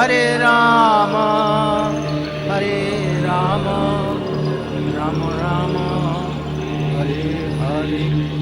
Hare Rama, Hare Rama, Rama Rama, Hare Hare.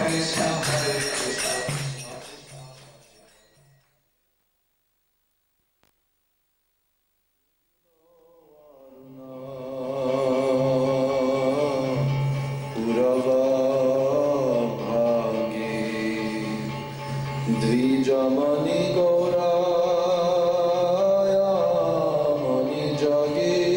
Krishna Dvijamani Gauraya Mani Jagi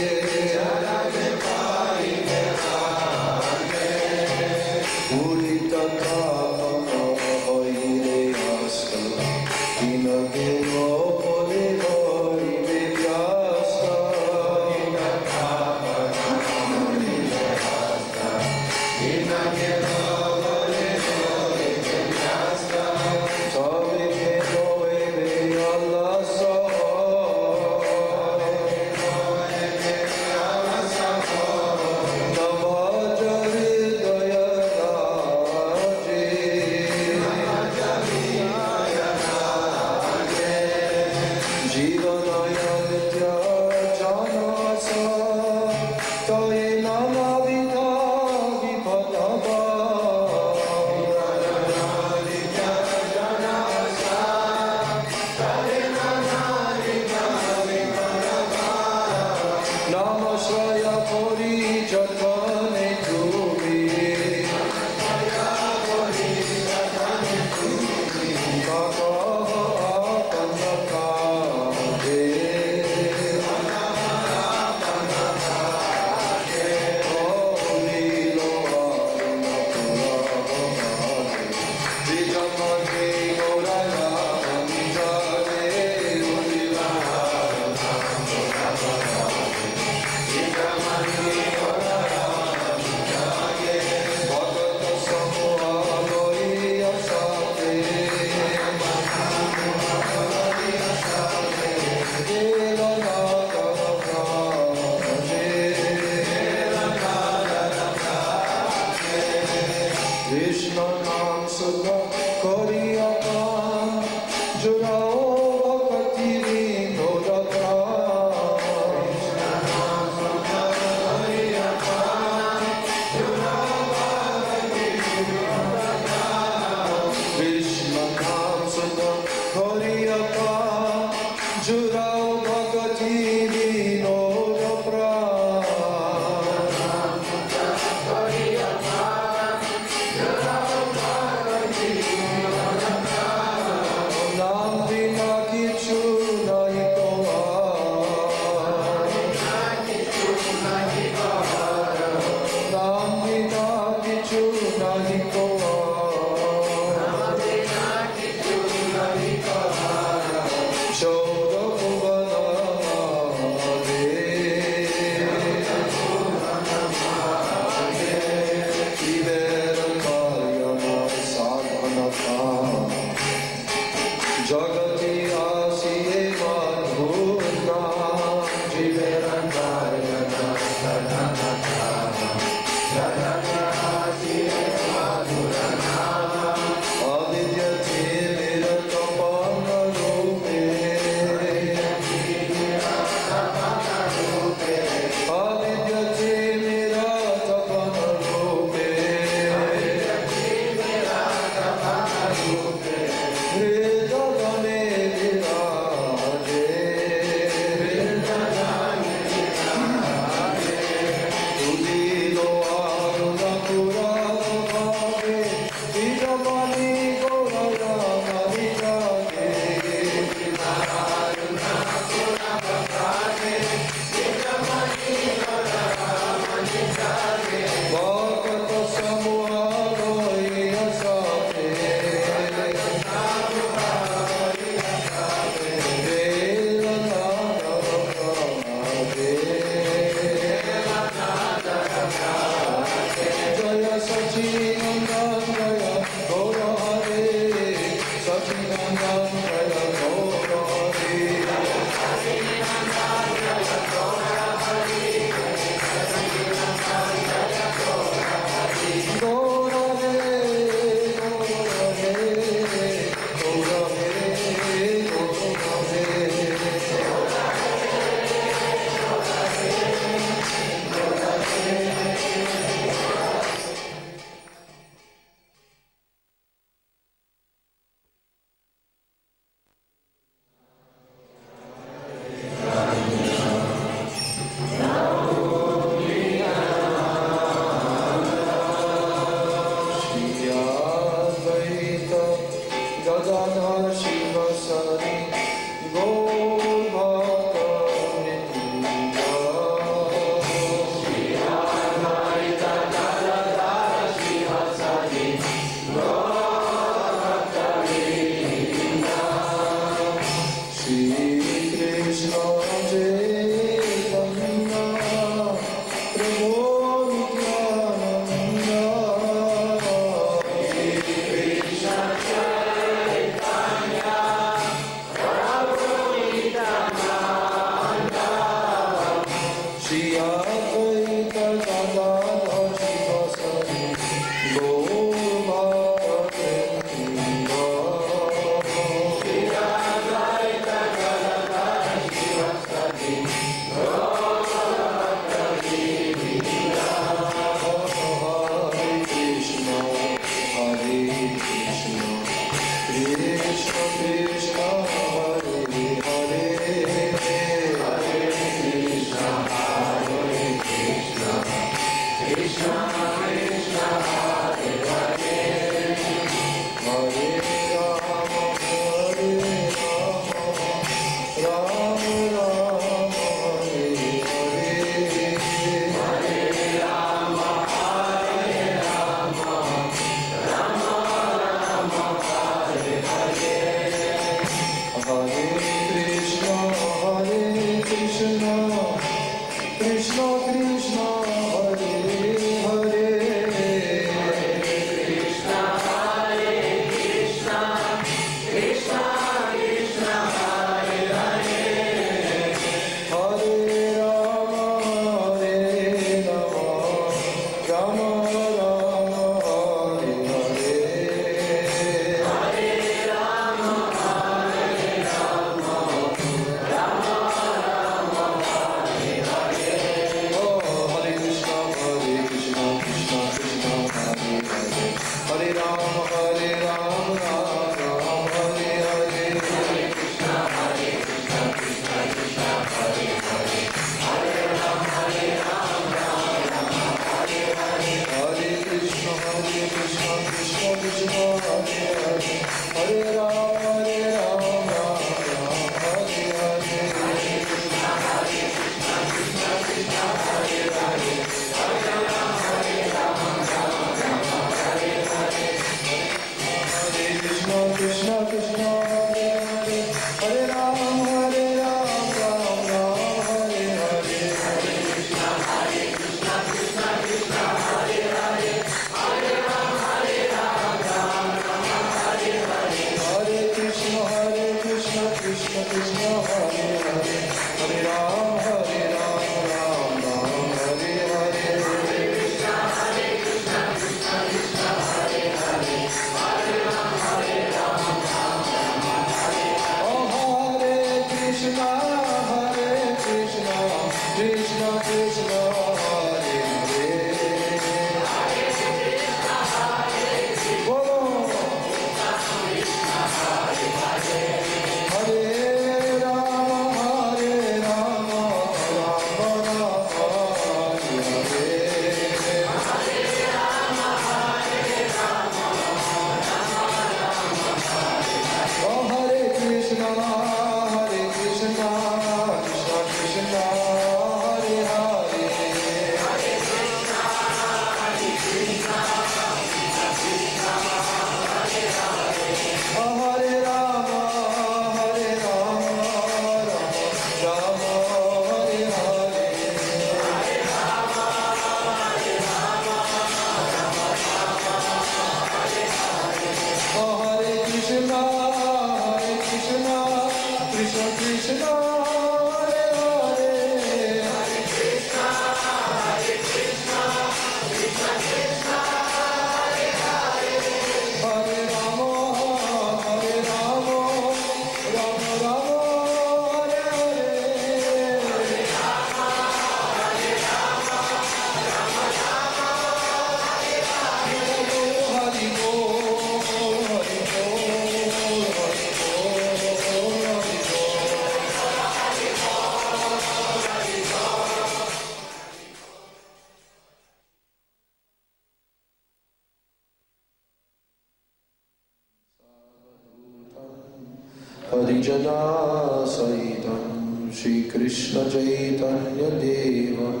Harijana Sahitam Shri Krishna Chaitanya Devam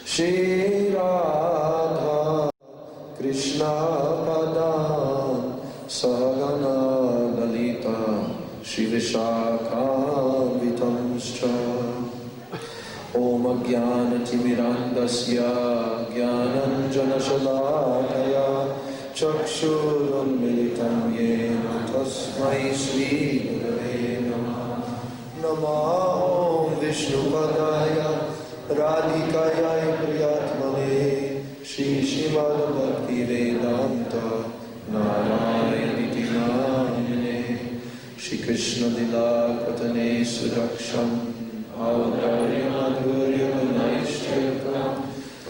Shri Radha Krishna Padan Sahagana Lalita Shri Vishakha Vitamscha Om Jnana Timirandasya Jnananjana Shalakaya Chakshurunmilitam yena tasmai Shri Gurave Namah Namo Vishnupadaya Radhikaya Priyatmane Shri Srimad Bhaktivedanta Narayani Namine Shri Krishna Lila Patane Sudaksham Audarya Madhurya Naishtyakam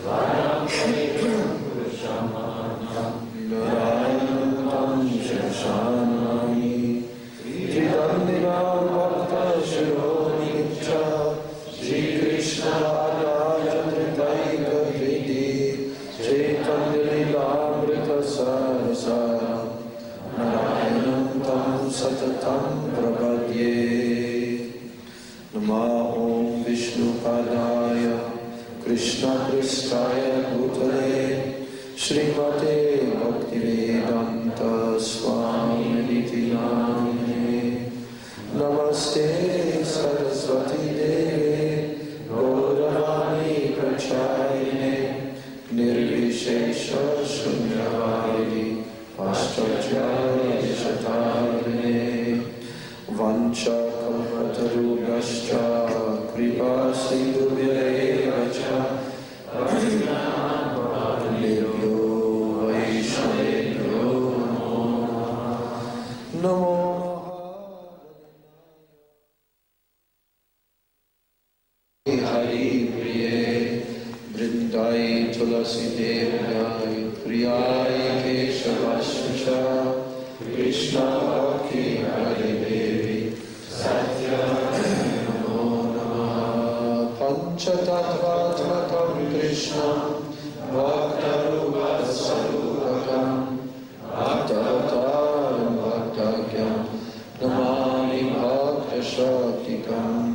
Vayam Narayana Shashanami Tridandina Bhakta Shironi Shri Krishna Radha Tritaika Vriti Satam Prabhadye. Nama Om Vishnu Padaya Krishna Pristaya Bhutale Srimate Bhaktivedanta Swamiti Namane. Namaste Saraswati Devi Gauravani Prachayane Nirvishesha Shunyavadi Paschacharya Shatarane Vancha Kalpatarubhascha Kripa Sindhubhyarevacha Bhakti-yogyo Vaishnavebhyo Namo Hari Priye Vrindai Tulasi Devai Priyai Keshavascha Krishna Bhakti Hari Devi Satya Namo Namaha Panchatattvatmakam Krishna Bhaktarupa Sarupakam Bhaktavataram Bhaktakyam Namami Bhakta Shaktikam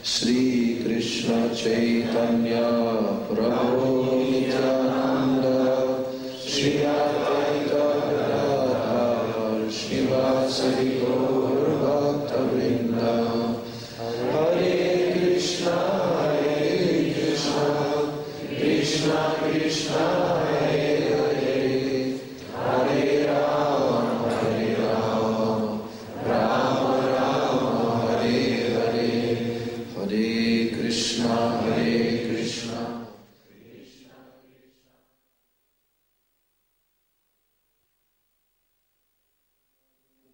Sri Krishna Chaitanya Prabhu Nityananda Shri Advaita Gadadhar Srivasadi Gaur Bhakta Vrinda Hare Krishna Krishna Krishna Hare Hare Hare Rama Rama Rama Hare Hare Hare Krishna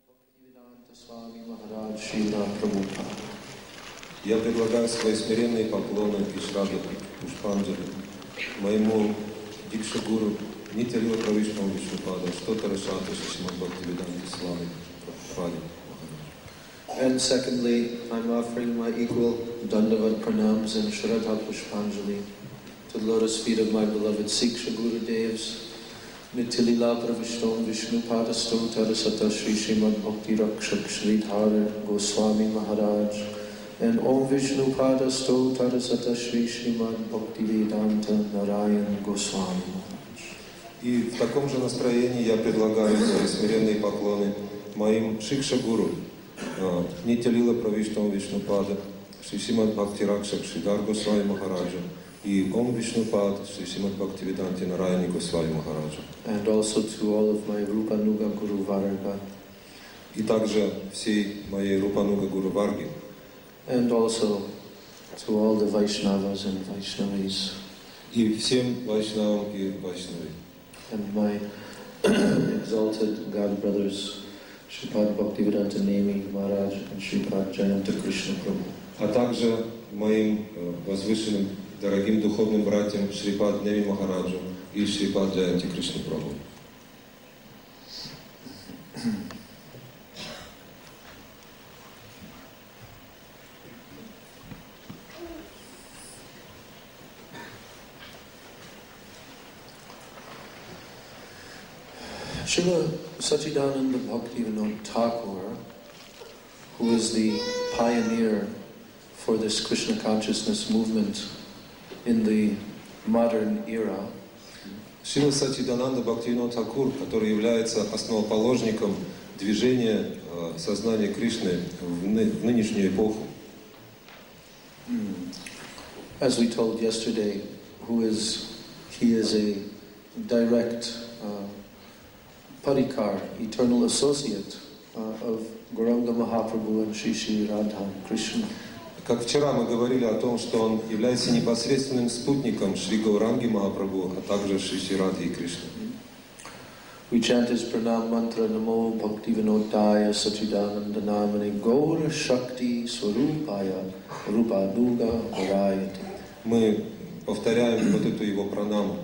Bhaktivedanta Swami Maharaj Srila Prabhupada. Я предлагаю свои смиренные поклоны и шраду Пушпанджали моему Дикшагуру Нитялила Правишному Вишнупада, что-то Рашату Шримад Бхактиведанты Свами Прабхупаде. And secondly, I'm offering my equal Dandavat Pranams and Shraddha Pushpanjali to the lotus feet of my beloved Siksha Guru Devs, Nitilila Pravishnom Vishnupada Stotara Sata Shri Srimad Bhakti Rakshak Sridhara Goswami Maharaj, and Om Vishnupada Stotara Sata Shri Srimad Bhaktivedanta Narayana Goswami Maharaj. И в таком же настроении я предлагаю свои смиренные поклоны моим Шикша-гуру Нитялила Правишному Вишнупада, Шри Сримад Бхакти Ракшак Шридар Госвами Махараджа и Ом Вишнупад Шри Сримад Бхактиведанте Нарайяны Госвами Махараджа. And also to all of my Rupanuga Guru Varga. И также всей моей Рупануга Гуру Варги. And also to all the Vaishnavas and Vaishnavis. И всем Вайшнавам и Вайшнави. And my exalted God brothers, Sripad Bhaktivedanta Nemi Maharaj and Sripad Jayanta Krishna Prabhu. А также моим возвышенным, дорогим духовным братьям Шрипад Неми Махараджу и Шрипад Джаянти Кришна Прабху. Srila Sachidananda Bhaktivedanta Thakur, who is the pioneer for this Krishna consciousness movement in the modern era, Шрила Сачидананда Бхактивинода Тхакур, который является основоположником движения сознания Кришны в нынешнюю эпоху. As we told yesterday, he is a direct parikar, eternal associate of Gauranga Mahaprabhu and Shri Shri Radha Krishna. Как вчера мы говорили о том, что он является непосредственным спутником Шри Гауранги Махапрабху, а также Шри Шри Радхи и Кришны. We chant his pranam mantra Namo Bhaktivinodaya Sachidananda Namane Gaura Shakti Swarupaya Rupanuga Varayati. Мы повторяем вот эту его пранаму.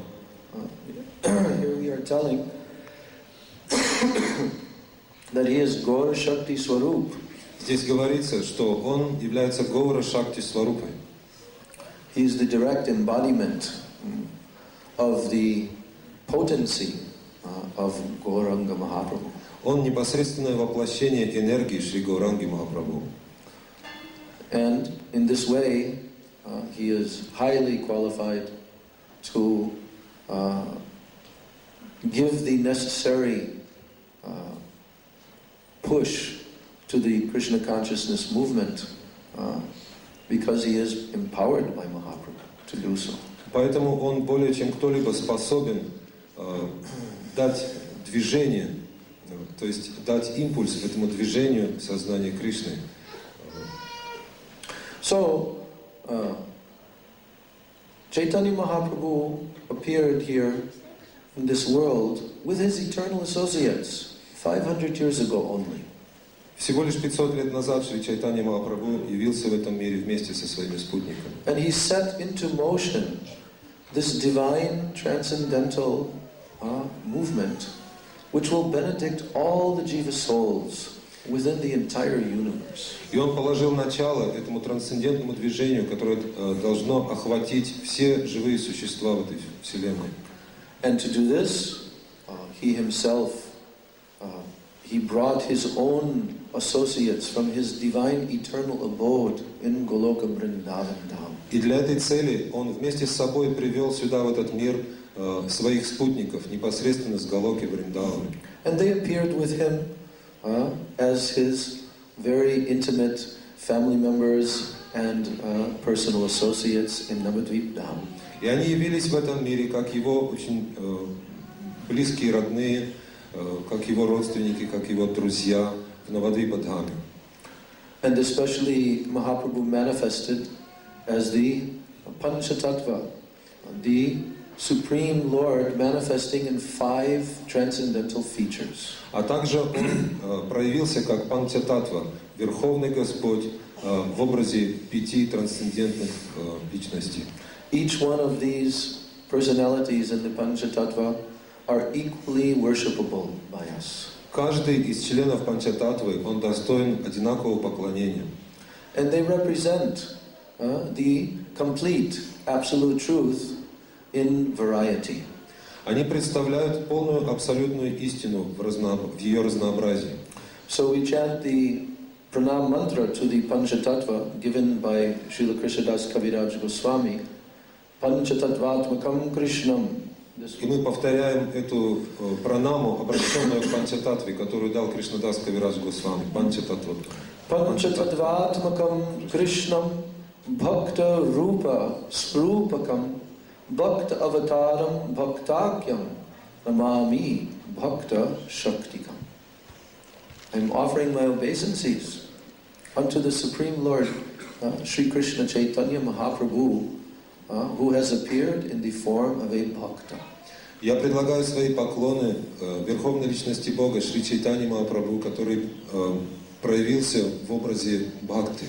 Here we are telling that he is Gaura Shakti Swarup. Здесь говорится, что он является Гаура Шакти Сварупой. He is the direct embodiment of the potency of Gauranga Mahaprabhu. Он непосредственное воплощение энергии Шри Гауранги Махапрабху. And in this way, he is highly qualified to give the necessary push to the Krishna consciousness movement because he is empowered by Mahaprabhu to do so. Поэтому он более чем кто-либо способен дать движение, то есть дать импульс этому движению сознания Кришны. So, Chaitanya Mahaprabhu appeared here in this world with his eternal associates 500 years ago only. Всего лишь 500 лет назад Шри Чайтанья Махапрабху явился в этом мире вместе со своими спутниками. And he set into motion this divine transcendental movement which will benedict all the jiva souls within the entire universe. И он положил начало этому трансцендентному движению, которое должно охватить все живые существа в этой вселенной. And to do this, he himself, he brought his own associates from his divine eternal abode in Goloka Vrindavan Dham. И для этой цели он вместе с собой привел сюда, в этот мир, своих спутников, непосредственно с Галоки Вриндавана. And they appeared with him as his very intimate family members and personal associates in Navadvip Dham. И они явились в этом мире как его очень близкие родные, как его родственники, как его друзья в Навадвипа-дхаме. And especially Mahaprabhu manifested as the Panchatattva, the Supreme Lord manifesting in 5 transcendental features. А также он проявился как Панчататтва, Верховный Господь в образе 5 трансцендентных личностей. Each one of these personalities in the Panchatattva are equally worshipable by us. Каждый из членов Панчататтвы, он достоин одинакового поклонения. And they represent the complete, absolute truth in variety. Они представляют полную абсолютную истину в ее разнообразии. So we chant the pranam mantra to the Panchatattva given by Srila Krishnadas Kaviraj Goswami. Panchatattvatmakam Krishnam. И мы повторяем эту пранаму, обращенную к Панчататтве, которую дал Кришнадас Кавирадж Госвами. Панчататтва. Panchatattvatmakam Krishnam Bhakta Rupa Sprupakam Bhakta Avataram Bhaktakyam Namami Bhakta Shaktikam. I'm offering my obeisances unto the Supreme Lord Sri Krishna Chaitanya Mahaprabhu, who has appeared in the form of a bhakta. Я предлагаю свои поклоны Верховной Личности Бога Шри Чайтаньи Махапрабху, который проявился в образе бхакти.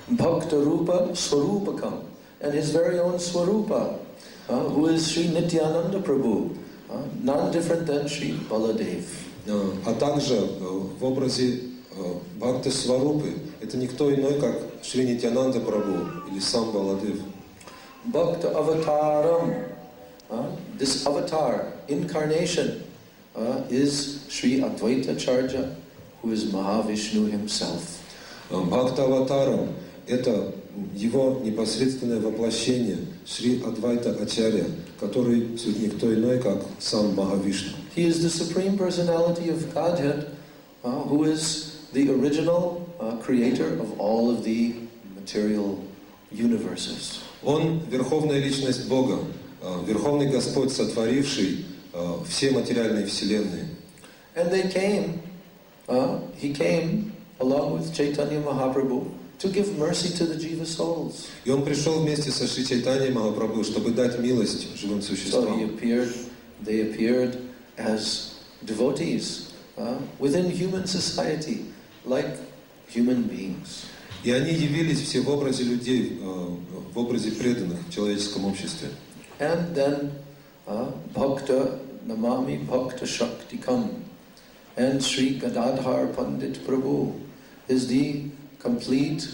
Bhakta Rupa Swarupakam, and his very own Swarupa, who is Sri Nityananda Prabhu, none different than Sri Baladev. А также в образе Бхакта Сварупы, это никто иной, как Шри Нитянанда Прабху или сам Баладев. Bhakta Avataram, this avatar, incarnation, is Sri Advaita Charja, who is Mahavishnu himself. Бхакта Аватарам – это его непосредственное воплощение, Шри Адвайта Ачарья, который суть никто иной, как сам Махавишну. He is the Supreme Personality of Godhead, who is the original creator of all of the material universes. Он – Верховная Личность Бога, Верховный Господь, сотворивший все материальные вселенные. And he came along with Chaitanya Mahaprabhu to give mercy to the jiva souls. И он пришел вместе со Шри Чайтаньей Махапрабху, чтобы дать милость живым существам. So they appeared as devotees within human society, like human beings. И они явились все в образе людей, в образе преданных в человеческом обществе. And then Bhakta Namami Bhakta Shaktikam, and Sri Gadadhar Pandit Prabhu is the complete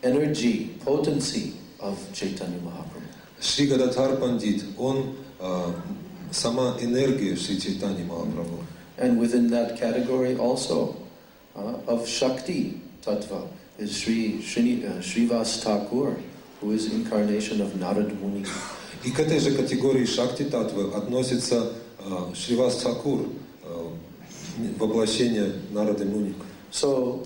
energy, potency of Chaitanya Mahaprabhu. Шри Гададхар Пандит, он сама энергия Шри Чайтаньи Махапрабху. And within that category also of Shakti Tattva is Srivas Thakur, who is incarnation of Narad Muni. И к этой же категории Шакти Татвы относится Шривас Тхакур, воплощение Нарады Муни. So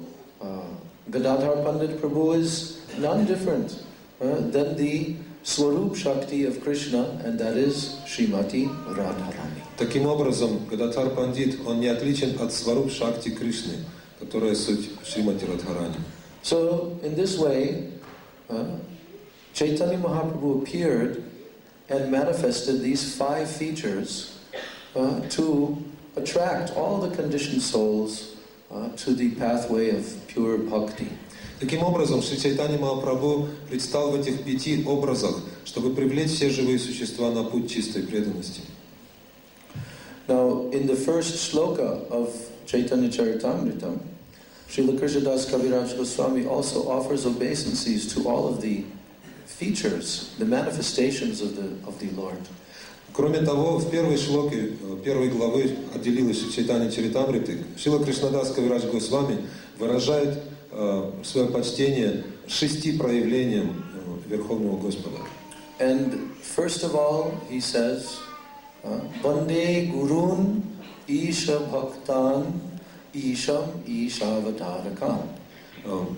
Gadadhar Pandit Prabhu is none different than the Swarup Shakti of Krishna, and that is Srimati Radharani. Таким образом, Гададхар Пандит, он не отличен от Сваруп Шакти Кришны, которая суть Шримати Радхарани. So in this way, Chaitanya Mahaprabhu appeared and manifested these 5 features to attract all the conditioned souls to the pathway of pure bhakti. Таким образом, Шри Чайтанья Махапрабху предстал в этих 5 образах, чтобы привлечь все живые существа на путь чистой преданности. Now, in the first shloka of Chaitanya Charitamritam, Srila Krishnadas Kaviraj Goswami also offers obeisances to all of the features, the manifestations of the Lord. Кроме того, в первой шлоке первой главы отделилась Шри Чайтанья Чаритамриты, Шрила Кришнадас Кавирадж Госвами выражает свое почтение 6 проявлениям Верховного Господа. And first of all, he says, Bande Gurun Isha Bhaktan Isham Ishavatarakam.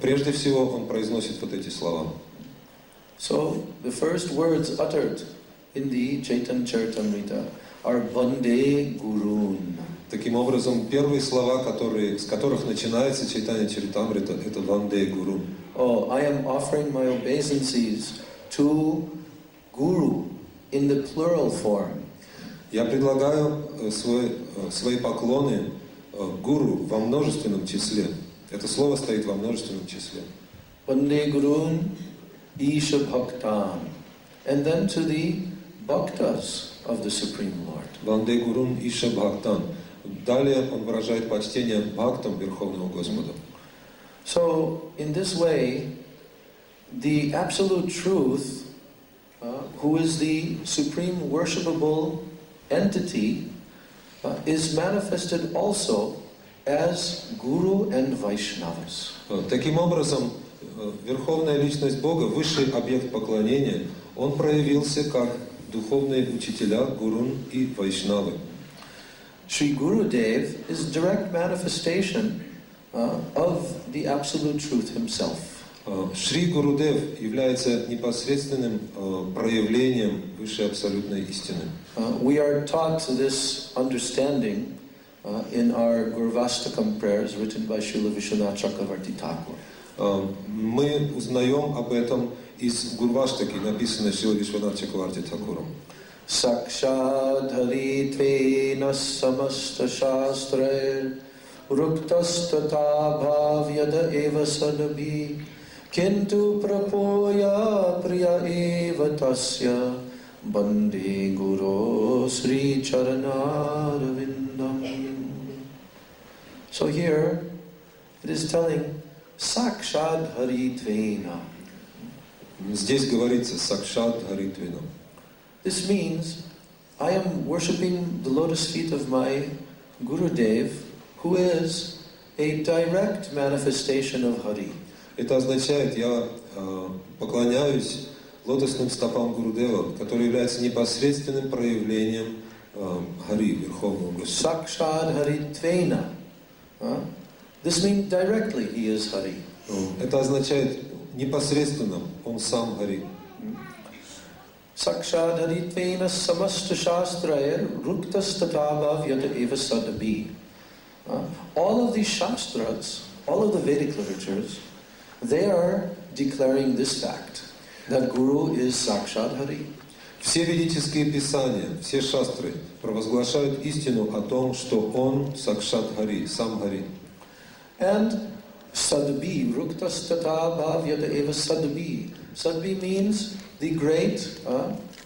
Прежде всего, он произносит вот эти слова. So, the first words uttered in the Chaitanya Charitamrita are Bande Gurun. Таким образом, первые слова, с которых начинается Чайтанья Чаритамрита, это Ванде Гуру. Oh, I am offering my obeisances to Guru in the plural form. Я предлагаю свои поклоны Гуру во множественном числе. Это слово стоит во множественном числе. Bande Gurun Isha Bhaktan. And then to the Bhaktas of the Supreme Lord. Ванде Гурун Иша Бхактан. Далее он выражает почтение бхактам Верховного Господа. So, in this way, the absolute truth, who is the supreme worshipable entity, is manifested also as Guru and Vaishnavas. Таким образом, Верховная Личность Бога, высший объект поклонения, он проявился как духовные учителя, гурун и вайшнавы. Sri Gurudev is direct manifestation of the absolute truth himself. Шри Гурудев является непосредственным проявлением высшей абсолютной истины. We are taught this understanding in our Gurvastakam prayers written by Srila Vishwanath Chakravarti Thakur. Мы узнаем об этом из Гурваштаки, написанной Шрила Вишванат Чакраварти Тхакуром. Sakshadhari tvena samasta shastrair ruktastata bhavyada eva sadabhi kintu prapoya priya eva tasya bande guru sri charanarvindam. So here it is telling Sakshadhari tvena. Здесь говорится Сакшат Харитвина. This means I am worshipping the lotus feet of my Gurudev, who is a direct manifestation of Hari. Это означает, я поклоняюсь лотосным стопам Гурудева, который является непосредственным проявлением Хари, Верховного Господа. Sakshad Haritvena. This means directly he is Hari. Это означает непосредственно, он сам Хари. Sakshad Haritvena samasta shastraya ruktastatava yata eva sadabhi. All of these shastras, all of the Vedic literatures, they are declaring this fact, that Guru is Sakshad Hari. Все ведические писания, все шастры провозглашают истину о том, что он Сакшат Хари, сам Хари. And Sadabhi, Ruktastata Bhavyata Eva Sadabhi. Sadabhi means the great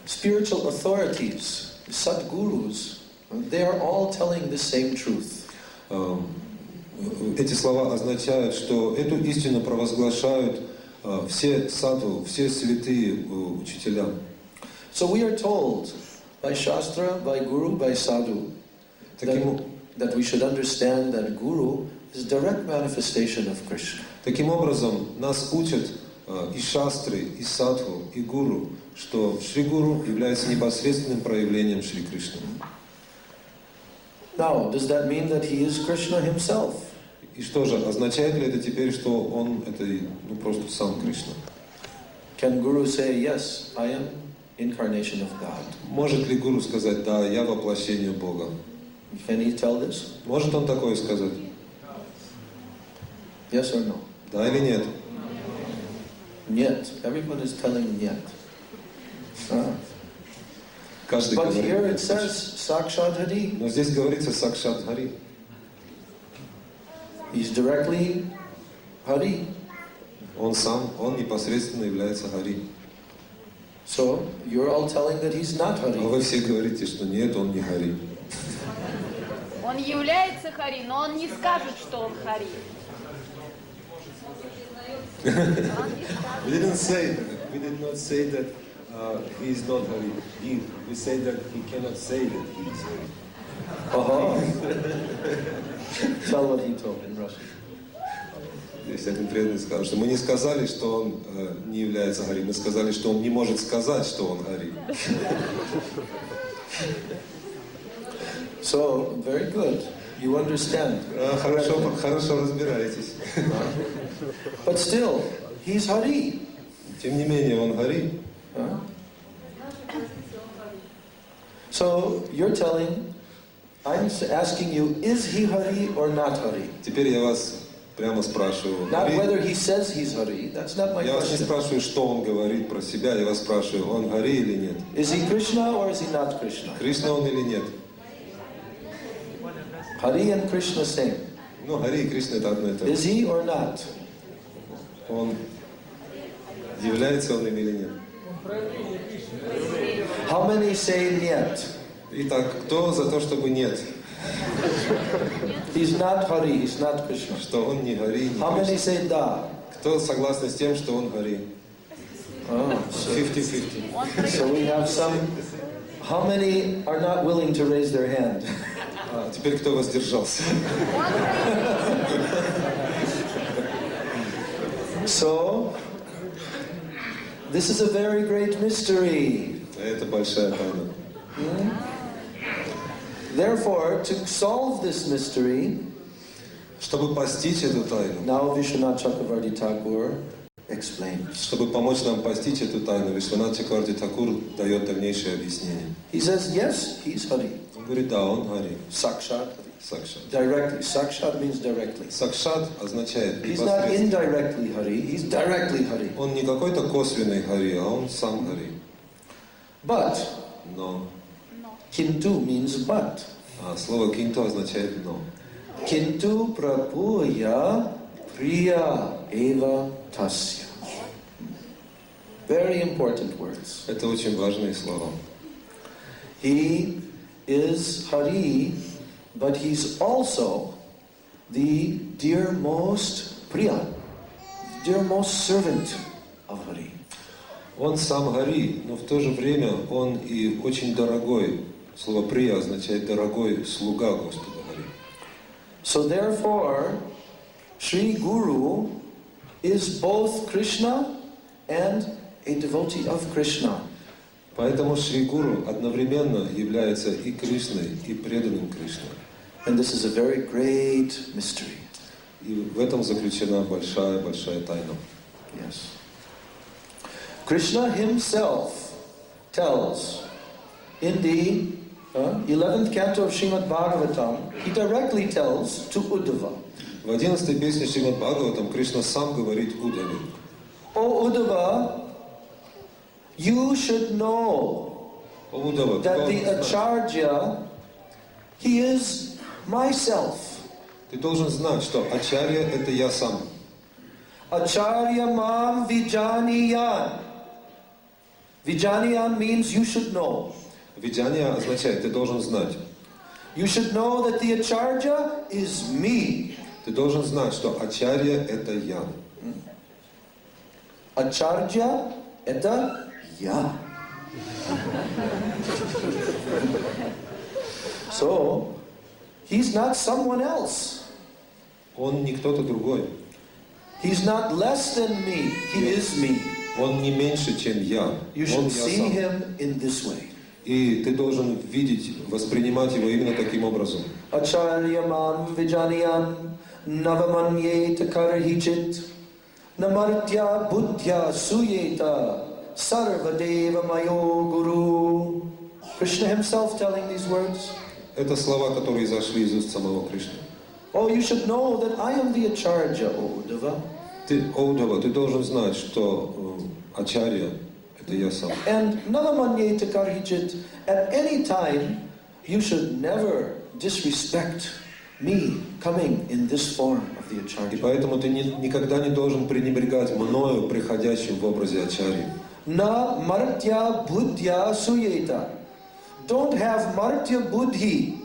spiritual authorities, Sadgurus. They are all telling the same truth. Эти слова означают, что эту истину провозглашают все садху, все святые учителя. So we are told by Shastra, by Guru, by Sadhu. That we should understand that Guru is direct manifestation of Krishna. Таким образом, нас учат и шастры, и садху, и гуру, что Шри Гуру является непосредственным проявлением Шри Кришны. Now, does that mean that he is Krishna himself? И что же, означает ли это теперь, что он это просто сам Кришна? Can Guru say, yes, I am incarnation of God? Может ли Гуру сказать, да, я воплощение Бога? Can he tell this? Может он такое сказать? Yes or no? Да или нет? Нет. Everyone is telling нет. Каждый But говорит. here it says Sakshat Hari. Но здесь говорится Сакшат Хари. He's directly Hari. Он сам, он непосредственно является Хари. So you're all telling that he's not А Hari. вы все говорите, что нет, он не Хари. Он является Хари, но он не скажет, что он Хари. We did not say that he is not Hari. We say that he cannot say that he is Hari. Tell what he told in Russian. Здесь один преданный сказал, что мы не сказали, что он не является Хари, мы сказали, что он не может сказать, что он Хари. So, very good. You understand. Хорошо разбираетесь. But still, he's Hari. Тем не менее, он Хари. So, you're telling, I'm asking you, is he Hari or not Hari? Теперь я вас прямо спрашиваю. Not whether he says he's Hari, that's not my Я вас не question. спрашиваю, что он говорит про себя, я вас спрашиваю, он Хари или нет? Is he Krishna or is he not Krishna? Кришна он или нет? Hari and Krishna same. Ну, Хари и Кришна это одно и то же. Is he or not? Он является он им или нет? How many say нет? Итак, кто за то, чтобы нет? He's not Hari, he's not Krishna. Что он не Хари, не How many Кришна? say да? Кто согласен с тем, что он Хари? Oh, 50-50. so we have some. How many are not willing to raise their hand? А теперь кто воздержался? So, this is a very great mystery. Это большая тайна. Therefore, to solve this mystery, Чтобы постичь эту тайну, now Vishwanath Chakravarti Thakur explains. чтобы помочь нам постичь эту тайну, Вишванат Чакраварти Такур дает дальнейшее объяснение. He says, yes, he's Hari. Он говорит, да, он Хари, Sakshat Hari. Сакшат. Directly. Sakshat means directly. Сакшат означает He's not непосредственно. indirectly Hari, he's directly Hari. Он не какой-то косвенный Хари, а он сам Хари. But, Но. kintu means but. А слово кинто означает но. Kintu prabhuya priya eva tasya. Very important words. Это очень важные слова. He is Hari, but he's also the dearmost priya, dearmost servant of Hari. Он сам Хари, но в то же время он и очень дорогой. Слово «прия» означает «дорогой слуга Господа Хари». So therefore, Sri Guru is both Krishna and a devotee of Krishna. Поэтому Шри Гуру одновременно является и Кришной, и преданным Кришне. And this is a very great mystery. И в этом заключена большая тайна. Yes. Krishna himself tells in the 11th canto of Srimad Bhagavatam, he directly tells to Uddhava. В 11-й песне Шримад Бхагаватам Кришна сам говорит Уддаве. O Uddhava, you should know О, Уддава, ты that the должен знать, Acharya, he is myself. ты должен знать, что Ачарья — это я сам. Acharya mam vijaniyan. Vijaniyan means you should know. Видяние означает, ты должен знать. You should know that the Acharya is me. Ты должен знать, что Ачарья — это я. Acharya это я. So, he's not someone else. Он не кто-то другой. He's not less than me. He is me. Он не меньше, чем я. You Он should я see сам. him in this way. И ты должен видеть, воспринимать его именно таким образом. Acharyamam vijaniyan navamanye takarhichit namartya buddhya suyeta sarvadeva mayo guru. Krishna himself telling these words. Это слова, которые зашли из уст самого Кришны. Oh, you should know that I am the Acharya, O Uddhava. Ты должен знать, что Ачарья — это я сам. And navamanye takarhichit, at any time, you should never disrespect me coming in this form of the И Acharya. поэтому ты никогда не должен пренебрегать мною, приходящим в образе Ачарьи. Na martya buddhya suyeta. Don't have martya buddhi.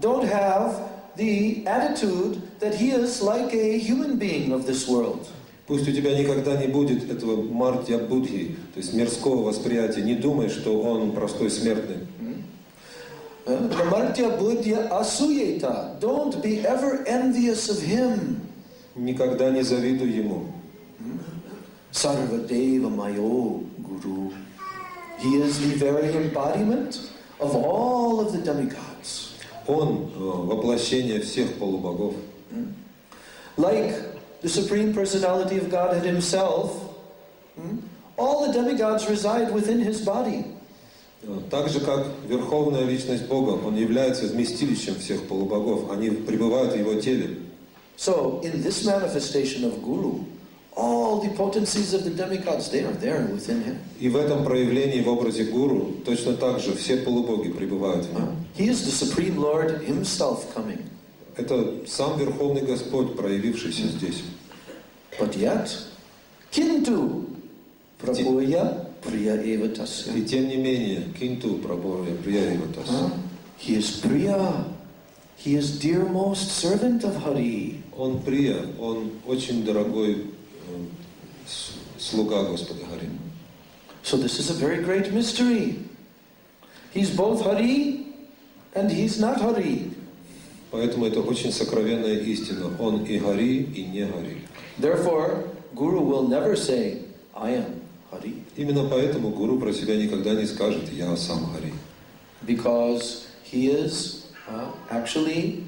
Don't have the attitude that he is like a human being of this world. Пусть у тебя никогда не будет этого мартья будхи, то есть мирского восприятия. Не думай, что он простой смертный. Martya buddhya asuyeta. Don't be ever envious of him. Никогда не завидуй ему. Sarvadeva mayo guru. He is the very embodiment of all of the demigods. Он воплощение всех полубогов. Like the Supreme Personality of Godhead himself, all the demigods reside within his body. Так же, как Верховная Личность Бога, Он является вместилищем всех полубогов. Они пребывают в Его теле. So, in this manifestation of Guru, all the potencies of the demigods, they are there within him. И в этом проявлении, в образе Гуру, точно так же все полубоги пребывают в нем. He is the Supreme Lord himself coming. Это сам Верховный Господь, проявившийся здесь. But yet, kintu prabhuya priya eva tasya. И тем не менее, кинту праборья приявитас. He is priya. He is dearmost servant of Hari. Он прия, он очень дорогой слуга Господа Хари. So this is a very great mystery. He's both Hari and he's not Hari. Поэтому это очень сокровенная истина. Он и Хари, и не Хари. Therefore, Guru will never say, I am Hari. Именно поэтому Гуру про себя никогда не скажет «Я сам Хари». Because he is actually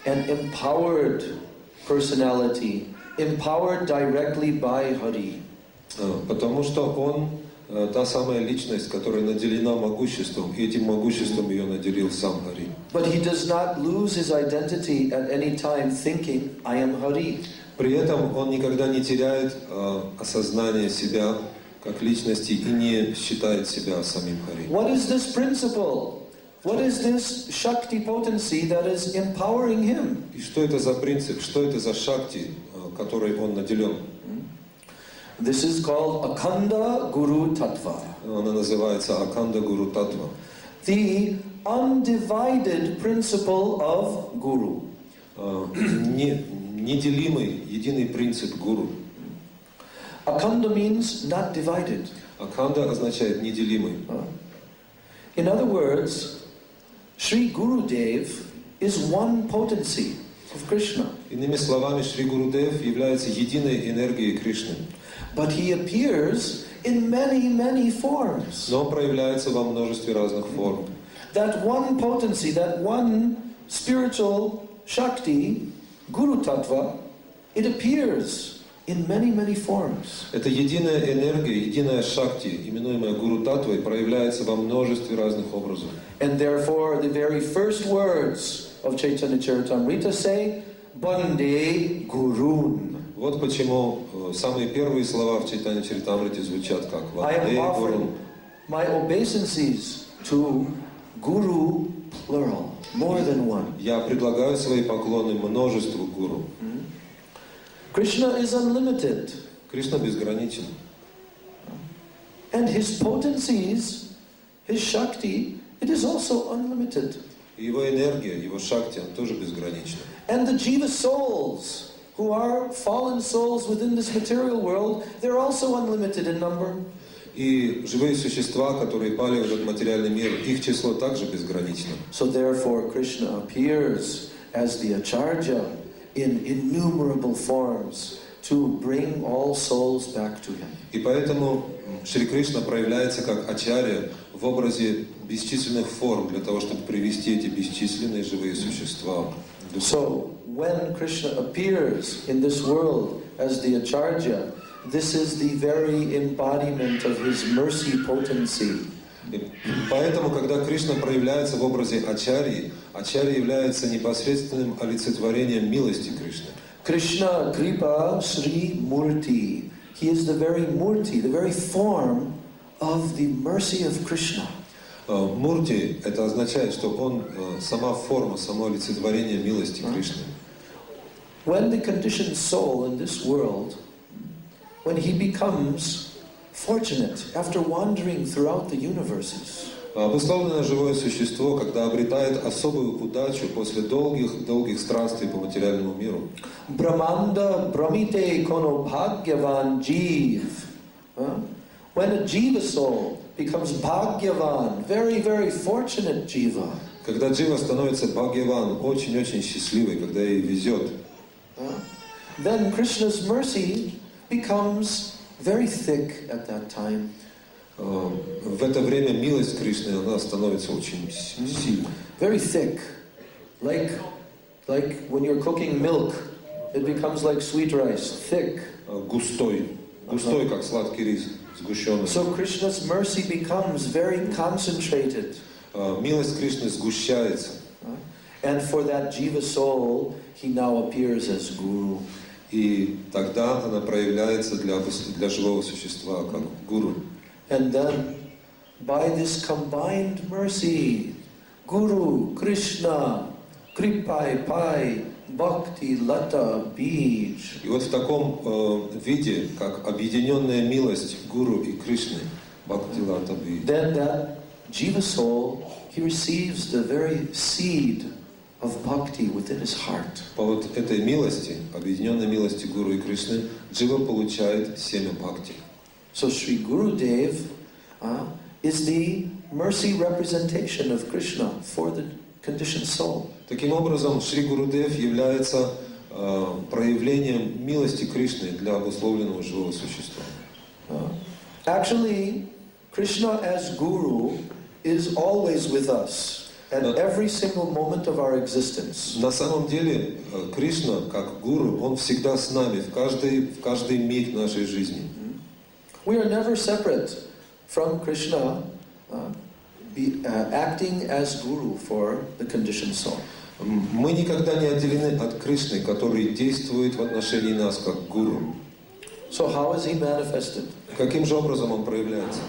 an empowered personality, empowered directly by Hari. Потому что он та самая личность, которая наделена могуществом, и этим могуществом ее наделил сам Хари. But he does not lose his identity at any time thinking, I am Hari. При этом он никогда не теряет осознание себя как личности и не считает себя самим Хари. What is this principle? What is this Shakti potency that is empowering him? И что это за принцип, что это за шакти, которой он наделен? This is called Akhanda Guru Tattva. Она называется Аканда Гуру Татва. The undivided principle of Guru. Неделимый, единый принцип Гуру. Akhanda means not divided. Аканда означает неделимый. In other words, Sri Gurudev is one potency of Krishna. Иными словами, Шри Гурудев является единой энергией Кришны. But he appears in many, many forms. Но он проявляется во множестве разных форм. That one potency, that one spiritual Shakti, Guru Tattva, it appears in many, many forms. Эта единая энергия, единая шакти, именуемая Гуру Татвой, проявляется во множестве разных образов. And therefore, the very first words of Chaitanya Charitamrita say, Bande Gurun. Вот почему самые первые слова в Чайтанья Чаритамрите звучат как I am «Ванде Гуру». offering my obeisances to Guru, plural, more than one. Я предлагаю свои поклоны множеству гуру. Krishna is unlimited. Кришна безграничен. And his potencies, his Shakti, it is also unlimited. Его энергия, его шакти, она тоже безгранична. And the Jiva souls, who are fallen souls within this material world, they're also unlimited in number. И живые существа, которые пали в этот материальный мир, их число также безгранично. So therefore Krishna appears as the Acharya in innumerable forms to bring all souls back to him. И поэтому Шри Кришна проявляется как ачарья в образе бесчисленных форм для того, чтобы привести эти бесчисленные живые существа. So when Krishna appears in this world as the Acharya, this is the very embodiment of his mercy potency. И поэтому, когда Кришна проявляется в образе ачарьи, ачарья является непосредственным олицетворением милости Кришны. Krishna Kripa Sri Murti. He is the very Murti, the very form of the mercy of Krishna. Мурти — это означает, что он сама форма, само олицетворение милости Кришны. When the conditioned soul in this world, when he becomes fortunate after wandering throughout the universes, Обусловленное живое существо, когда обретает особую удачу после долгих странствий по материальному миру. Brahmanda Brahmite Kono Bhagyavan Jeev. When a Jiva soul becomes Bhagyavan, very, very fortunate Jiva. Когда джива становится бхагьяван, очень-очень счастливый, когда ей везет, then Krishna's mercy becomes very thick at that time. в это время милость Кришны, она становится очень сильной. Very thick. Like when you're cooking milk, it becomes like sweet rice, thick. Густой, как сладкий рис, сгущенный. So Krishna's mercy becomes very concentrated. Милость Кришны сгущается. And for that jiva soul, he now appears as guru. И тогда она проявляется для живого существа как гуру. And then, by this combined mercy, Guru, Krishna, Kripai Pai, Bhakti Lata Bij. И вот в таком виде, как объединенная милость Гуру и Кришны, Бхакти Лата Bij, Then that jiva soul, he receives the very seed of bhakti within his heart. по вот этой милости, объединенной милости Гуру и Кришны, джива получает семя бхакти. So Sri Gurudev is the mercy representation of Krishna for the conditioned soul. Таким образом, Шри Гурудев является проявлением милости Кришны для обусловленного живого существа. Actually, Krishna as Guru is always with us at every single moment of our existence. На самом деле, Кришна, как Гуру, он всегда с нами, в каждый миг нашей жизни. We are never separate from Krishna acting as Guru for the conditioned soul. Мы никогда не отделены от Кришны, который действует в отношении нас как Гуру. So how is he manifested? Каким же образом он проявляется?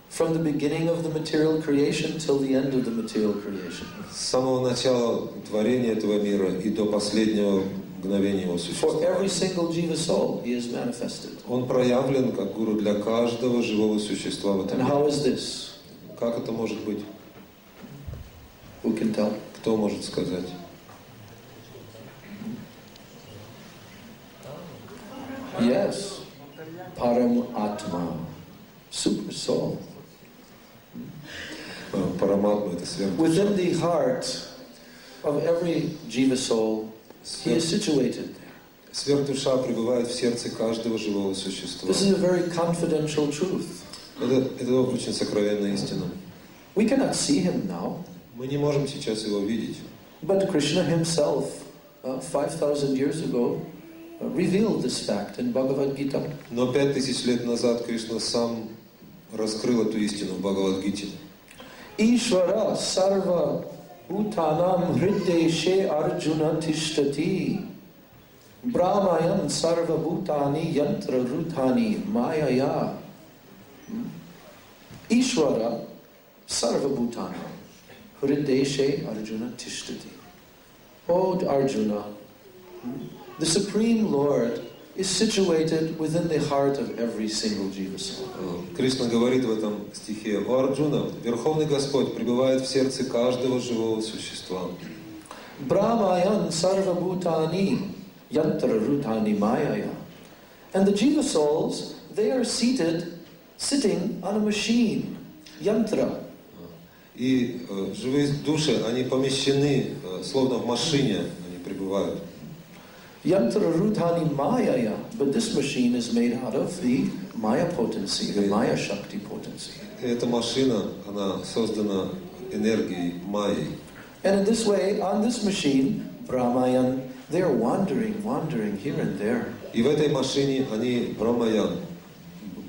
From the beginning of the material creation till the end of the material creation. С самого начала творения этого мира и до последнего мгновения его For существования. every single jiva soul, he is manifested. Он проявлен как Гуру для каждого живого существа в этом And мире. how is this? Как это может быть? Who can tell? Кто может сказать? Yes. Param Atma. Super soul. Параматма — это сверхдуша. Within the heart of every jiva soul, he is situated there. Сверхдуша пребывает в сердце каждого живого существа. This is a very confidential truth. Это очень сокровенная истина. We cannot see him now, Мы не можем сейчас его видеть. but Krishna himself, 5,000 years ago, revealed this fact in Bhagavad Gita. Но 5000 лет назад Кришна сам раскрыл эту истину в Бхагавад-гите. Ishvara sarva bhutanam hriddeshe arjuna tishtati brahmayan sarva bhutani yantra ruthani mayaya. Ishvara sarva bhutanam hriddeshe arjuna tishtati. O Arjuna, the Supreme Lord is situated within the heart of every single jiva soul. Кришна говорит в этом стихе: «О Арджуна, Верховный Господь пребывает в сердце каждого живого существа». Brahmayan sarva bhutani yantra rutani mayaya. And the jiva souls, they are seated sitting on a machine, yantra. И живые души, они помещены, словно в машине они пребывают. Yantra rudhani mayaya, but this machine is made out of the Maya potency, the Maya Shakti potency. Эта машина, она создана энергией Майей. And in this way, on this machine, Brahmayan, they're wandering here and there. И в этой машине они, Брамаян,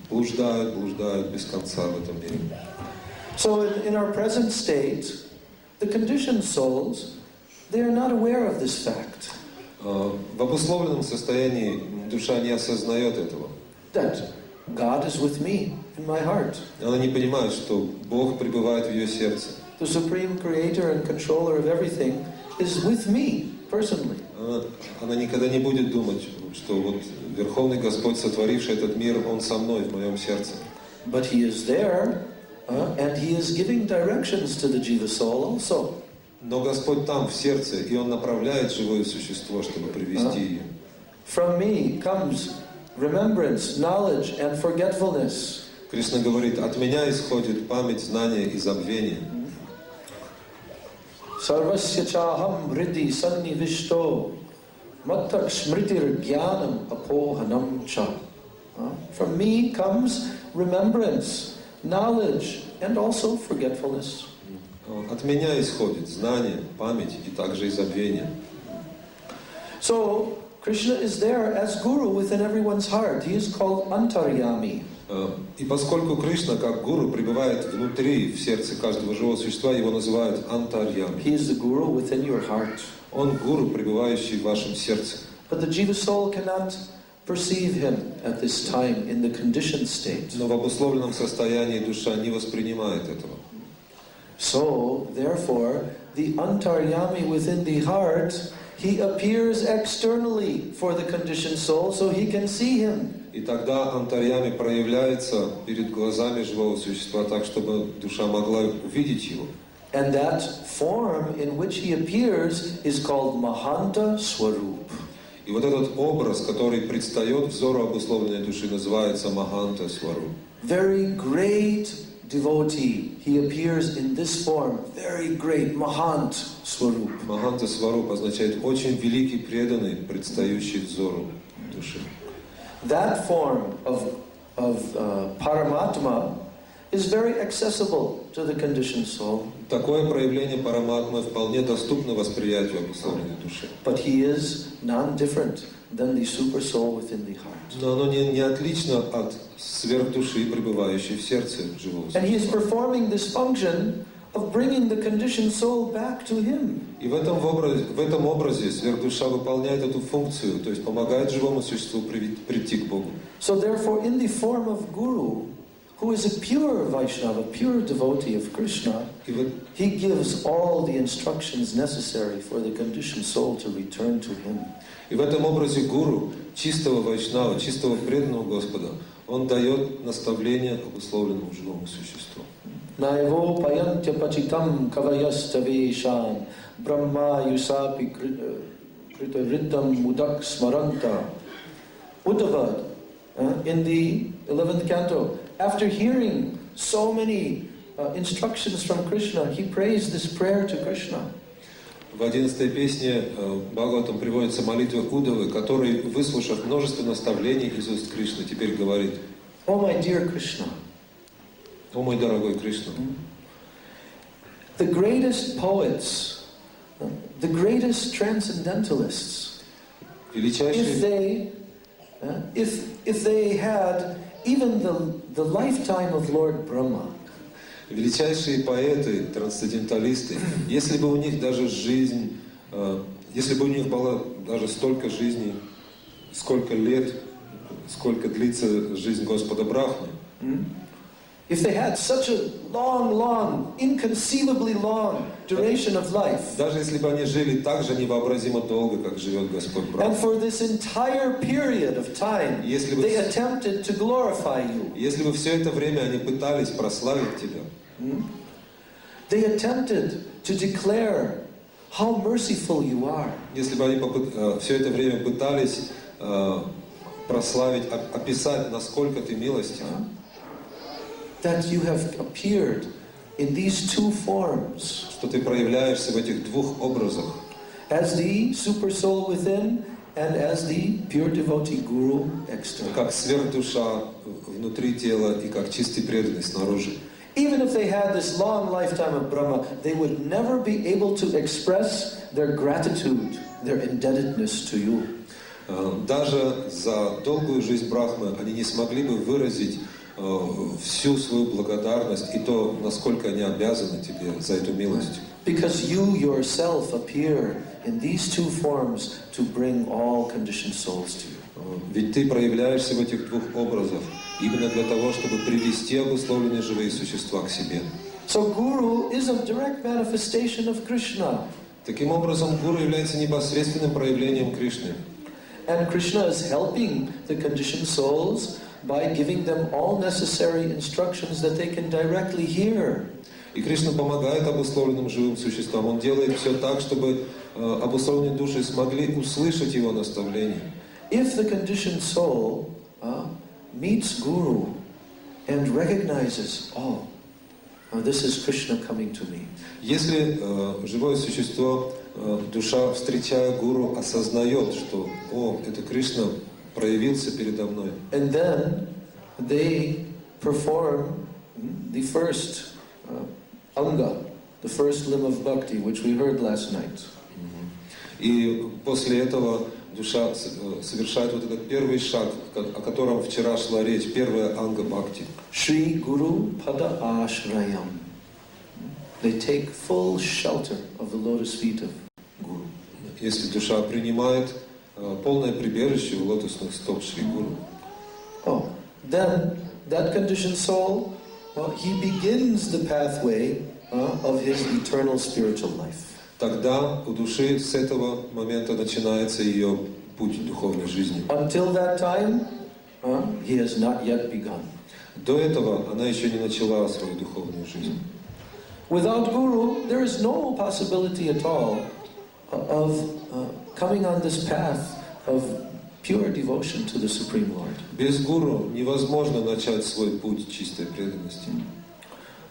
блуждают без конца в этом мире. So in our present state, the conditioned souls, they are not aware of this fact. В обусловленном состоянии душа не осознает этого. That God is with me in my heart. Она не понимает, что Бог пребывает в ее сердце. The supreme creator and controller of everything is with me personally. Она никогда не будет думать, что вот Верховный Господь, сотворивший этот мир, Он со мной, в моем сердце. But He is there, and He is giving directions to the Jiva soul also. Но Господь там, в сердце, и Он направляет живое существо, чтобы привести ее. From me comes remembrance, knowledge, and forgetfulness. Кришна говорит, от меня исходит память, знание и забвение. Sarvasya chaham vriddhi sannivishto mattak smritir jnanam apohanam cha. From me comes remembrance, knowledge, and also forgetfulness. От меня исходит знание, память и также и забвение. So, Krishna is there as Guru within everyone's heart. He is called Antaryami. И поскольку Кришна, как гуру, пребывает внутри, в сердце каждого живого существа, его называют Антарьями. He is the Guru within your heart. Он гуру, пребывающий в вашем сердце. But the Jiva soul cannot perceive him at this time in the conditioned state. Но в обусловленном состоянии душа не воспринимает этого. So, therefore, the Antaryami within the heart, he appears externally for the conditioned soul so he can see him. И тогда Антарьями проявляется перед глазами живого существа так, чтобы душа могла увидеть его. And that form in which he appears is called Mahanta Swarup. И вот этот образ, который предстает взору обусловленной души, называется Маханта Свару. Very great devotee, he appears in this form. Very great Mahant Swarup. Маханта Свару означает очень великий преданный, предстающий взору души. That form of Paramatma is very accessible to the conditioned soul. Такое проявление Параматмы вполне доступно восприятию обусловленной души. But he is non-different than the super soul within the heart. Но оно не отлично от сверхдуши, пребывающей в сердце живого And he is существа. performing this function of bringing the conditioned soul back to him. И в этом образе сверхдуша выполняет эту функцию, то есть помогает живому существу прийти к Богу. So therefore, in the form of Guru, who is a pure Vaishnava, pure devotee of Krishna, he gives all the instructions necessary for the conditioned soul to return to him. И в этом образе гуру, чистого вайшнава, чистого преданного Господа, он дает наставление обусловленному живому существу. Naivo payantya pachitam kavayasthaveshan brahma yusapi krita riddham mudak smaranta. Uddhavad, in the 11th canto, after hearing so many instructions from Krishna, he prays this prayer to Krishna. В 11-й песне Бхагаватам приводится молитва Удавы, который, выслушав множество наставлений из уст Кришны, теперь говорит: Oh my dear Krishna, о мой дорогой Кришна, the greatest poets, the greatest transcendentalists, if they had even the lifetime of Lord Brahma, величайшие поэты, трансценденталисты, если бы у них даже жизнь, если бы у них было даже столько жизней, сколько лет, сколько длится жизнь Господа Брахмы, if they had such a long, inconceivably long duration of life, даже если бы они жили так же невообразимо долго, как живет Господь Брахма, and for this entire period of time, they attempted to glorify you. Если бы все это время они пытались прославить Тебя, they attempted to declare how merciful you are. Если бы они все это время пытались прославить, описать, насколько Ты милостив, that you have appeared in these two forms. Что ты проявляешься в этих двух образах. As the super soul within and as the pure devotee guru external. Как сверхдуша внутри тела и как чистый преданный снаружи. Even if they had this long lifetime of Brahma, they would never be able to express their gratitude, their indebtedness to you. Даже за долгую жизнь Брахмы они не смогли бы выразить всю свою благодарность и то, насколько они обязаны тебе за эту милость. Because you yourself appear in these two forms to bring all conditioned souls to you. Ведь ты проявляешься в этих двух образах именно для того, чтобы привести обусловленные живые существа к себе. So Guru is a direct manifestation of Krishna. Таким образом, гуру является непосредственным проявлением Кришны. And Krishna is helping the conditioned souls by giving them all necessary instructions that they can directly hear. И Кришна помогает обусловленным живым существам. Он делает все так, чтобы обусловленные души смогли услышать его наставления. If the conditioned soul meets Guru and recognizes, this is Krishna coming to me. Если живое существо, душа, встречая гуру, осознает, что это Кришна проявился передо мной. And then they perform the first anga, the first limb of bhakti, which we heard last night. И после этого душа совершает вот этот первый шаг, о котором вчера шла речь, первая анга бхакти. Shri Guru Pada Ashrayam. They take full shelter of the lotus feet of Guru. Если душа принимает полное прибежище у лотосных стоп Шри Гуру. Then that conditioned soul, he begins the pathway of his eternal spiritual life. Тогда у души с этого момента начинается ее путь духовной жизни. Until that time, he has not yet begun. До этого она еще не начала свою духовную жизнь. Without Guru, there is no possibility at all of coming on this path of pure devotion to the Supreme Lord. Без гуру невозможно начать свой путь чистой преданности.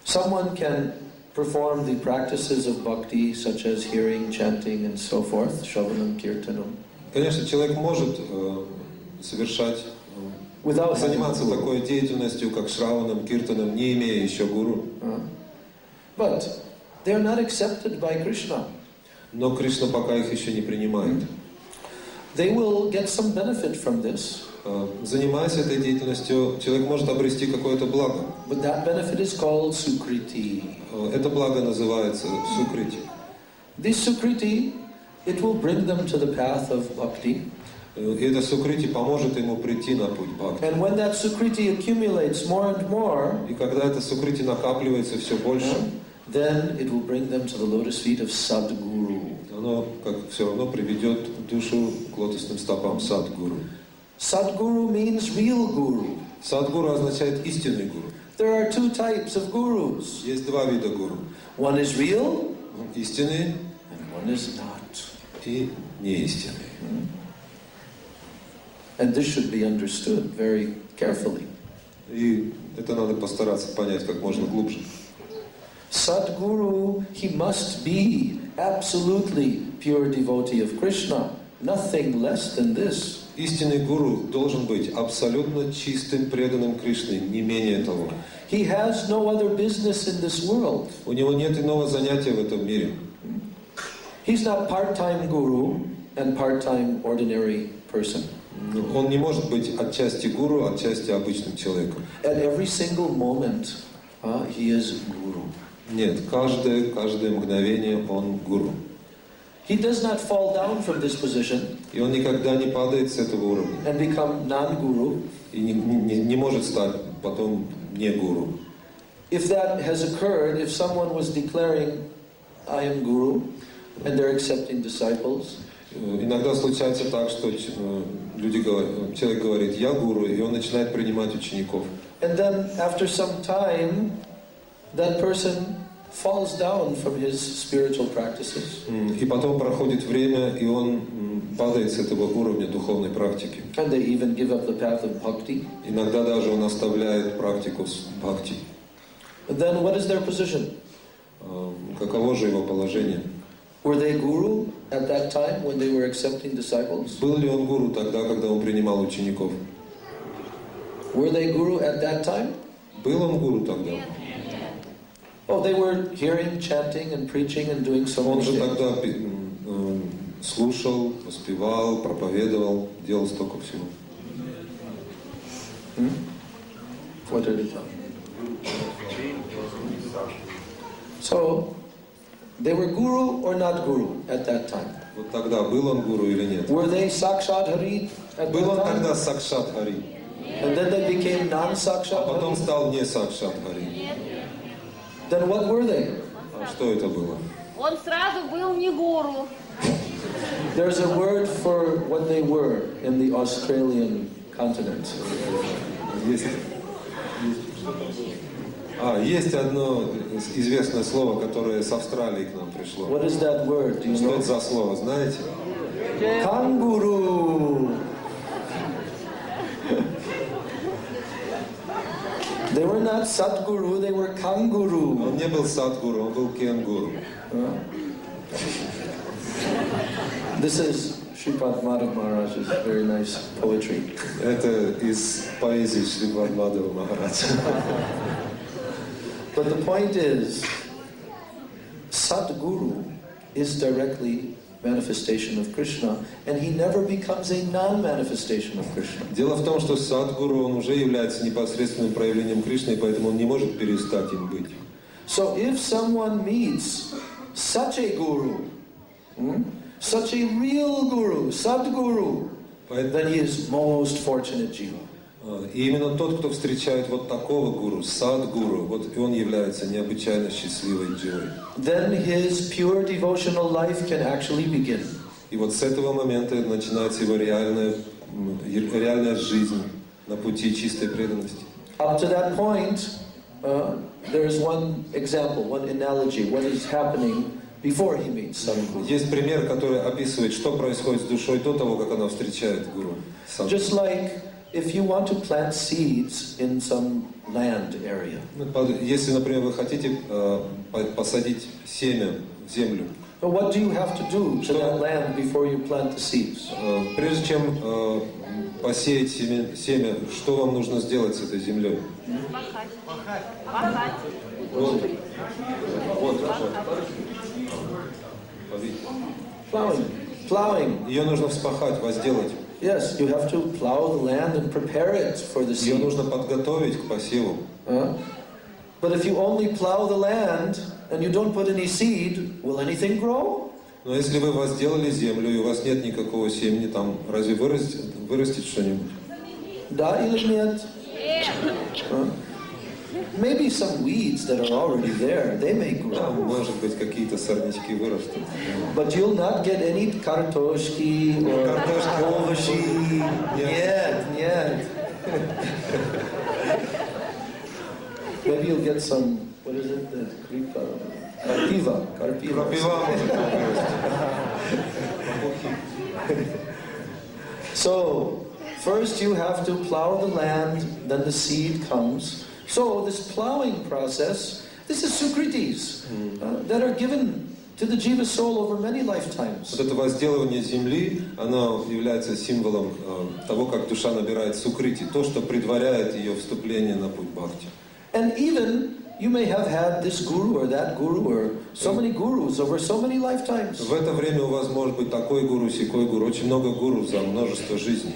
Someone can perform the practices of bhakti, such as hearing, chanting, and so forth, shravanam, kirtanam. Конечно, человек может совершать, заниматься такой деятельностью, как шраваном, киртаном, не имея еще гуру. But they are not accepted by Krishna. Но Кришна пока их еще не принимает. They will get some benefit from this. Занимаясь этой деятельностью, человек может обрести какое-то благо. But that benefit is called sukriti. Это благо называется сукрити. This sukriti, it will bring them to the path of bhakti. И это сукрити поможет ему прийти на путь бхакти. And when that sukriti accumulates more and more, и когда это сукрити накапливается все больше, then it will bring them to the lotus feet of Sadguru. Оно как все равно приведет душу к лотосным стопам Садгуру. Sadguru means real guru. Садгуру означает истинный гуру. There are two types of gurus. Есть два вида гуру. One is real, истинный, and one is not. И неистинный. And this should be understood very carefully. И это надо постараться понять как можно глубже. Sadguru, he must be absolutely pure devotee of Krishna, nothing less than this. Истинный гуру должен быть абсолютно чистым преданным Кришне, не менее того. He has no other business in this world. У него нет иного занятия в этом мире. He's not part-time guru and part-time ordinary person. Он не может быть отчасти гуру, отчасти обычным человеком. At every single moment, he is guru. Нет, каждое мгновение он гуру. He does not fall down from this position. И он никогда не падает с этого уровня. And become non-guru. И не может стать потом не гуру. If that has occurred, if someone was declaring, I am guru, and they're accepting disciples. Иногда случается так, что человек говорит, я гуру, и он начинает принимать учеников. And then after some time, that person falls down from his spiritual practices. И потом проходит время, и он падает с этого уровня духовной практики. And they even give up the path of bhakti. Иногда даже он оставляет практику бхакти. Then what is their position? Каково же его положение? Were they guru at that time when they were accepting disciples? Был ли он гуру тогда, когда он принимал учеников? Were they guru at that time? Был он гуру тогда? Oh, they were hearing, chanting and preaching and doing so Он many же things. тогда слушал, воспевал, проповедовал, делал столько всего. What did it tell? So, they were guru or not guru at that time? Вот тогда был он гуру или нет? Were they Sakshat Hari at Был он that time? тогда Сакшат Хари, And then they became а non-Sakshat потом Hari? стал не Сакшат Хари. Then what were they? А что это было? Он сразу был не гуру. There's a word for what they were in the Australian continent. Есть одно известное слово, которое с Австралии к нам пришло. What is that word? Do you Что know? это за слово, знаете? Kanguru. They were not Satguru, they were Kanguru. Он не был садгуру, он был кенгуру. This is Sripad Madhav Maharaj's very nice poetry. Это из поэзии Шрипад Мадхава Махараджа. But the point is, Satguru is directly manifestation of Krishna, and he never becomes a non-manifestation of Krishna. Дело в том, что садгуру, он уже является непосредственным проявлением Кришны, и поэтому он не может перестать им быть. So if someone meets such a guru, such a real guru, Sadguru, then he is most fortunate jiva. И именно тот, кто встречает вот такого гуру, садгуру, вот и он является необычайно счастливой дживой. Then his pure devotional life can actually begin. И вот с этого момента начинается его реальная жизнь на пути чистой преданности. Up to that point, there is one example, one analogy, what is happening before he meets Sadguru. Есть пример, который описывает, что происходит с душой до того, как она встречает гуру. Just like if you want to plant seeds in some land area. Если, например, вы хотите посадить семя в землю, But what do you have to do to that land before you plant the seeds? прежде чем посеять семя, что вам нужно сделать с этой землей? Пахать. Вот. Plowing. Ее нужно вспахать, возделать. Yes, you have to plow the land and prepare it for the Ее seed. нужно подготовить к посеву. But if you only plow the land and you don't put any seed, will anything grow? Но если вы возделали землю и у вас нет никакого семени, там разве вырастет что-нибудь? Да или нет? Maybe some weeds that are already there, they may grow. Там, может быть, какие-то сорнячки вырастут. But you'll not get any kartoshki or ovashi. Нет. Maybe you'll get some, what is it, the karpiva. Крапива может вырасти. So, first you have to plow the land, then the seed comes. So this plowing process, this is sukritis that are given to the jiva soul over many lifetimes. Вот это возделывание земли, оно является символом того, как душа набирает сукрити, то, что предваряет ее вступление на путь бхакти. And even you may have had this guru or that guru or so many gurus over so many lifetimes. В это время у вас может быть такой гуру, сякой гуру, очень много гуру за множество жизней.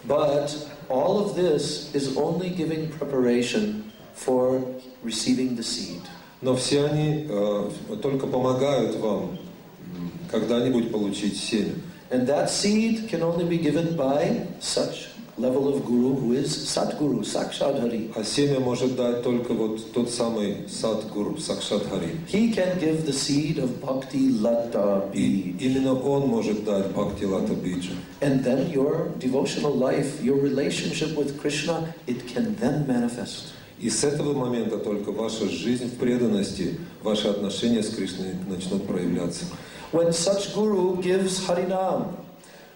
But all of this is only giving preparation for receiving the seed. Но все они только помогают вам когда-нибудь получить семя. And that seed can only be given by such level of guru who is Satguru, Sakshat Hari. А семя может дать только вот тот самый Садгуру, Сакшат Хари. He can give the seed of Bhakti Lata И Bij. именно он может дать Бхакти Лата Биджа. And then your devotional life, your relationship with Krishna, it can then manifest. И с этого момента только ваша жизнь в преданности, ваши отношения с Кришной начнут проявляться. When such guru gives Harinam,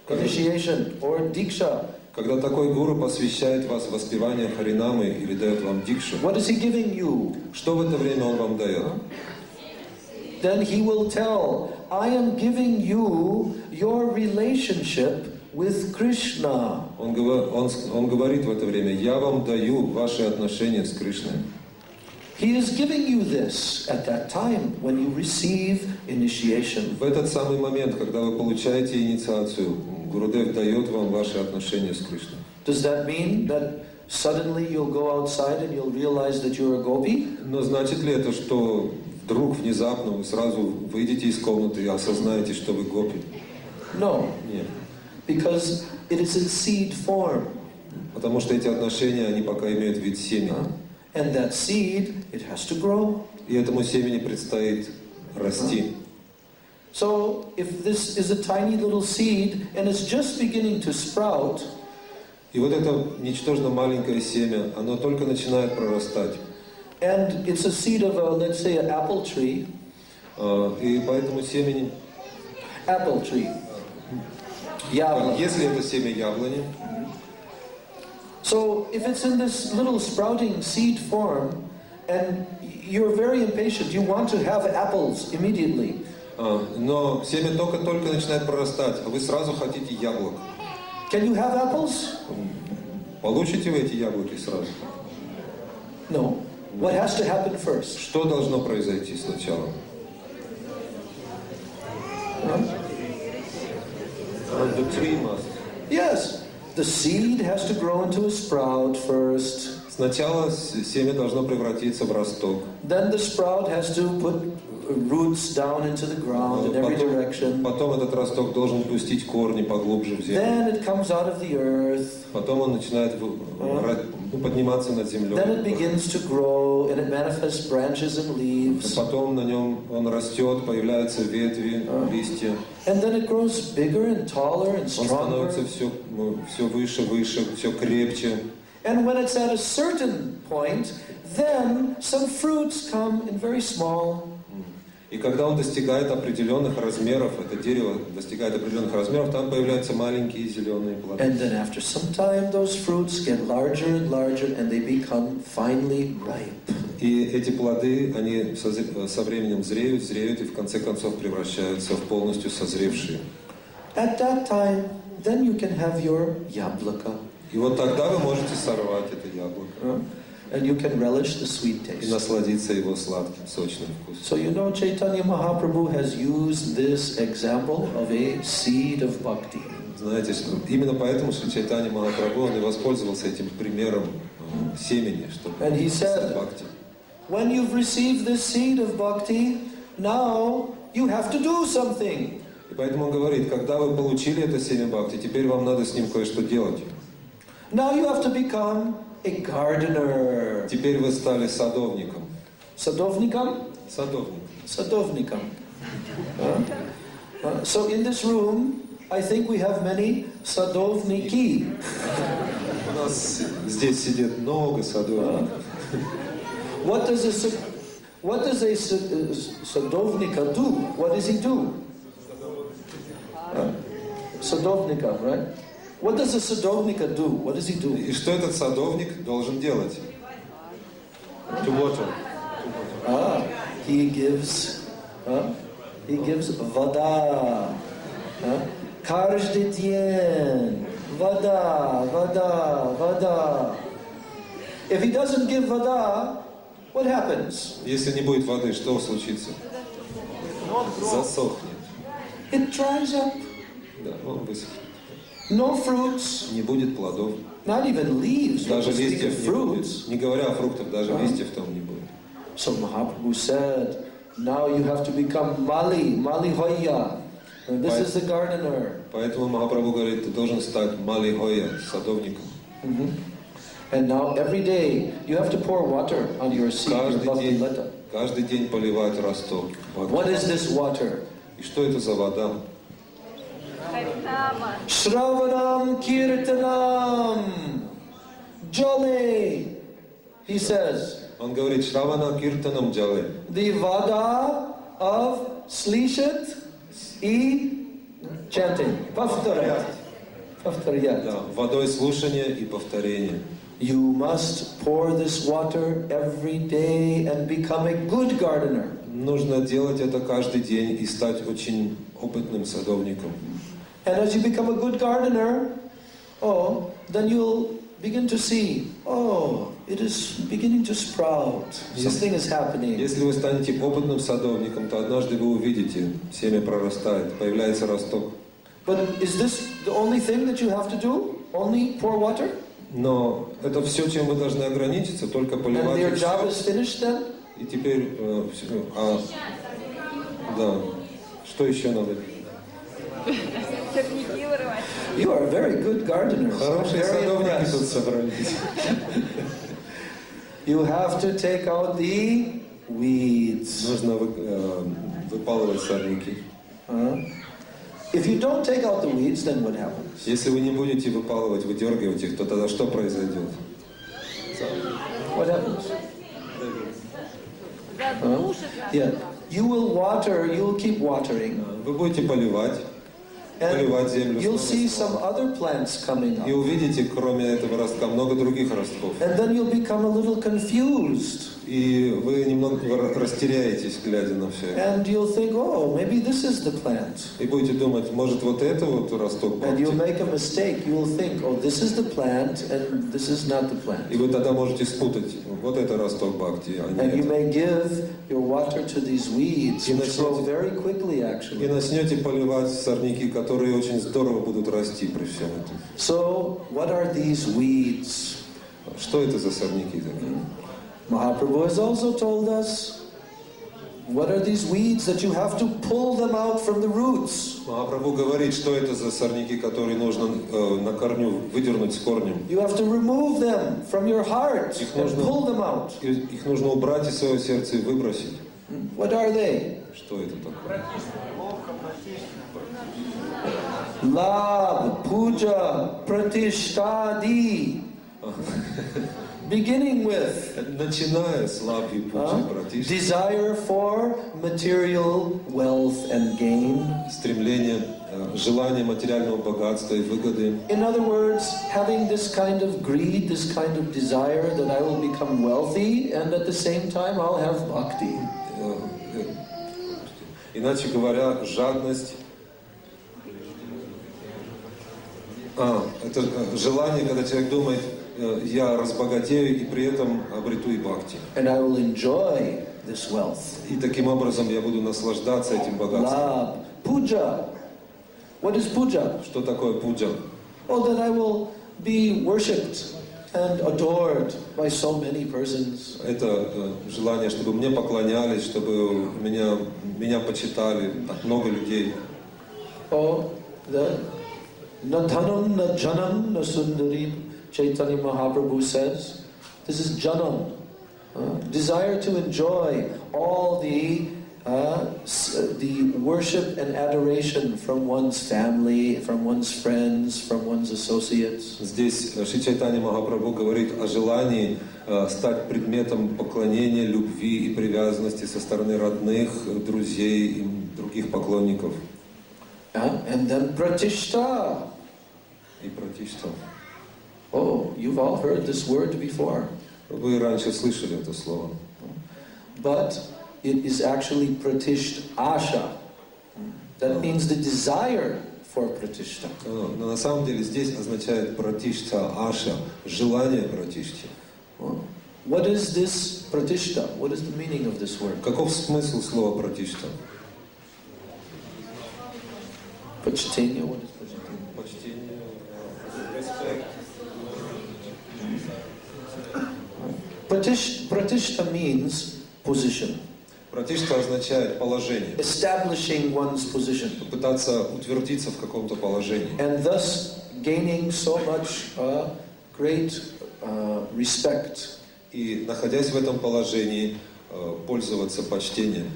initiation or Diksha, Когда такой гуру посвящает вас в воспевание харинамы или дает вам дикшу, what is he giving you? что в это время он вам дает? Then he will tell, I am giving you your relationship with Krishna. Он говорит в это время, я вам даю ваши отношения с Кришной. He is giving you this at that time when you receive initiation. В этот самый момент, когда вы получаете инициацию, Гурудев дает вам ваши отношения с Кришной. Does that mean that suddenly you'll go outside and you'll realize that you're a gopi? Но значит ли это, что вдруг, внезапно вы сразу выйдете из комнаты и осознаете, что вы гопи? No, Нет. because it is in seed form. Потому что эти отношения, они пока имеют вид семени. And that seed, it has to grow. И этому семени предстоит расти. So, if this is a tiny little seed and it's just beginning to sprout, И вот это ничтожно маленькое семя, оно только начинает прорастать. and it's a seed of, let's say, an apple tree. И поэтому семени, Apple tree. Яблоко. если это семя яблони, So, if it's in this little sprouting seed form, and you're very impatient, you want to have apples immediately. но семя только начинает прорастать, а вы сразу хотите яблок. Can you have apples? Получите вы эти яблоки сразу? No. What has to happen first? Что должно произойти сначала? The tree must. Yes. The seed has to grow into a sprout first. Сначала семя должно превратиться в росток. Then the sprout has to put roots down into the ground in every direction. Потом этот росток должен пустить корни поглубже в землю. Then it comes out of the earth. Потом он начинает подниматься над землей. Then it begins to grow and it manifests branches and leaves. Потом на нем он растет, появляются ветви, листья. And then it grows bigger and taller and Он stronger. становится все выше, все крепче. And when it's at a certain point, then some fruits come in very small. И когда он достигает определенных размеров, это дерево достигает определенных размеров, там появляются маленькие зеленые плоды. And then after some time, those fruits get larger and larger, and they become finally ripe. И эти плоды, они со временем зреют, и в конце концов превращаются в полностью созревшие. At that time, then you can have your yablaka. И вот тогда вы можете сорвать это яблоко And you can relish the sweet и taste. насладиться его сладким, сочным вкусом. So you know Chaitanya Mahaprabhu has used this example of a seed of bhakti. Знаете, что именно поэтому Шри Чайтанья Махапрабху, он и воспользовался этим примером семени, чтобы And he said, бхакти. when you've received this seed of bhakti, now you have to do something. И поэтому он говорит, когда вы получили это семя бхакти, теперь вам надо с ним кое-что делать. Now you have to become a gardener. Теперь вы стали садовником. Sadovnikam? Садовник. Sadovnikam. So in this room, I think we have many sadovniki. У нас здесь сидит много садовников. What does a sadovnika do? What does he do? Sadovnika, right? What does a sadovnika do? What does he do? И что этот садовник должен делать? To water. He gives vada. Каждый день. Vada. If he doesn't give vada, what happens? Если не будет воды, что случится? Засохнет. It dries up. Да, он высохнет. No fruits. Не будет плодов. Not even leaves. Даже Not to speak листьев of не будет. fruits. Не говоря о фруктах, даже листьев там не будет. So Mahaprabhu said, now you have to become Mali Hoya. And this is the gardener. Поэтому Махапрабху говорит, ты должен стать Мали Хоя, садовником. And now every day you have to pour water on your seed, your bhakti lata. Каждый день поливать росток. What is this water? И что это за вода? Shravanam Kirtanam Jale, he says. Он говорит, Шравана Киртанам Джале. The vada of Slishat и chanting. Повторять. Повторять. Да, водой слушания и повторения. You must pour this water every day and become a good gardener. Нужно делать это каждый день и стать очень опытным садовником. And as you become a good gardener, then you'll begin to see, it is beginning to sprout. Something is happening. Если вы станете опытным садовником, то однажды вы увидите, семя прорастает, появляется росток. But is this the only thing that you have to do? Only pour water? Но это все, чем вы должны ограничиться, только поливать. And your job is finished then? И теперь, да, что еще надо? Сорняки вырывать. You are very good gardeners. Хорошие садовники тут собрались. You have to take out the weeds. Нужно выпалывать сорняки. If you don't take out the weeds, then what happens? Если вы не будете выпалывать, выдергивать их, то тогда что произойдет? What happens? Задушит нас. Yeah. You will water, you will keep watering. Вы будете поливать землю. You'll see some other plants coming up. И увидите, кроме этого ростка, много других ростков. And then you'll become a little confused. И вы немного растеряетесь, глядя на все это. And you'll think, maybe this is the plant. И будете думать, может, вот это вот росток And Бхакти. you'll make a mistake. You'll think, this is the plant and this is not the plant. И вы тогда можете спутать, вот это росток Бхакти, а не And you это. may give your water to these weeds, which grow very quickly, И actually. начнете поливать сорняки, которые очень здорово будут расти при всем этом. So, what are these weeds? Что это за сорняки такие? Mahaprabhu has also told us, what are these weeds that you have to pull them out from the roots? Махапрабху говорит, что это за сорняки, которые нужно на корню выдернуть с корнем. You have to remove them from your heart and pull them out. Их нужно убрать из своего сердца и выбросить. What are they? Что это такое? Labh, puja, pratishtadi. Beginning with Начиная с лабхи, пуджи, пратишти, desire for material wealth and gain. стремление, желание материального богатства и выгоды. In other words, having this kind of greed, this kind of desire that I will become wealthy and at the same time I'll have bhakti. Иначе говоря, жадность. Это желание, когда человек думает, я разбогатею и при этом обрету и бхакти. And I will enjoy this wealth. И таким образом я буду наслаждаться этим богатством. Labh, puja. What is puja? Что такое пуджа? That I will be worshipped and adored by so many persons. Это желание, чтобы мне поклонялись, чтобы меня почитали от много людей. Na dhanam, na janam, na sundarim. Chaitanya Mahaprabhu says, this is janam. Desire to enjoy all the worship and adoration from one's family, from one's friends, from one's associates. Здесь Шри Чайтанья Махапрабху говорит о желании стать предметом поклонения, любви и привязанности со стороны родных, друзей и других поклонников. And then pratishta. И пратишта. You've all heard this word before. Вы раньше слышали это слово. But it is actually pratisht asha. That means the desire for pratishta. Но на самом деле здесь означает пратишта аша, желание пратишти. What is this pratishta? What is the meaning of this word? Каков смысл слова пратишта? Почтение. What is почтение? Почтение, респект. Pratishta means position. Пратишта означает положение. Establishing one's position. Пытаться утвердиться в каком-то положении. And thus gaining so much great respect. И, находясь в этом положении, пользоваться почтением.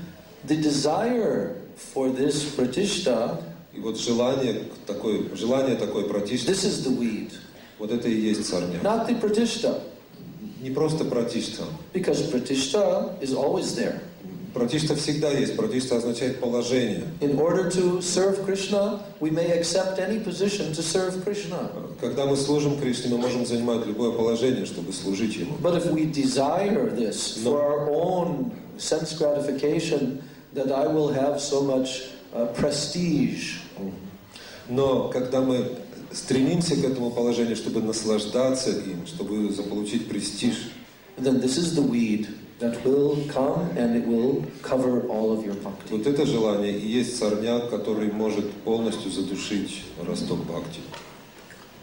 The desire for this pratishta, И вот желание такой пратишты, this is the weed. вот это и есть сорняк. Not the pratishta. Не просто пратишта, Because pratishta is always there. Пратишта всегда есть. Пратишта означает положение. In order to serve Krishna, we may accept any position to serve Krishna. Когда мы служим Кришне, мы можем занимать любое положение, чтобы служить Ему. But if we desire this for our own sense gratification, that I will have so much prestige. Но когда мы стремимся к этому положению, чтобы наслаждаться им, чтобы заполучить престиж, then this is the weed that will come and it will cover all of your bhakti. вот это желание и есть сорняк, который может полностью задушить росток бхакти.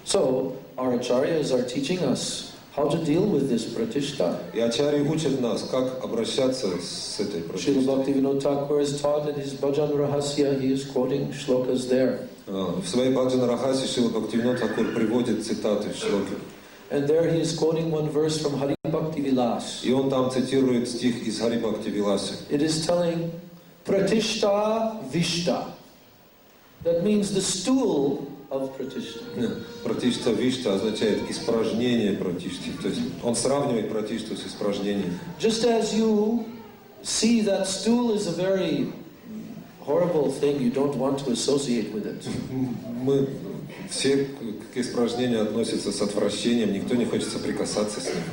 So, our acharyas are teaching us how to deal with this pratishta. И ачарьи учат нас, как обращаться с этой Srila пратиштой. Bhaktivinoda Thakur is taught in his Bhajan Rahasya, he is quoting shlokas there. В своей Бхаджан Рахасе Шрила Бхактивинода Тхакур приводит цитаты из шлоки. And there he is quoting one verse from Hari Bhakti Vilas. И он там цитирует стих из Хари Бхакти Виласы. It is telling pratishta vishta. That means the stool of pratishta. Пратишта вишта означает испражнение пратишти. То есть он сравнивает пратишту с испражнением. Just as you see that stool is a very horrible thing, you don't want to associate with it. Мы все к испражнению относятся с отвращением, никто не хочет соприкасаться с ним.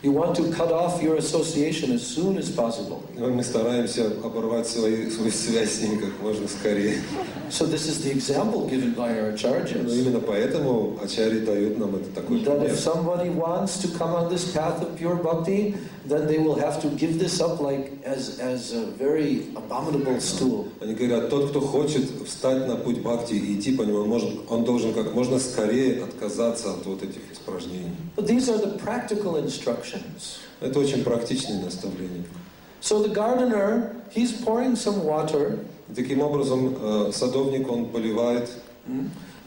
You want to cut off your association as soon as possible. Мы стараемся оборвать свою связь с ним как можно скорее. So this is the example given by our Но acharyas. именно поэтому ачарьи дают нам это такой That пример. if somebody wants to come on this path of pure bhakti, then they will have to give this up like as a very abominable stool. Они говорят, тот, кто хочет встать на путь бхакти и идти по нему, он должен как можно скорее отказаться от вот этих испражнений. But these are the practical instructions. Это очень практичные наставления. So the gardener, he's pouring some water, И таким образом садовник, он поливает,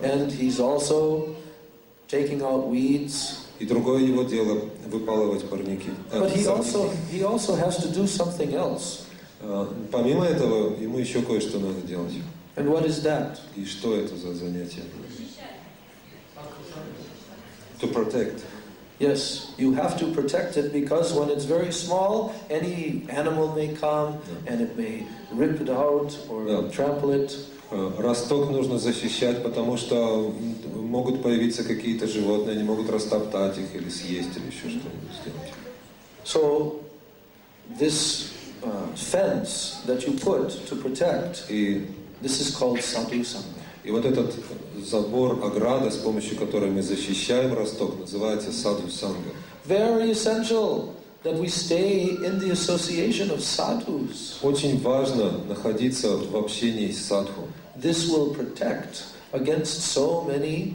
and he's also taking out weeds. и другое его дело выпалывать парники. But he Сорняки. also has to do something else. Помимо этого, ему еще кое-что надо делать. And what is that? И что это за занятие? To protect. Yes, you have to protect it because when it's very small, any animal may come and it may rip it out or trample it. Росток нужно защищать, потому что могут появиться какие-то животные, они могут растоптать их или съесть, или еще что-нибудь сделать. So, this fence that you put to protect, И this is called sadhu sangha. И вот этот забор, ограда, с помощью которой мы защищаем росток, называется саду санга. Very essential that we stay in the association of sadhus. Очень важно находиться в общении с садху. This will protect against so many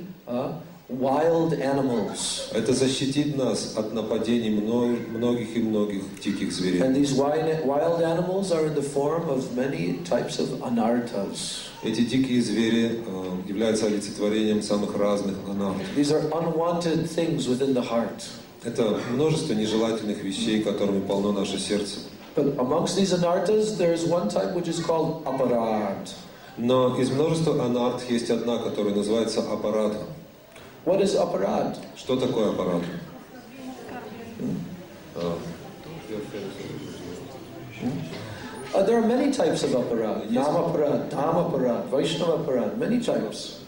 wild animals. Это защитит нас от нападений многих и многих диких зверей. And these wild animals are in the form of many types of anarthas. Эти дикие звери являются олицетворением самых разных анарт. These are unwanted things within the heart. Это множество нежелательных вещей, которыми полно наше сердце. But amongst these anarthas, there is one type which is called aparad. Но из множества анарт есть одна, которая называется апарадха. What is aparad? Что такое аппарат? There are many types of aparad. Namaparad, Dhammaparad, Vaishnavaparad, many types.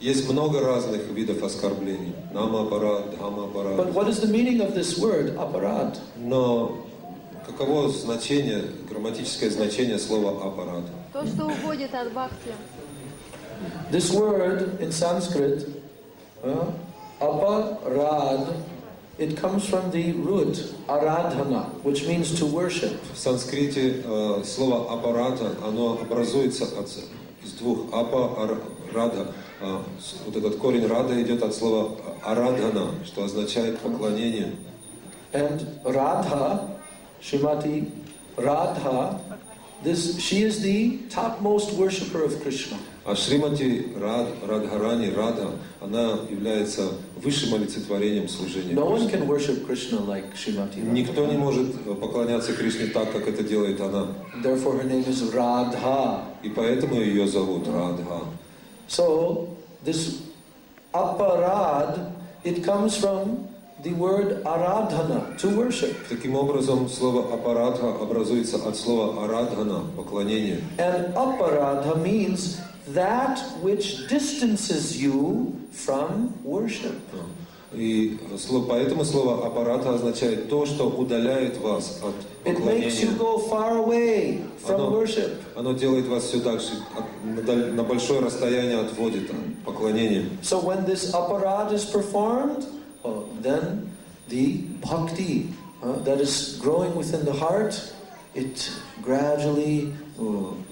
Есть много разных видов оскорблений. Нама-аппарат, дхамма-аппарат. But what is the meaning of this word, aparad? Но каково значение, грамматическое значение слова аппарат? То, что уходит от бхакти. This word in Sanskrit, aparad, it comes from the root aradhana, which means to worship. В санскрите слово аппарата, оно образуется из двух апа, рада. Вот этот корень рада идет от слова арадхана, что означает поклонение. And Radha, Srimati Radha, she is the topmost worshipper of Krishna. А Шримати Радхарани, Рада, она является высшим олицетворением служения No one Кришне. can worship Krishna like Srimati Radha. Никто не может поклоняться Кришне так, как это делает она. Therefore her name is Radha. И поэтому ее зовут Радха. So this aparad, it comes from the word aradhana, to worship. Таким образом, слово апарадха образуется от слова арадхана, поклонение. And aparadha means that which distances you from worship. И поэтому слово апарадха означает то, что удаляет вас от It makes you поклонения. go far away from worship. Оно делает вас все так же, на большое расстояние отводит от поклонения. So when this aparad is performed, then the bhakti that is growing within the heart, it gradually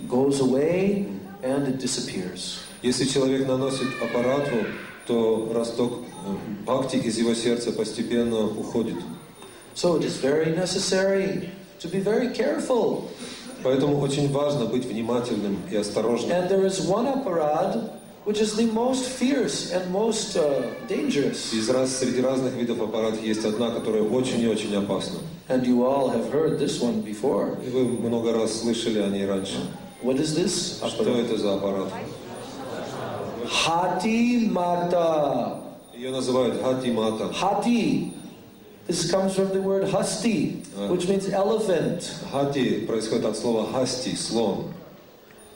goes away and it disappears. Если человек наносит аппарату, то росток бхакти из его сердца постепенно уходит. So it is very necessary to be very careful. Поэтому очень важно быть внимательным и осторожным. And there is one aparad which is the most fierce and most dangerous. Среди разных видов аппаратов есть одна, которая очень и очень опасна. And you all have heard this one before. И вы много раз слышали о ней раньше. What is this? Что это за аппарат? Hati Mata. Ее называют Хати Мата. Hati. This comes from the word hasti, which means elephant. Хати происходит от слова хасти, слон.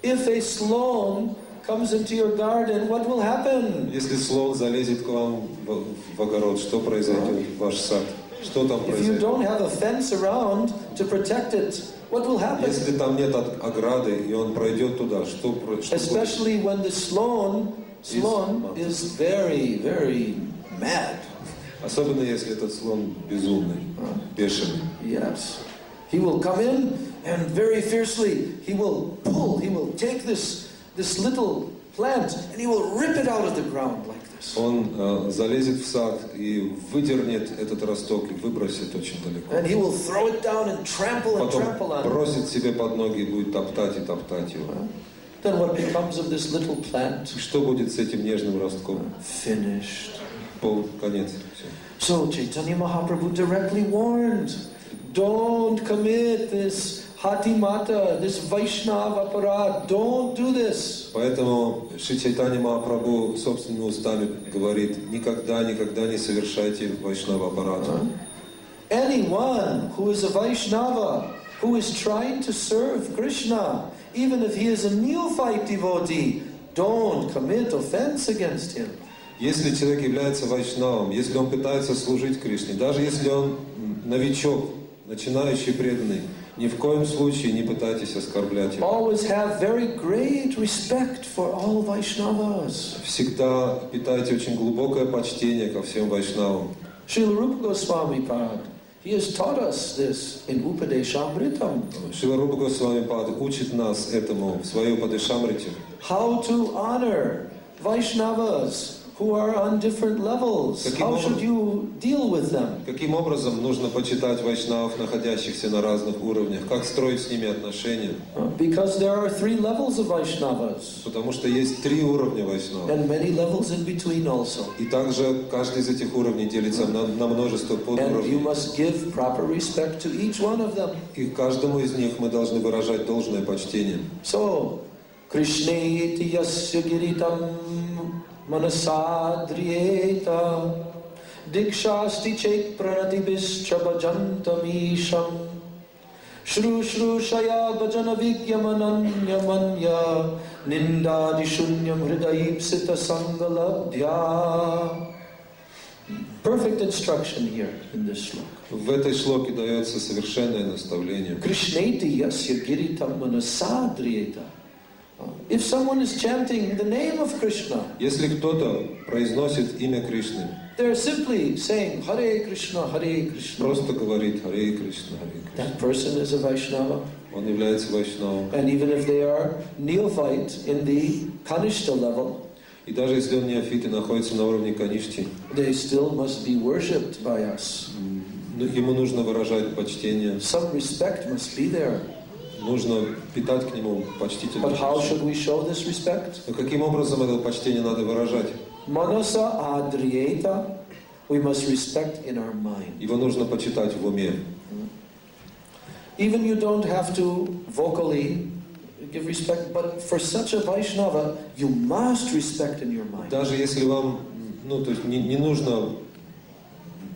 If a sloan comes into your garden, what will happen? Если слон залезет к вам в огород, что произойдет в ваш сад? Что там If you произойдет? don't have a fence around to protect it, what will happen? Если там нет ограды, и он пройдет туда, что будет? Especially when the sloan is very, very mad. Особенно если этот слон безумный, бешеный. Yes. He will come in and very fiercely he will take this little plant and he will rip it out of the ground like this. Он залезет в сад и выдернет этот росток и выбросит очень далеко. And he will throw it down and trample on Потом it. бросит себе под ноги и будет топтать и топтать его. Then what becomes of this little plant? И что будет с этим нежным ростком? Finished. Конец. So Chaitanya Mahaprabhu directly warned, don't commit this Hatimata, this Vaishnava aparad, don't do this. Поэтому Шри Чайтанья Махапрабху собственными устами говорит: никогда не совершайте вайшнава аппарата. Anyone who is a Vaishnava, who is trying to serve Krishna, even if he is a neophyte devotee, don't commit offense against him. Если человек является вайшнавом, если он пытается служить Кришне, даже если он новичок, начинающий преданный, ни в коем случае не пытайтесь оскорблять его. Always have very great respect for all Vaishnavas. Всегда питайте очень глубокое почтение ко всем вайшнавам. Srila Rupa Goswami Pad, he has taught us this in Upadeshamritam. Шрила Рупа Госвами Пад учит нас этому в своей Упадешамрите. How to honor Vaishnavas who are on different levels. How should you deal with them? Каким образом нужно почитать вайшнавов, находящихся на разных уровнях? Как строить с ними отношения? Because there are 3 levels of Vaishnavas. Потому что есть 3 уровня вайшнавов. And many levels in between also. И также каждый из этих уровней делится на множество And you подуровней. must give proper respect to each one of them. И каждому из них мы должны выражать должное почтение. So, Krishneti yasya giritam manasadriyeta dikshasti chait pranatibhischa bhajantam isham shru shru shaya bhajana vigyamananya manya nindadi shunyam hridayipsita sangalabdhya. Perfect instruction here in this shloka. В этой шлоке дается совершенное наставление. Krishneti yasya giritam manasadriyeta. If someone is chanting the name of Krishna, Если кто-то произносит имя Кришны, they're simply saying Hare Krishna, Hare Krishna. просто говорит Харе Кришна, Харе Кришна, That person is a Vaishnava. он является вайшнавом. And even if they are neophyte in the Kanishta level, И даже если он неофит и находится на уровне каништи, they still must be worshipped by us. ему нужно выражать почтение, Some respect must be there. нужно питать к нему But почтительность. how should we show this respect? Но каким образом это почтение надо выражать? Manasa adriyeta, we must respect in our mind. Его нужно почитать в уме. Even you don't have to vocally give respect, but for such a Vaishnava, you must respect in your mind. Даже если вам, то есть не нужно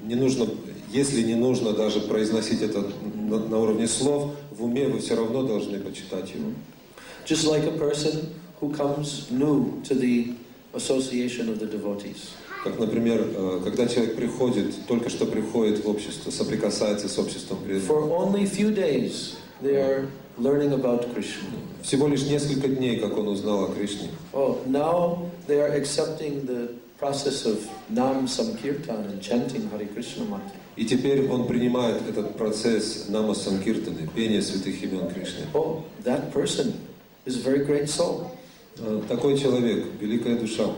не нужно, если не нужно даже произносить это на уровне слов, в уме вы все равно должны почитать его. Just like a person who comes new to the association of the devotees. Как, например, когда человек приходит, только что приходит в общество, соприкасается с обществом преданных. For only few days they are learning about Krishna. Всего лишь несколько дней, как он узнал о Кришне. Oh, now they are accepting the process of Nam Sankirtan and chanting Hare Krishna mantra. И теперь он принимает этот процесс нама санкиртаны, пения святых имен Кришны. Oh, that person is a very great soul. Такой человек, великая душа.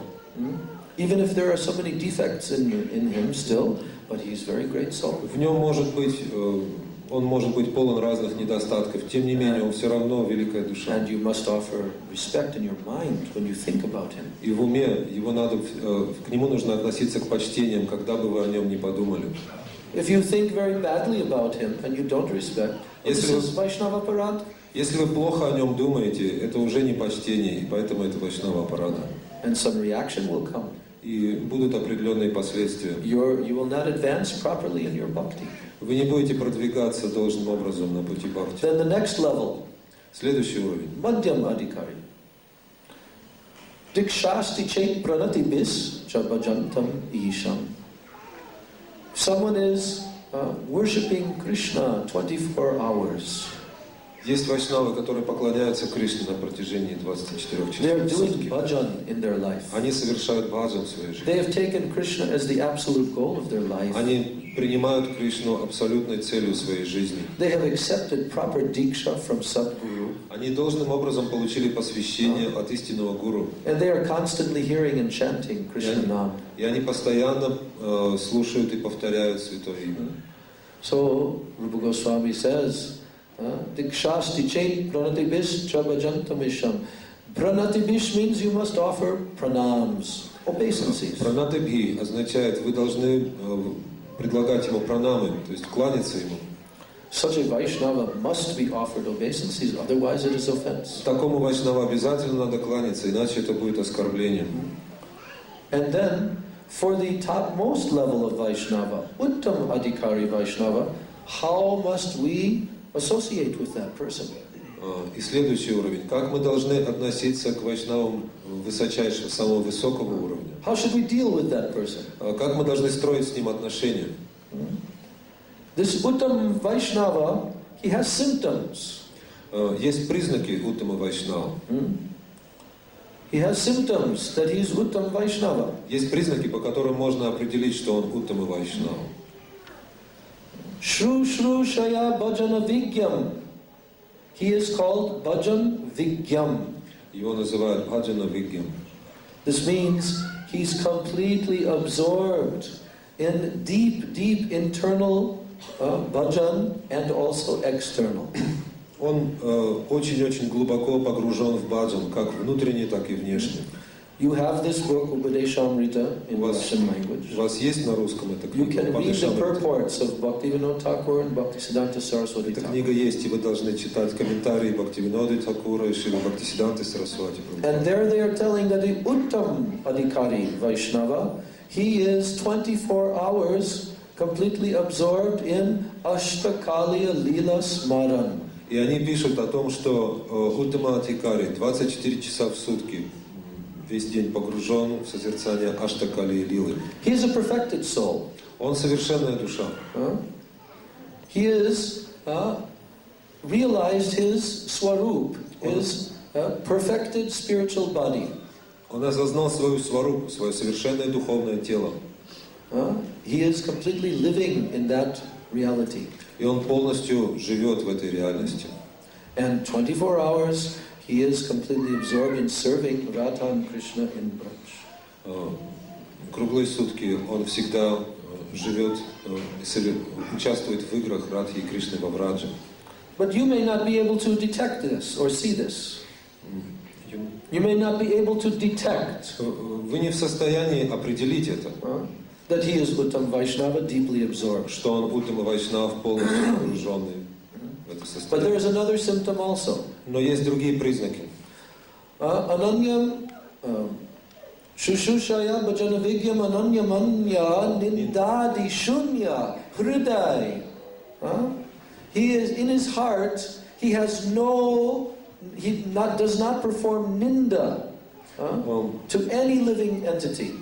Even if there are so many defects in him still, but he's a very great soul. В нем он может быть полон разных недостатков, тем не менее он все равно великая душа. And you must offer respect in your mind when you think about him. И в уме к нему нужно относиться к почтениям, когда бы вы о нем не подумали. If you think very badly about him and you don't respect, this is Vaishnava Parad. Если вы плохо о нем думаете, это уже не почтение, и поэтому это Вайшнава аппарата. And some reaction will come. И будут определенные последствия. You will not advance properly in your bhakti. Вы не будете продвигаться должным образом на пути бхакти. Then the next level. Следующий уровень. Madhyam Adhikari. Dikshasti chet pranati bis chabhajantam isham. Someone is worshipping Krishna 24 hours. Есть вайшнавы, которые поклоняются Кришне на протяжении 24 часов. They are в doing сутки. bhajan in their life. Они совершают баджан в своей жизни. They have taken Krishna as the absolute goal of their life. Они принимают Кришну абсолютной целью своей жизни. They have accepted proper diksha from Sadguru. Они должным образом получили посвящение от истинного гуру. And they are constantly hearing and chanting Krishna Nam. И они постоянно слушают и повторяют святое имя. So Rupa Goswami says, Dikshasti chet pranati bis chabhajantam isham. Pranati bis means you must offer pranams, obeisances. Пранатабхи означает, вы должны предлагать ему пранамы, то есть кланяться ему. Such a Vaishnava must be offered obeisances, otherwise it is offense. Такому вайшнаву обязательно надо кланяться, иначе это будет оскорблением. And then, for the topmost level of Vaishnava, Uttam Adhikari Vaishnava, how must we associate with that person? И следующий уровень. Как мы должны относиться к вайшнавам высочайшего, самого высокого уровня? How should we deal with that person? Как мы должны строить с ним отношения? This Uttam Vaishnava, he has symptoms. Есть признаки уттама вайшнава. He has symptoms that he is Uttam Vaishnava. Есть признаки, по которым можно определить, что он уттама вайшнава. Shru Shru Shaya Bhajana Vigyam. He is called Bhajan Vigyam. Его называют бхаджана вигьям. This means he's completely absorbed in deep internal bhajan and also external. Он очень-очень глубоко погружен в баджан, как внутренний, так и внешний. You have this book, Upadeshamrita, in Russian language. У вас есть на русском эта You книга? can read the purports of Bhakti-Vinod and Bhakti-siddhanta Saraswati Эта Thakur. книга есть, и вы должны читать комментарии Бхактивиноды Тхакура и Шрилы Бхактисиданты Сарасвати. And there they are telling that the Uttam Adhikari Vaishnava, he is 24 hours completely absorbed in Ashtakaliya Leela Smaran. И они пишут о том, что Уттама Адхикари 24 часа в сутки весь день погружен в созерцание Аштакали и Лилы. He is a perfected soul. Он совершенная душа. He is realized his swarup, his perfected spiritual body. Он осознал свою сварупу, свое совершенное духовное тело. He is completely living in that reality. И он полностью живет в этой реальности. And 24 hours he is completely absorbed in serving Radha and Krishna in Braj. Круглые сутки он всегда живет, участвует в играх Радхи и Кришны во Врадже. But you may not be able to detect this or see this. You may not be able to detect Вы не в состоянии определить это, that he is Uttam Vaishnava, deeply absorbed. что он Уттама Вайшнав, полностью погруженный в это But there состояние. is another symptom also. Но есть другие признаки. Ananyam Shushushaya bhajana vigyam ananya manya nindadi shunya hriday. He is in his heart, he does not perform ninda to any living entity.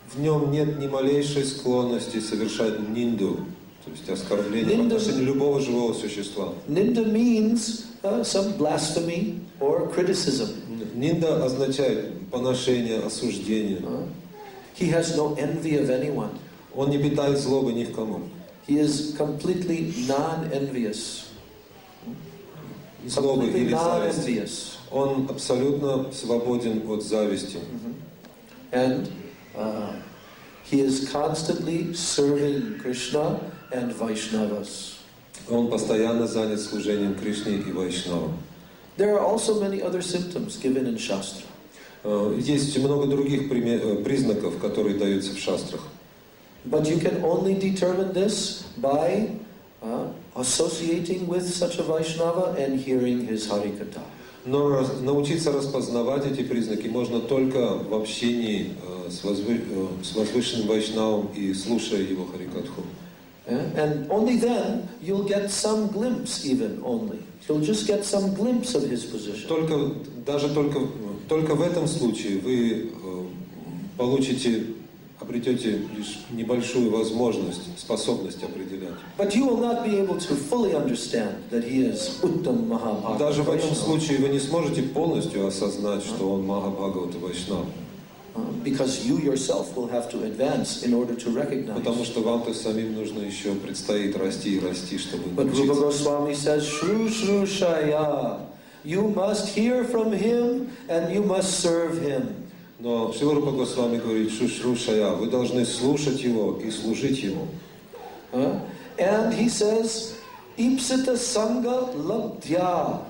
В нем нет ни малейшей склонности совершать нинду, то есть оскорбление по отношению любого живого существа. Ninda means some blasphemy or criticism. Нинда означает поношение, осуждение. He has no envy of anyone. Он не питает злобы ни в кому. He is completely non-envious. Злобы или зависти. Non-envious. Он абсолютно свободен от зависти. And he is constantly serving Krishna and Vaishnavas. Он постоянно занят служением Кришне и Вайшнавам. There are also many other symptoms given in Shastra. Есть много других признаков, которые даются в шастрах. But you can only determine this by associating with such a Vaishnava and hearing his Harikatha. Но научиться распознавать эти признаки можно только в общении с возвышенным Вайшнавом и слушая его Харикатху. And only then you'll get some glimpse even only. You'll just get some glimpse of his position. Только в этом случае вы обретете лишь небольшую возможность, способность определять. But you will not be able to fully understand that he is Uttam Mahabhagavata. Даже в этом случае вы не сможете полностью осознать, что он Махабхагавата Вайшнав. Because you yourself will have to advance in order to recognize. Потому что вам-то самим нужно еще предстоит расти и расти, чтобы But Rupa Goswami says, Shru Shru Shaya, you must hear from him and you must serve him. Но Шрила Рупа Госвами говорит, Шушру Шая, вы должны слушать его и служить ему. And he says, Ipsita Sangha Labdhya.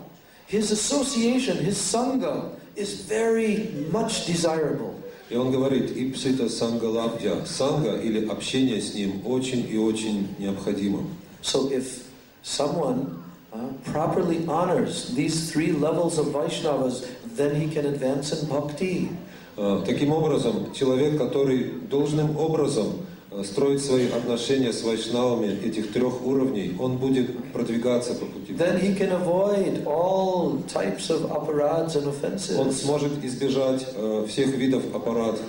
His association, his Sangha, is very much desirable. И он говорит, Ипсита Санга Лабдья, Санга или общение с ним очень и очень необходимо. So if someone properly honors these three levels of Vaishnavas, then he can advance in bhakti. Таким образом, человек, который должным образом строит свои отношения с вайшнавами этих трех уровней, он будет продвигаться по пути. Then he can avoid all types of aparads and offenses. Он сможет избежать всех видов аппаратов,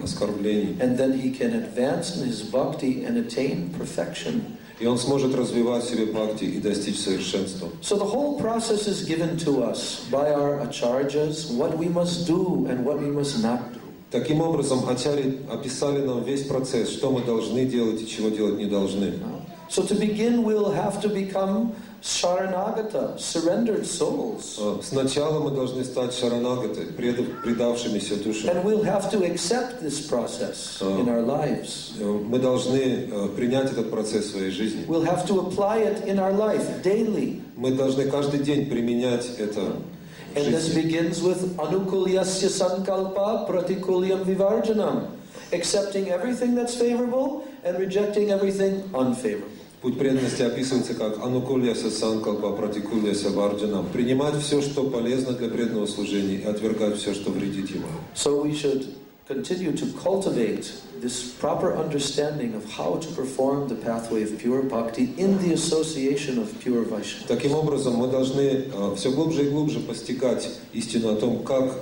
оскорблений. And then he can advance in his bhakti and attain perfection. И он сможет развивать в себе бхакти и достичь совершенства. So the whole process is given to us by our acharyas, what we must do and what we must not do. Таким образом, ачарьи описали нам весь процесс, что мы должны делать и чего делать не должны. So to begin, we'll have to become Sharanagata, surrendered souls. Сначала мы должны стать шаранагаты, предавшимися душам. And we'll have to accept this process in our lives. Мы должны принять этот процесс в своей жизни. We'll have to apply it in our life daily. Мы должны каждый день применять это. And this begins with anukulyasya sankalpa pratikulyam vivarjanam, accepting everything that's favorable and rejecting everything unfavorable. Путь преданности описывается как анукульяса санкалпа пратикульяса варджанам. Принимать все, что полезно для преданного служения, и отвергать все, что вредит ему. So we should continue to cultivate this proper understanding of how to perform the pathway of pure bhakti in the association of pure Vaishnavas. Таким образом, мы должны все глубже и глубже постигать истину о том, как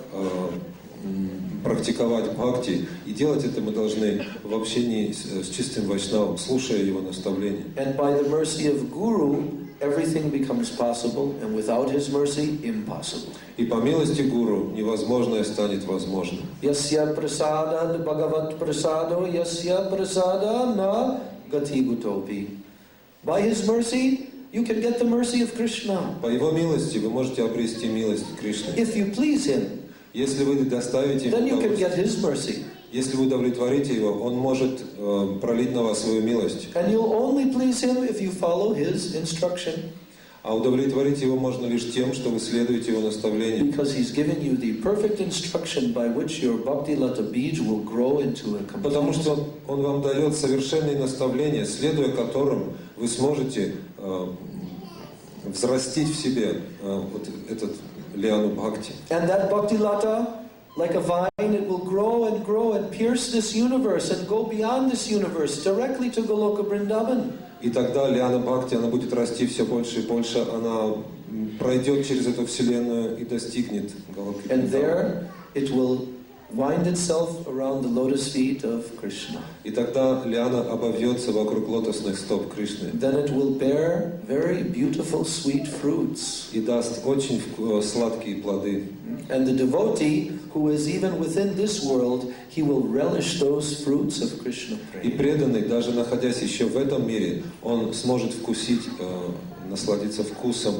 практиковать бхакти, и делать это мы должны в общении с чистым вайшнавом, слушая его наставления. And by the mercy of Guru, everything becomes possible, and without his mercy, impossible. И по милости Гуру невозможное станет возможным. Yasya prasada bhagavat prasado yasya prasada na gati gutopi. By his mercy, you can get the mercy of Krishna. По его милости вы можете обрести милость Кришны. If you please him, если вы доставите then you ему can get his mercy. Если вы удовлетворите его, он может пролить на вас свою милость. And you'll only please him if you follow his instruction. А удовлетворить его можно лишь тем, что вы следуете его наставлениям. Because he's given you the perfect instruction by which your bhakti lata bij will grow into a complete. Потому что он вам дает совершенные наставления, следуя которым вы сможете взрастить в себе вот этот лиану бхакти. And that bhakti lata like a vine, it will grow and pierce this universe and go beyond this universe, directly to Goloka Vrindavan. И тогда Лиана Бхакти, она будет расти все больше и больше, она пройдет через эту вселенную и достигнет Галоки And Вриндавана. there it will wind itself around the lotus feet of Krishna. И тогда Лиана обовьется вокруг лотосных стоп Кришны. Then it will bear very beautiful sweet fruits. И даст очень сладкие плоды. And the devotee who is even within this world, he will relish those fruits of Krishna И prema. преданный, даже находясь еще в этом мире, он сможет вкусить, насладиться вкусом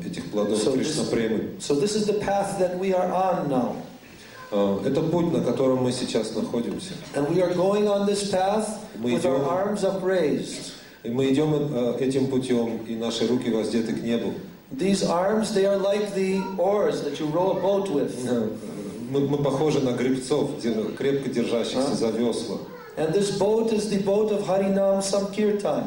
этих плодов Кришна премы. So this is the path that we are on now. Это путь, на котором мы сейчас находимся. And we are going on this path Мы with our идем- arms upraised. И мы идем этим путем, и наши руки воздеты к небу. These arms, they are like the oars that you row a boat with. Мы похожи на гребцов, крепко держащихся за весла. And this boat is the boat of Harinam Sankirtan.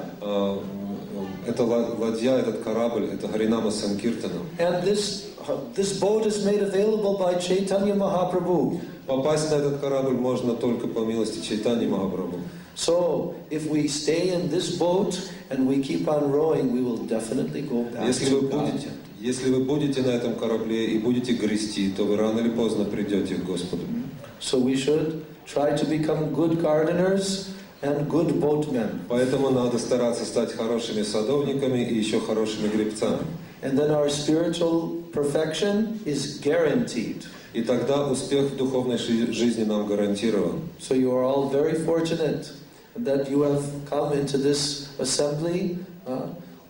Это ладья, этот корабль, это Харинама Санкиртана. And this boat is made available by Chaitanya Mahaprabhu. Попасть на этот корабль можно только по милости Чайтани Махапрабху. So, if we stay in this boat and we keep on rowing, we will definitely go back to God. Если вы будете на этом корабле и будете грести, то вы рано или поздно придете к Господу. So we should try to become good gardeners and good boatmen. Поэтому надо стараться стать хорошими садовниками и еще хорошими гребцами. And then our spiritual perfection is guaranteed. И тогда успех в духовной жизни нам гарантирован. So you are all very fortunate that you have come into this assembly,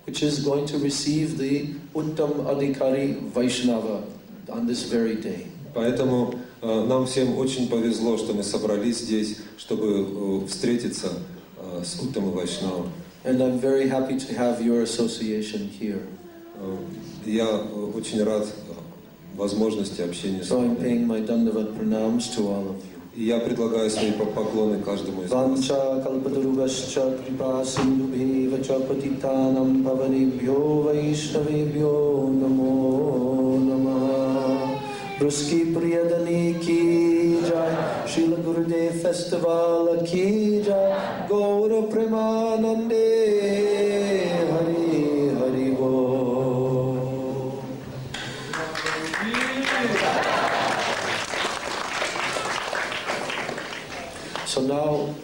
which is going to receive the Uttam Adhikari Vaishnava on this very day. Поэтому нам всем очень повезло, что мы собрались здесь, чтобы встретиться с Уттамой Вайшнавой. And I'm very happy to have your association here. Я очень рад возможности общения с So I'm вами. paying my Dandavat pranams to all of you. И я предлагаю свои поклоны каждому из вас. Vancha kalpatarubhascha kripa sindhubheva cha patitanam pavanebhyo vaishnavebhyo namo namaha. Bruski Priyadani ki jai, Srila Gurudev Festival ki jai, Gaura Premanande Hari Hari Bo. So now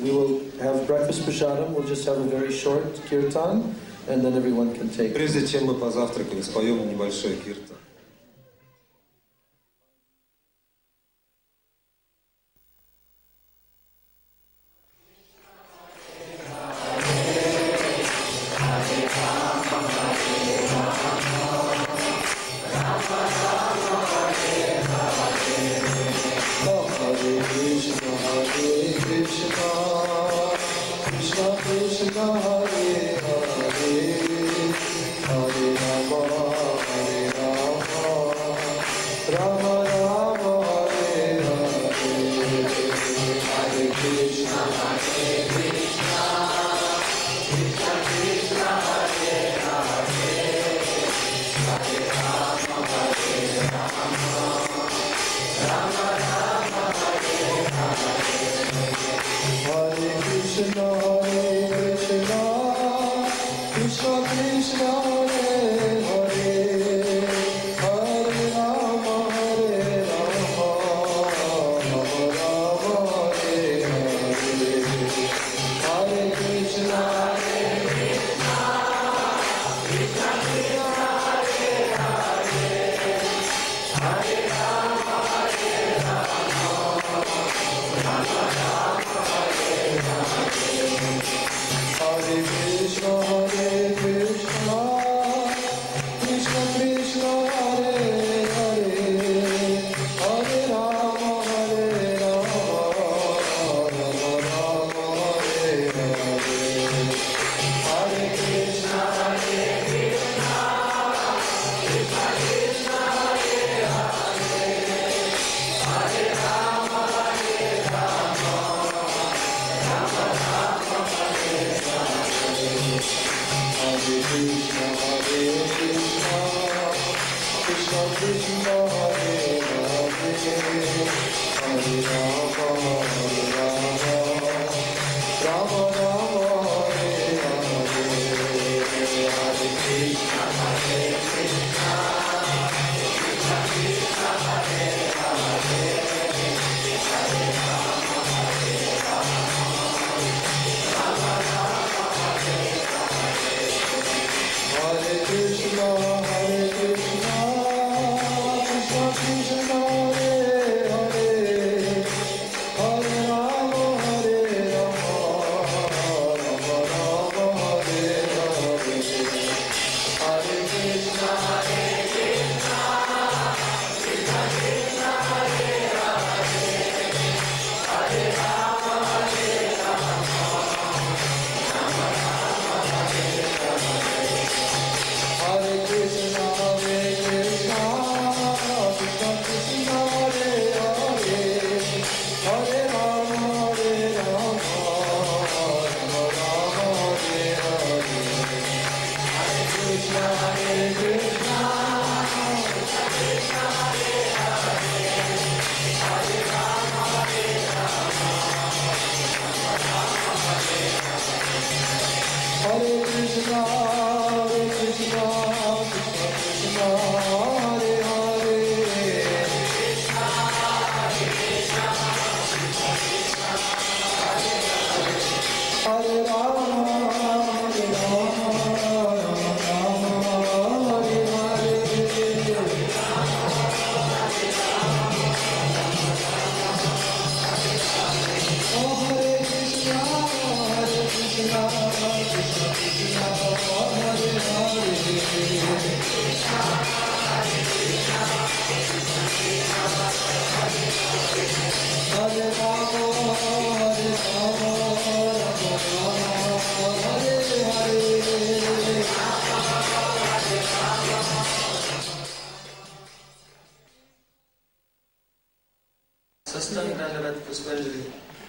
we will have breakfast prasadam. We'll just have a very short kirtan, and then everyone can take. Прежде чем мы позавтракаем, споем небольшой киртан. Hare Krishna, Krishna Krishna, Hare Hare, Hare Rama, Hare Rama,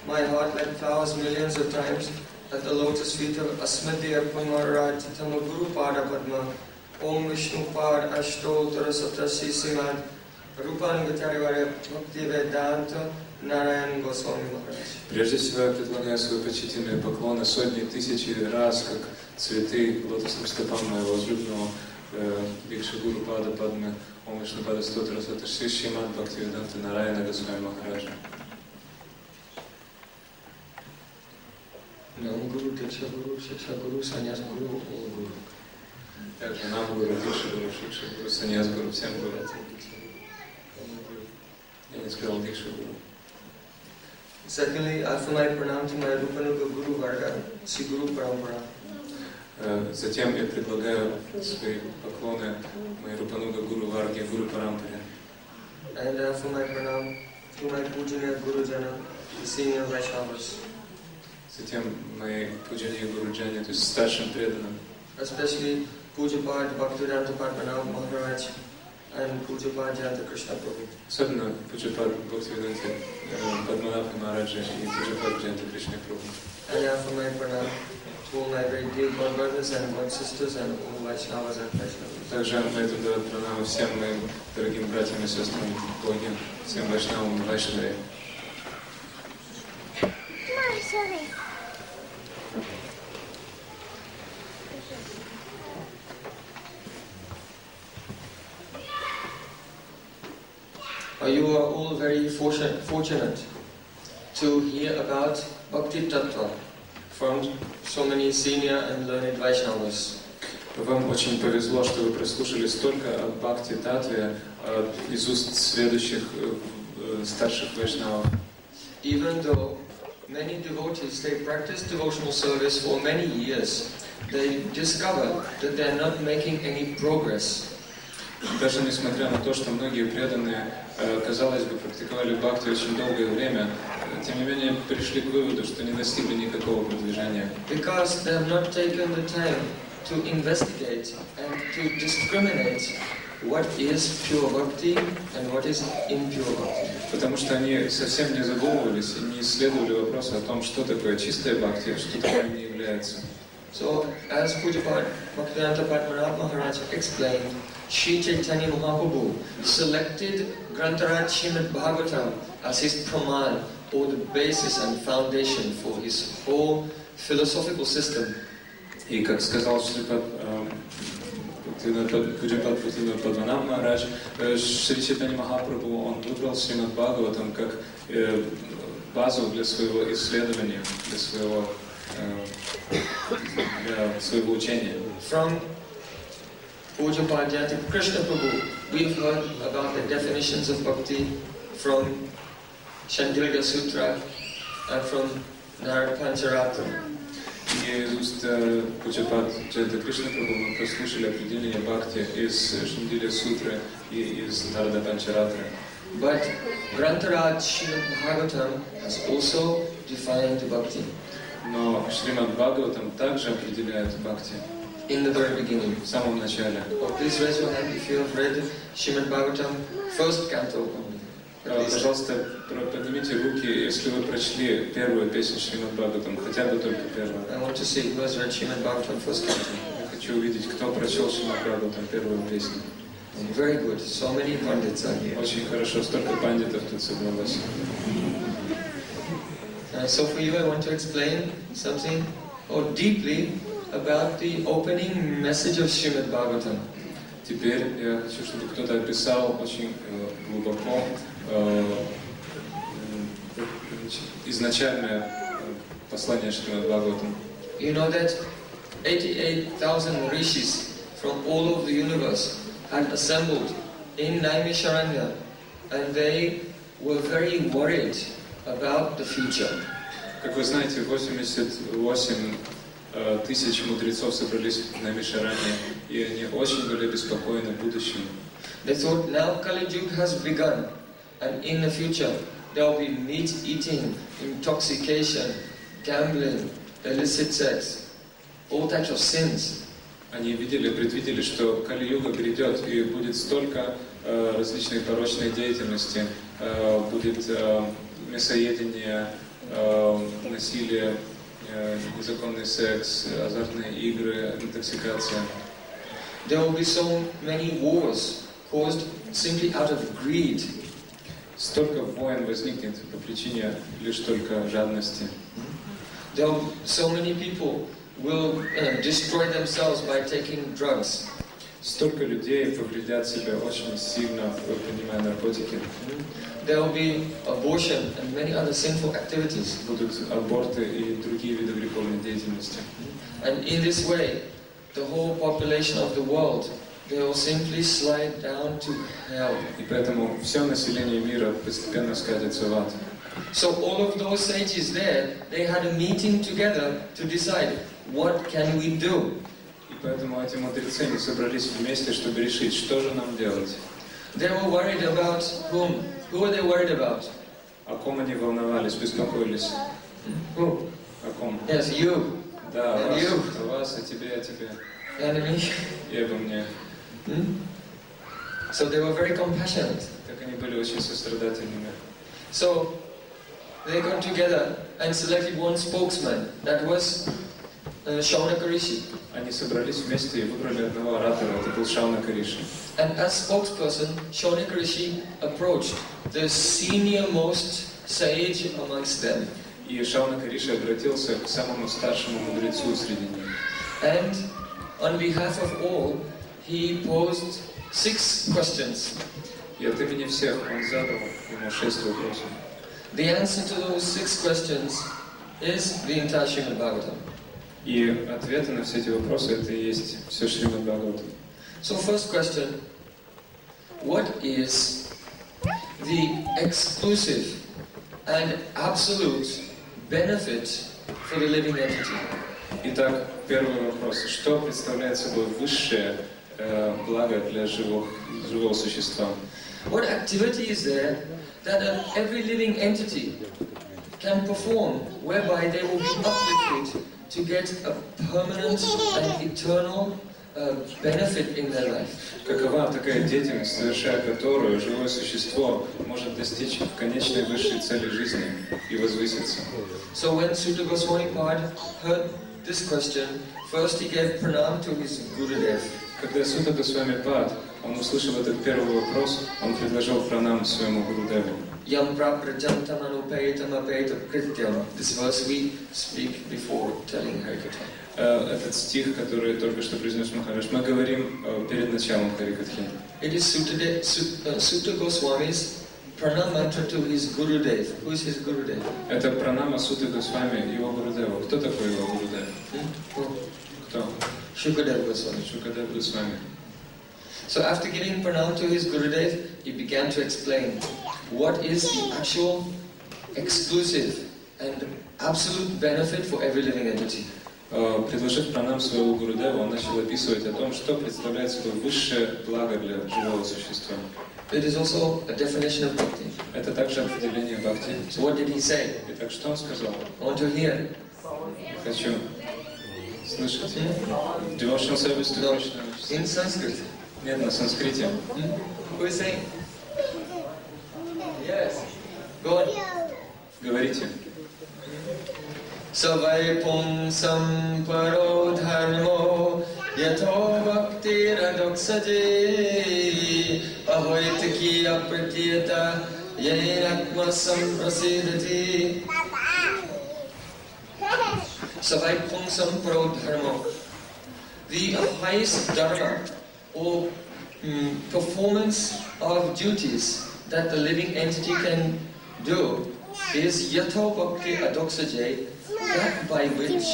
My heart like flowers millions of times at the lotus feet of Asmadhyaya Maharaja Tama Guru Pada Padma Om Vishnu Pad Ashtottara Saptasi Simad Rupan Vicharivarya Bhaktivedanta Нарайяны Махараджа. Прежде всего я предлагаю свои почтительные поклоны сотни тысячи раз, как цветы лотосным стопам моего возлюбленного Бхикшагуру Пада Падмы Ом Вишну Пада Стоттара Саташи Шримад Бхактиведанты Нарайяны Махараджа. Нам Гуру, Дикша Гуру, Шикша Гуру, Саньяс Гуру, Ол Гуру. Также нам Гуру, Дикша Гуру, Шикша Гуру, Саньяс Гуру, всем Гуру. Я не сказал Дикша Гуру. Secondly, I offer my pranam to my Rupanuga Guru Varga, Sri Guru Parampara. Затем я предлагаю свои поклоны моей Рупануга Гуру Варге, Гуру Парампаре. And I offer my pranam to my Pujaniya Guru Jana, the senior Vaishnavas. Затем мои Пуджани Гуру Джани, то есть старшим преданным. Especially Pujapad Bhaktivedanta Padmanabh Maharaj and Pujapad Janta Krishna Prabhu. Особенно Пуджапад Бхактиведанты Падманабха Махараджа и Пуджапад Джанта Кришна Прабhu. And I offer my pranam to all my very dear God brothers and God sisters and all Vaishnavas and Vaishnavas. Также на этом дают пранамы всем моим дорогим братьям и сестрам в Боге, всем Вайшнавам и Вайшнаве. You are all very fortunate to hear about Bhakti Tattva from so many senior and learned Vaishnavas. Вам очень повезло, что вы прослушали столько о Бхакти-татве из уст следующих старших вайшнавов. Even though many devotees, they practice devotional service for many years, they discover that they are not making any progress. Даже несмотря на то, что многие преданные, казалось бы, практиковали бхакти очень долгое время, тем не менее пришли к выводу, что не достигли никакого продвижения. Because they have not taken the time to investigate and to discriminate what is pure bhakti and what is impure bhakti. Потому что они совсем не задумывались и не исследовали вопросы о том, что такое чистая бхакти, а что такое не является. So, as Pujapad Bhaktivedanta Padmanabh Maharaj explained, Sri Chaitanya Mahaprabhu selected Grantaraj Srimad Bhagavatam as his praman, or the basis and foundation for his whole philosophical system. И как сказал Шрипад Махарадж, Шри Чайтанья Махапрабху, он выбрал Шримад Бхагаватам как базу для своего исследования, для своего учения. From Pujyapadya to Krishna Prabhu, we've heard about the definitions of bhakti from Chandilya Sutra and from Narayana Pancharatra. И из уст Пуджападжа Кришна Прабху мы прослушали определение бхакти из Шандилya Сутры и из Нарада Панчаратры. But Grantaraj Srimad Bhagavatam has also defined bhakti. Но Шримад Бхагаватам также определяет бхакти. In the very beginning. В самом начале. Oh, please raise your hand if you have read Srimad Bhagavatam, first canto. Пожалуйста, поднимите руки, если вы прочли первую песню Шримад Бхагаватам, хотя бы только первую. I want to see who has read Srimad Bhagavatam, first canto. Я хочу увидеть, кто прочел Шримад Бхагаватам первую песню. Very good. So many pandits are here. Очень хорошо, столько пандитов тут собралось. So for you, I want to explain something deeply about the opening message of Srimad Bhagavatam. Теперь я хочу, чтобы кто-то описал очень глубоко изначальное послание Шримад Бхагаватам. You know that 88,000 rishis from all over the universe had assembled in Naimisharanya, and they were very worried about the future. Как вы знаете, 88 тысяч мудрецов собрались на Наймишаране, и они очень были обеспокоены будущим. They thought now Kali Yuga has begun, and in the future there will be meat eating, intoxication, gambling, illicit sex, all types of sins. Они предвидели, что Кали-юга грядет, и будет столько различной порочной деятельности, будет мясоедение, насилие, незаконный секс, азартные игры, интоксикация. There will be so many wars caused simply out of greed. Столько войн возникнет по причине лишь только жадности. There will so many people will destroy themselves by taking drugs. Столько людей повредят себя очень сильно, принимая наркотики. There will be abortion and many other sinful activities. Будут аборты и другие виды греховной деятельности. And in this way, the whole population of the world, they will simply slide down to hell. И поэтому все население мира постепенно скатится в ад. So all of those sages there, they had a meeting together to decide what can we do. И поэтому эти мудрецы не собрались вместе, чтобы решить, что же нам делать. They were worried about whom? Who were they worried about? О ком они волновались, беспокоились? Who? О ком? Yes, you. Да, And you. о вас, о тебе, о тебе. And me. И обо мне. So they were very compassionate. Так они были очень сострадательными. So they got together and selected one spokesman. That was Shaunaka Rishi. Они собрались вместе и выбрали одного оратора, это был Шаунака Риши. And as spokesperson, Shaunaka Rishi approached the senior most sage amongst them. И Шаунака Риши обратился к самому старшему мудрецу среди них. And on behalf of all, he posed 6 questions. И от имени всех он задал ему 6 вопросов. The answer to those 6 questions is the entire Srimad Bhagavatam. И ответы на все эти вопросы это и есть все Шримад Бхагаватам. So first question, what is the exclusive and absolute benefit for the living entity? Итак, первый вопрос. Что представляет собой высшее благо для живого существа? What activity is there that every living entity can perform whereby they will be uplifted to get a permanent and eternal benefit in their life? Какова такая деятельность, совершая которую живое существо может достичь конечной высшей цели жизни и возвыситься? So when Sutta Goswami Pad heard this question, first he gave pranam to his Gurudev. Когда Сутта Госвами Пад, он, услышав этот первый вопрос, он предложил пранам своему Гурудеву. Yam praprajantam anupaitam apaitam krityam. This verse we speak before telling Harikatha. Этот стих, который только что произнес Махарадж, мы говорим перед началом Харикатхи. It is Sutta Goswami's pranam mantra to his Gurudev. Who is his Gurudev? Это пранама Суты Госвами, его Гурудева. Кто такой его Гурудев? Кто? Shukadeva Goswami. Шукадев Госвами. So after giving pranam to his Gurudev, he began to explain what is the actual, exclusive and absolute benefit for every living entity. Предложив пранам своего Гурудева, он начал описывать о том, что представляет собой высшее благо для живого существа. It is also a definition of bhakti. Это также определение бхакти. So what did he say? Итак, что он сказал? I want to hear. Хочу слышать. Devotional service to No, Krishna. in Sanskrit. Нет, на санскрите. Who is saying? Yes. Go on. Говорите. Savai pumsam paro dharmo yatho bhakti radoksaje ahoitaki apratiyata yenatma samprasidati. Savai pumsam paro dharmo. The highest dharma or performance of duties that the living entity can do is yatho bhakti adoksaje, that by which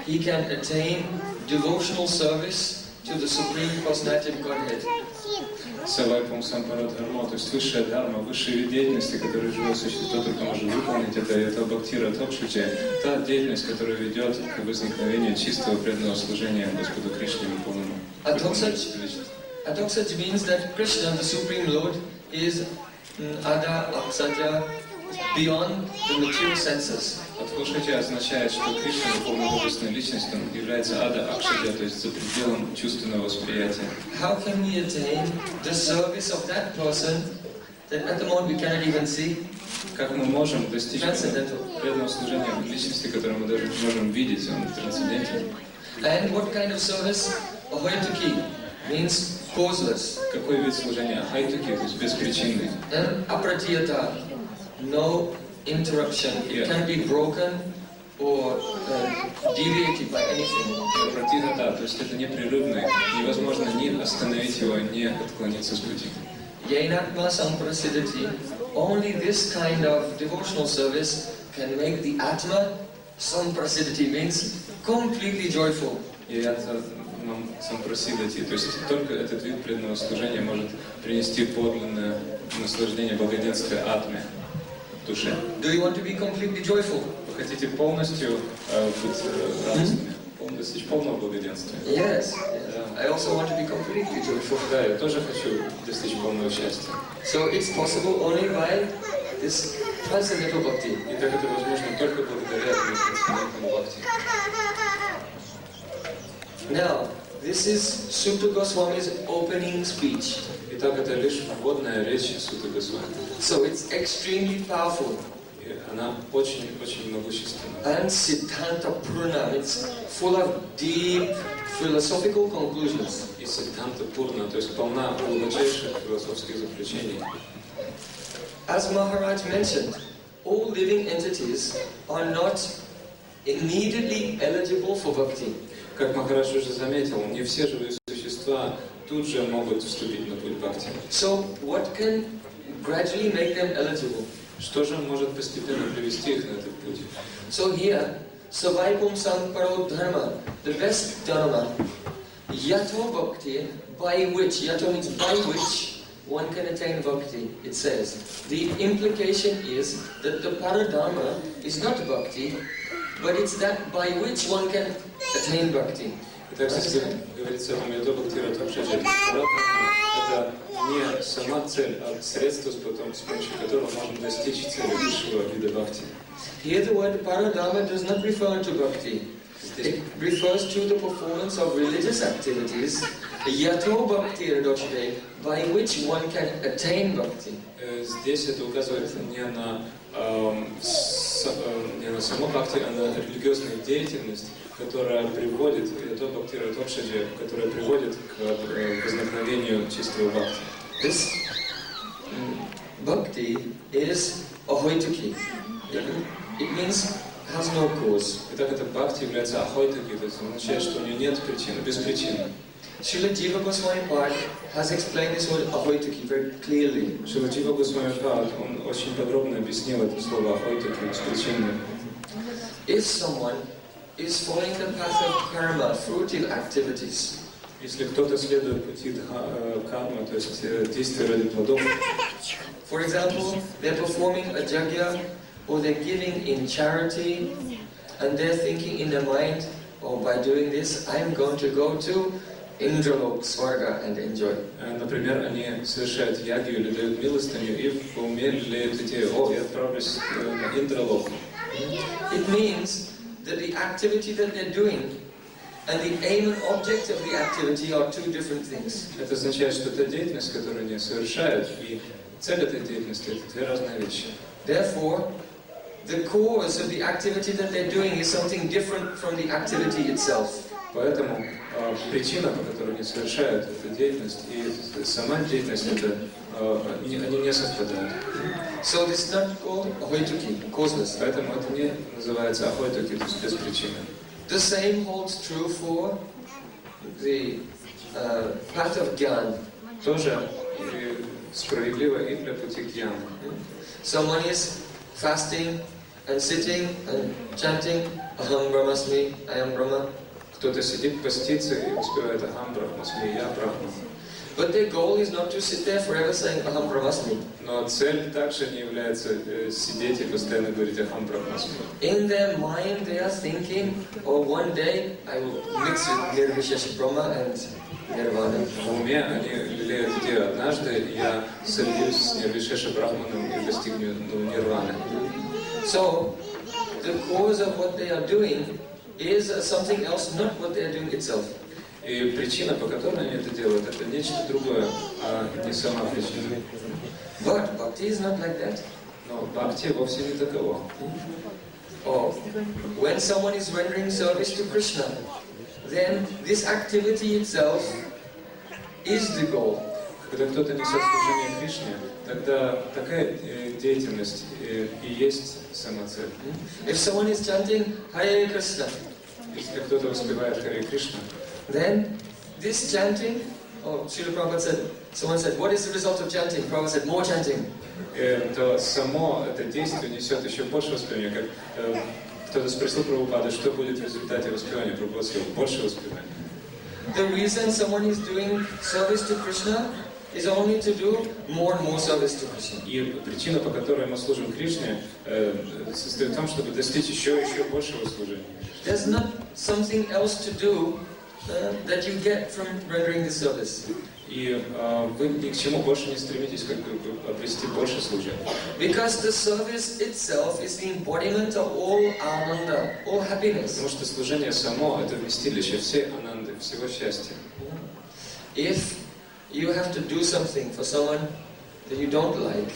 he can attain devotional service to the Supreme Personality of Godhead. Савай пумсам парадхармо, то есть высшая дharma, высшие виды деятельности, которые живое существо только может выполнить, это бхактира токшиче, та деятельность, которая ведет к возникновению чистого преданного служения Господу Кришне полному. Adoksaja means that Krishna, the Supreme Lord, is Ada Aksaja, beyond the material senses. Адхошача означает, что Кришна, духовная божественная личность, он является ада акшадя, то есть за пределом чувственного восприятия. How can we attain the service of that person that at the moment we cannot even see? Как мы можем достичь преданного служения личности, которую мы даже не можем видеть, он трансцендентен. And what kind of service? Ahoituki means causeless. Какой вид служения? Ахайтуки, то есть беспричинный. And apratiyata, no interruption. It can be broken or deviated by anything. Апратидата, то есть это непрерывный, невозможно ни остановить его, ни отклониться с пути. Yainatma samprasidati. Only this kind of devotional service can make the atma samprasidati, means completely joyful. И это нам сампрасидати, то есть только этот вид преданного служения может принести подлинное наслаждение благоденствия атме, душе. Do you want to be completely joyful? Вы хотите полностью быть радостными, достичь полного благоденствия? Yes. I also want to be completely joyful. Да, я тоже хочу достичь полного счастья. So it's possible only by this transcendental bhakti. И так это возможно только благодаря этому трансцендентному бхакти. Now, this is Sutta Goswami's opening speech. Итак, это лишь вводная речь Суты Госвами. So it's extremely powerful. И она очень могущественна. And Siddhanta Purna, it's full of deep philosophical conclusions. И Сиддханта Пурна, то есть полна глубочайших философских заключений. As Maharaj mentioned, all living entities are not immediately eligible for bhakti. Как Махарадж уже заметил, не все живые существа тут же могут вступить на путь бхакти. So what can gradually make them eligible? Что же может постепенно привести их на этот путь? So here, Savaipum Samparo Dharma, the best dharma, Yato Bhakti, by which, Yato means by which one can attain bhakti, it says. The implication is that the paradharma is not bhakti, but it's that by which one can attain bhakti. Итак, здесь говорится о Ято Бхактира Токшаджи. Это не сама цель, а средство, с помощью которого можно достичь цели высшего вида бхакти. Here the word paradharma does not refer to bhakti. It refers to the performance of religious activities, yato bhakti radochite, by which one can attain bhakti. Здесь это указывает не на Сама бхакти, она религиозная деятельность, которая приводит, это бхакти-йоги, которая приводит к возникновению чистого бхакти. This bhakti is ahoituki. It means has no cause. Итак, это бхакти является ахойтаки, то есть означает, что у нее нет причины, без причины. Srila Jiva Goswami Pad has explained this word ahoituki very clearly. Шрила Джива Госвами Пад, он очень подробно объяснил это слово ахойтаки, беспричинное. If someone is following the path of karma, fruitive activities, Если кто-то следует пути кармы, то есть действия ради плодов, for example, they're performing a yajna or they're giving in charity, and they're thinking in their mind, oh, by doing this, I'm going to go to Indralok, Swarga, and enjoy. например, они совершают ягью или дают милостыню и в уме лелеют идею, о, я отправлюсь на Индралок. It means that the activity that they're doing and the aim and object of the activity are two different things. Это означает, что та деятельность, которую они совершают, и цель этой деятельности — это две разные вещи. Therefore, the cause of the activity that they're doing is something different from the activity itself. Поэтому причина, по которой они совершают эту деятельность, и сама деятельность, это, они не совпадают. So this is not called ahoituki, causeless. Поэтому это не называется ахойтаки, то есть без причины. The same holds true for the path of Gyan. Тоже справедливо и для пути гьяны. Someone is fasting and sitting and chanting Aham Brahmasmi, I am Brahma. Кто-то сидит, постится и успевает Ахам Брахмасми, я Брахма. But their goal is not to sit there forever saying Aham Brahmasmi. Но цель также не является сидеть и постоянно говорить Ахам Брахмасми. In their mind they are thinking, oh, one day I will mix with Nirvishesha Brahma and Nirvana. В уме они лелеют идею, однажды я сольюсь с Нирвишеша Брахманом и достигну нирваны. So, the cause of what they are doing is something else, not what they are doing itself. И причина, по которой они это делают, это нечто другое, а не сама причина. But bhakti is not like that. Но бхакти вовсе не таково. Or when someone is rendering service to Krishna, then this activity itself is the goal. Когда кто-то несет служение Кришне, тогда такая деятельность и есть сама цель. If someone is chanting Hare Krishna, Если кто-то воспевает Харе Кришна, then this chanting, oh, Srila Prabhupada said, someone said, what is the result of chanting? Prabhupada said, more chanting. то само это действие несет еще больше воспевания. Как кто-то спросил Прабхупады, что будет в результате воспевания. Прабхупада сказал, больше воспевания. The reason someone is doing service to Krishna is only to do more and more service to Krishna. И причина, по которой мы служим Кришне, состоит в том, чтобы достичь еще большего служения. There's not something else to do that you get from rendering the service. И вы ни к чему больше не стремитесь, как бы обрести больше служения. Because the service itself is the embodiment of all ananda, all happiness. Потому что служение само — это вместилище всей ананды, всего счастья. If you have to do something for someone that you don't like,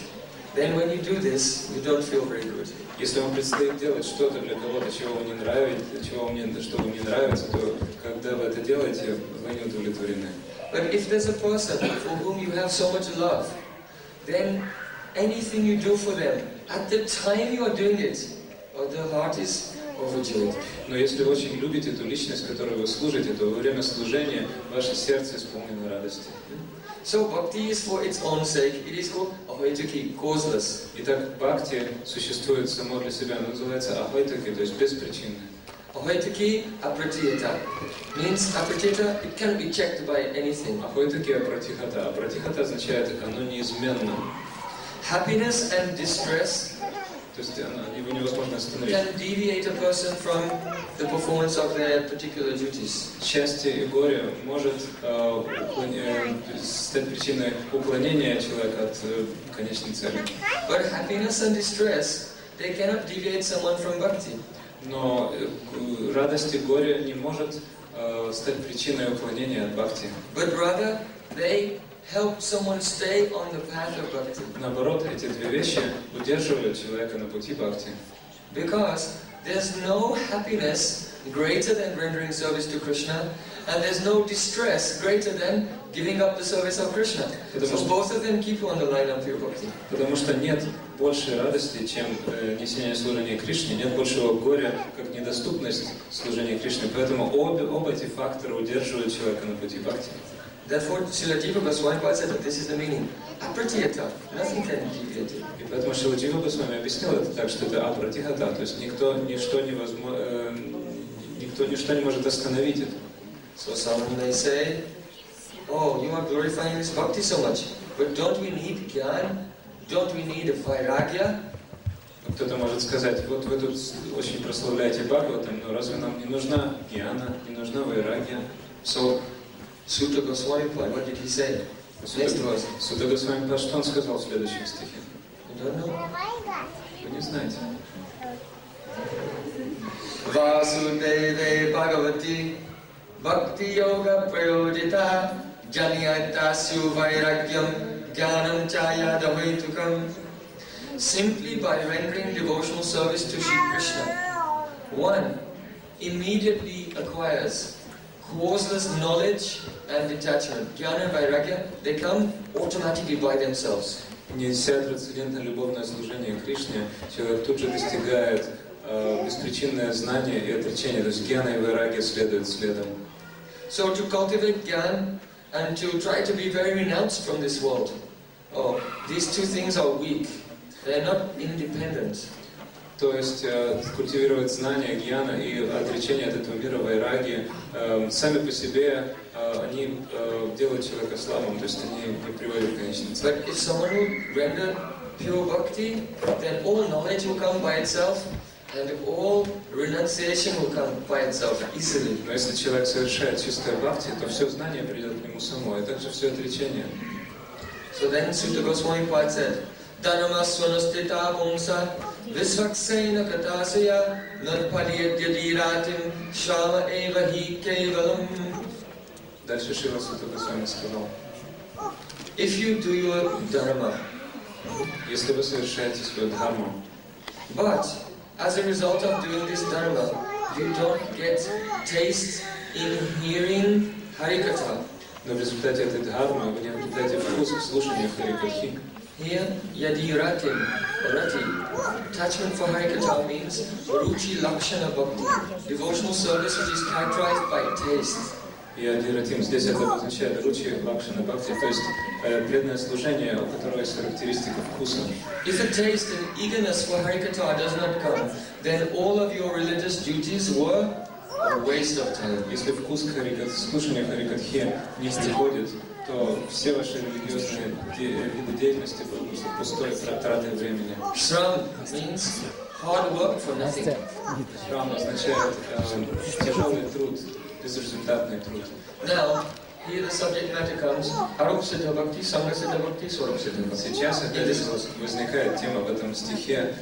then when you do this, you don't feel very good. Если вам предстоит делать что-то для кого-то, чего вам не нравится, что вам не нравится, то когда вы это делаете, вы не удовлетворены. But if there's a person for whom you have so much love, then anything you do for them, at the time you are doing it, the heart is overjoyed. Но если вы очень любите ту личность, которой вы служите, то во время служения ваше сердце исполнено радости. So bhakti is for its own sake. It is called ahoituki, causeless. Итак, бхакти существует само для себя, оно называется ахойтаки, то есть беспричинное. Ahoituki apratihata means apratihata, it can't be checked by anything. Ахойтаки апратихата. Апратихата означает, оно неизменно. Happiness and distress То есть его невозможно остановить. can deviate a person from the performance of their particular duties. Счастье и горе может стать причиной уклонения человека от конечной цели. But happiness and distress, they cannot deviate someone from bhakti. Но радость и горе не может стать причиной уклонения от бхакти. But rather, they help someone stay on the path of bhakti. Наоборот, эти две вещи удерживают человека на пути бхакти. Because there's no happiness greater than rendering service to Krishna, and there's no distress greater than giving up the service of Krishna. So both of them keep you on the line of pure bhakti. Потому что нет большей радости, чем несение служения Кришне, нет большего горя, как недоступность служения Кришне. Поэтому оба эти фактора удерживают человека на пути бхакти. Therefore, Srila Jiva Goswami said that this is the meaning. Apratiyata, nothing can deviate. И поэтому Шрила Джива Госвами объяснил это так, что это апратихата, то есть никто ничто не может остановить это. So some may say, oh, you are glorifying this bhakti so much, but don't we need jnana? Don't we need a vairagya? Кто-то может сказать, вот вы тут очень прославляете Бхагаватам, но разве нам не нужна гьяна, не нужна вайрагья? So, Sutta Goswami, what did he say? Next verse. Сutta Госвами, что он сказал в следующем стихе? You don't know? Вы не знаете. Vasudeve Bhagavati Bhakti-yoga prayojita Janyatasu vairagyam Jnanam chayadavaitukam. Simply by rendering devotional service to Shri Krishna, one immediately acquires causeless knowledge and detachment. Jnana and vairagya, they come automatically by themselves. Неся трансцендентное любовное служение Кришне, человек тут же достигает беспричинное знание и отречение, то есть гьяна и вайрагья следуют следом. So to cultivate jnana and to try to be very renounced from this world, these two things are weak. They are not independent. То есть культивировать знание, гьяна и отречение от этого мира, вайраги, сами по себе они делают человека слабым, то есть они не приводят к конечной цели. But if someone will render pure bhakti, then all knowledge will come by itself, and all renunciation will come by itself easily. Но если человек совершает чистое бхакти, то все знание придет к нему само, и также все отречение. So then Sutta Goswami said, Dhanama swanastita pumsa visvaksena katasaya nadpaliyadhyadiratim shama eva hi kevalam. Дальше Шрила Сутта Госвами сказал, If you do your dharma, если вы совершаете свою дхарму, but as a result of doing this dharma, you don't get taste in hearing Harikatha. но в результате этой дхармы вы не обретаете вкус к слушанию Харикатхи. Here, yadiratim, rati. Attachment for Harikatha means ruchi lakshana bhakti, devotional service which is characterized by taste. Ядиратим, здесь это обозначает ручи лакшана бхакти, то есть преданное служение, у которого есть характеристика вкуса. If a taste and eagerness for Harikatha does not come, then all of your religious duties were a waste of time. Если вкус к слушанию Харикатхи не приходит, то все ваши религиозные виды деятельности будут пустой тратой времени. Shram means hard work for nothing. Шрам означает тяжелый труд, безрезультатный труд. Now, here the subject matter comes, Arupsiddha Bhakti, Sanghasiddha Bhakti, Swarupsiddha Bhakti. Сейчас опять возникает тема в этом стихе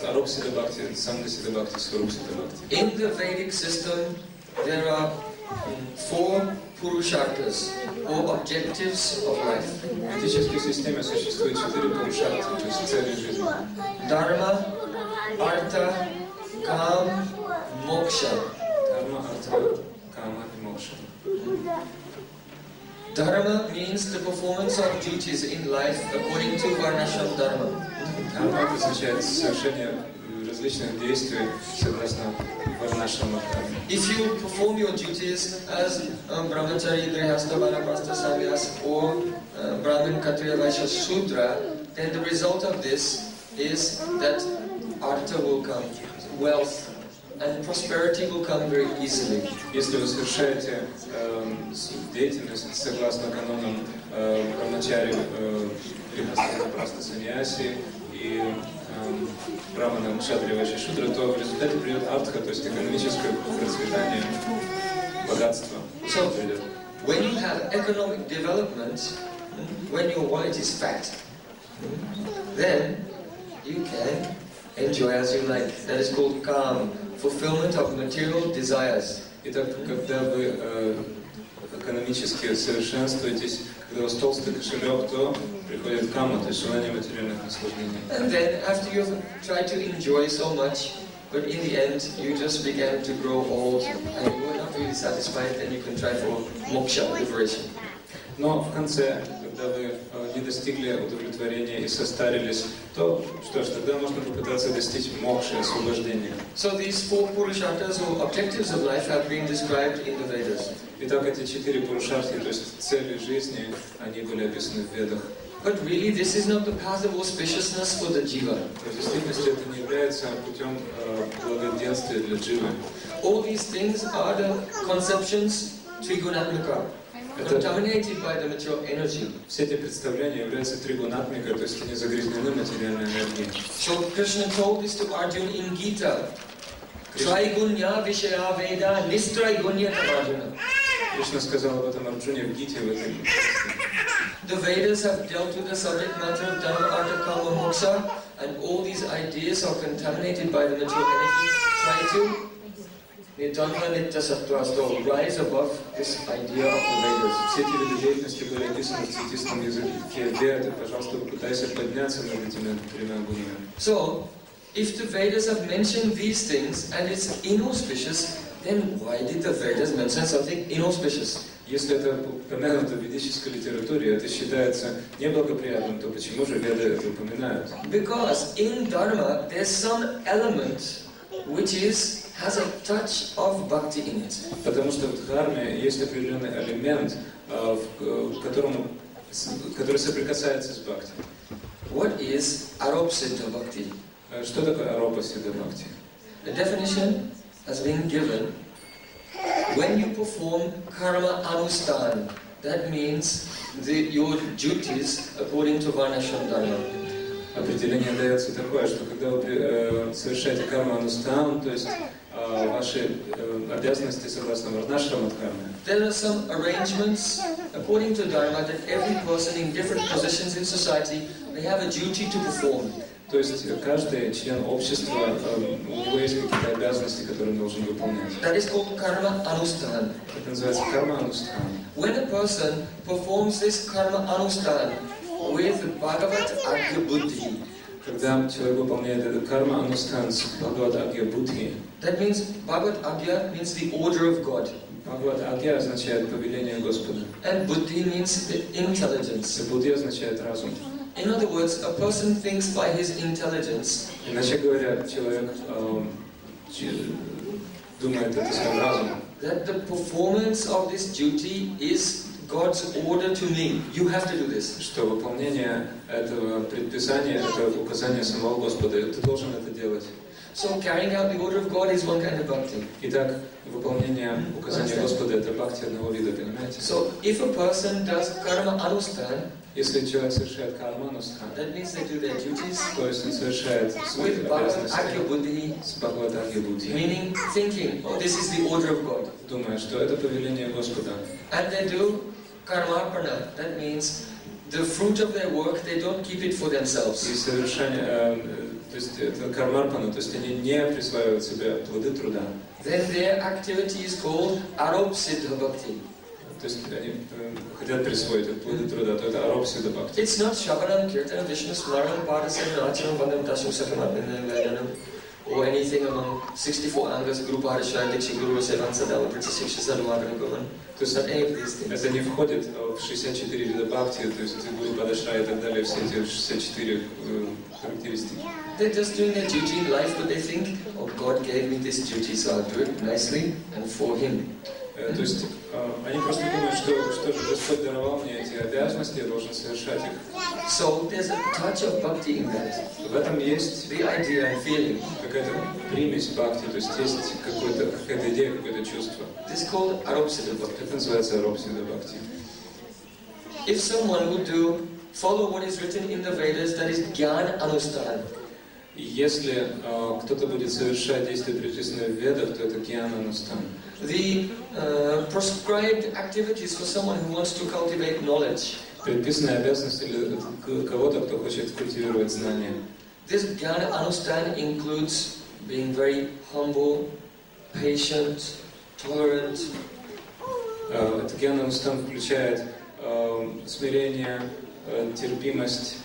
Арупсиddha Бхакти, Сангасиddha Бхакти, Сварупсиddha Бхакти. In the Vedic system, there are 4 purusharthas, or objectives of life. В ведической системе существует 4 пурушарты, то есть цели жизни. Dharma, Artha, Kam, Moksha. Дхарма, артха, кама и мокша. Dharma means the performance of duties in life according to Varnashram Dharma. Дхарма означает совершение различных действий согласно Варнашрама Дхарме. If you perform your duties as Brahmachari, Grihastha, Vanaprastha, Sannyas, or Brahmin, Kshatriya, Vaishya, Shudra, then the result of this is that Artha will come, wealth, and prosperity will come very easily. Если вы совершаете деятельность согласно канонам Брахмачари, Грихастха, Ванапростха, Саньяси и Брамана, Кшатрия, Вайшья, Шудра, то в результате придет артха, то есть экономическое процветание, богатство. So, when you have economic development, when your wallet is fat, then you can enjoy as you like. That is called calm, fulfillment of material desires. Итак, когда вы экономически совершенствуетесь, Когда у вас толстый кошелек, то приходит кама, то есть желание материальных наслаждений. And then after you've tried to enjoy so much, but in the end you just began to grow old and you were not really satisfied, then you can try for moksha, liberation. Но в конце, когда вы не достигли удовлетворения и состарились, то что ж, тогда можно попытаться достичь мокши, освобождения. So these four purusharthas or objectives of life have been described in the Vedas. Итак, эти 4 пурушарти, то есть цели жизни, они были описаны в Ведах. But really this is not the path of auspiciousness for the jiva. В действительности это не является путем благоденствия для дживы. All these things are the conceptions trigunatmika, contaminated by the mature energy. Все эти представления являются тригунатмикой, то есть они загрязнены материальной энергией. So Krishna told this to Arjuna in Gita. Traigunya Vishaya Veda Nistraigunya Arjuna. Кришна сказал об этом Арджуне в Гите, в этой. The Vedas have dealt with the subject matter of Dharma, Artha, Kama, Moksha, and all these ideas are contaminated by the mature energy. Try to Nityanha Nitya Sattva, rise above this idea of the Vedas. Все эти виды деятельности были описаны в цветистом языке Веды. Пожалуйста, попытайся подняться над этими тремя гунами. So, if the Vedas have mentioned these things and it's inauspicious, then why did the Vedas mention something inauspicious? Если это упомянуто в ведической литературе, это считается неблагоприятным, то почему же Веды это упоминают? Because in Dharma there's some element which has a touch of bhakti in it. Потому что в дхарме есть определенный элемент, который соприкасается с бхакти. What is aropsiddha bhakti? Что такое аропасидха бхакти? The definition has been given. When you perform karma anustan, that means your duties according to varnashram dharma. Определение дается такое, что когда вы совершаете карму анустан, то есть ваши обязанности согласно варнашрама дхармы. There are some arrangements according to dharma that every person in different positions in society they have a duty to perform. То есть каждый член общества, у него есть какие-то обязанности, которые он должен выполнять. That is called karma anustan. Это называется карма анустан. When a person performs this karma anustan with Bhagavat Agya Buddhi, Когда человек выполняет это карма анустан с Бхагават Агья Будхи, that means Bhagavat Agya means the order of God. Бхагават Агья означает повеление Господа. And Buddhi means the intelligence. Будхи означает разум. In other words, a person thinks by his intelligence. Иначе говоря, человек думает это своим разумом. That the performance of this duty is God's order to me. You have to do this. Что выполнение этого предписания, это указание самого Господа, ты должен это делать. So carrying out the order of God is one kind of bhakti. Итак, выполнение указания Господа это бхакти одного вида, понимаете? So if a person does karma anustan, если человек совершает карма анустан, that means they do their duties то есть он совершает свои with Bhagavat обязанности Agya Buddhi, с Бхагават Агья Будхи, meaning thinking, oh, this is the order of God. думая, что это повеление Господа. And they do karmarpana. That means the fruit of their work, they don't keep it for themselves. И совершение, то есть это кармарпана, то есть они не присваивают себе плоды труда. Then their activity is called aropsiddha bhakti. То есть они хотят присвоить это плоды труда, то это аропсидха бхакти. It's not Shravanam, Kirtanam, Vishnu Smaranam, Padasanam, Achanam, Vandam, Dasham, Sakamatmanam, Vayanam, or anything among 64 angas, Guru Padashaya, Diksha, Guru, Sevan, Sadava, Pritisiksha, Sadhamagana, Govan. То есть Not any of these things. это не входит в 64 вида бхакти, то есть Гуру Падашая и так далее, все эти 64 характеристики. They're just doing their duty in life, but they think, oh, God gave me this duty, so I'll do it nicely and for Him. То есть они просто думают, что же Господь даровал мне эти обязанности, я должен совершать их. So there's a touch of bhakti in that. В этом есть The idea and feeling. какая-то примесь бхакти, то есть есть какая-то идея, какое-то чувство. This is called aropsiddha bhakti. Это называется аропсидха бхакти. If someone would follow what is written in the Vedas, that is jnana anustan. И если кто-то будет совершать действия, предписанные в Ведах, то это гьяна анустан. The prescribed activities for someone who wants to cultivate knowledge. Предписанные обязанности для кого-то, кто хочет культивировать знания. This jnana anustan includes being very humble, patient, tolerant. Это гьяна анустан включает смирение, терпимость,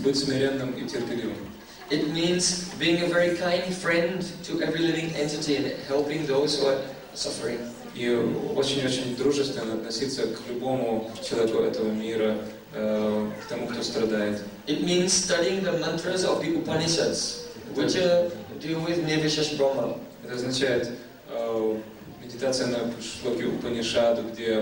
быть смиренным и терпеливым. It means being a very kind friend to every living entity and helping those who are suffering. И очень-очень дружественно относиться к любому человеку этого мира, к тому, кто страдает. It means studying the mantras of the Upanishads, which deal with Nirvishesh Brahma. Это означает медитация на шлоке Упанишаду, где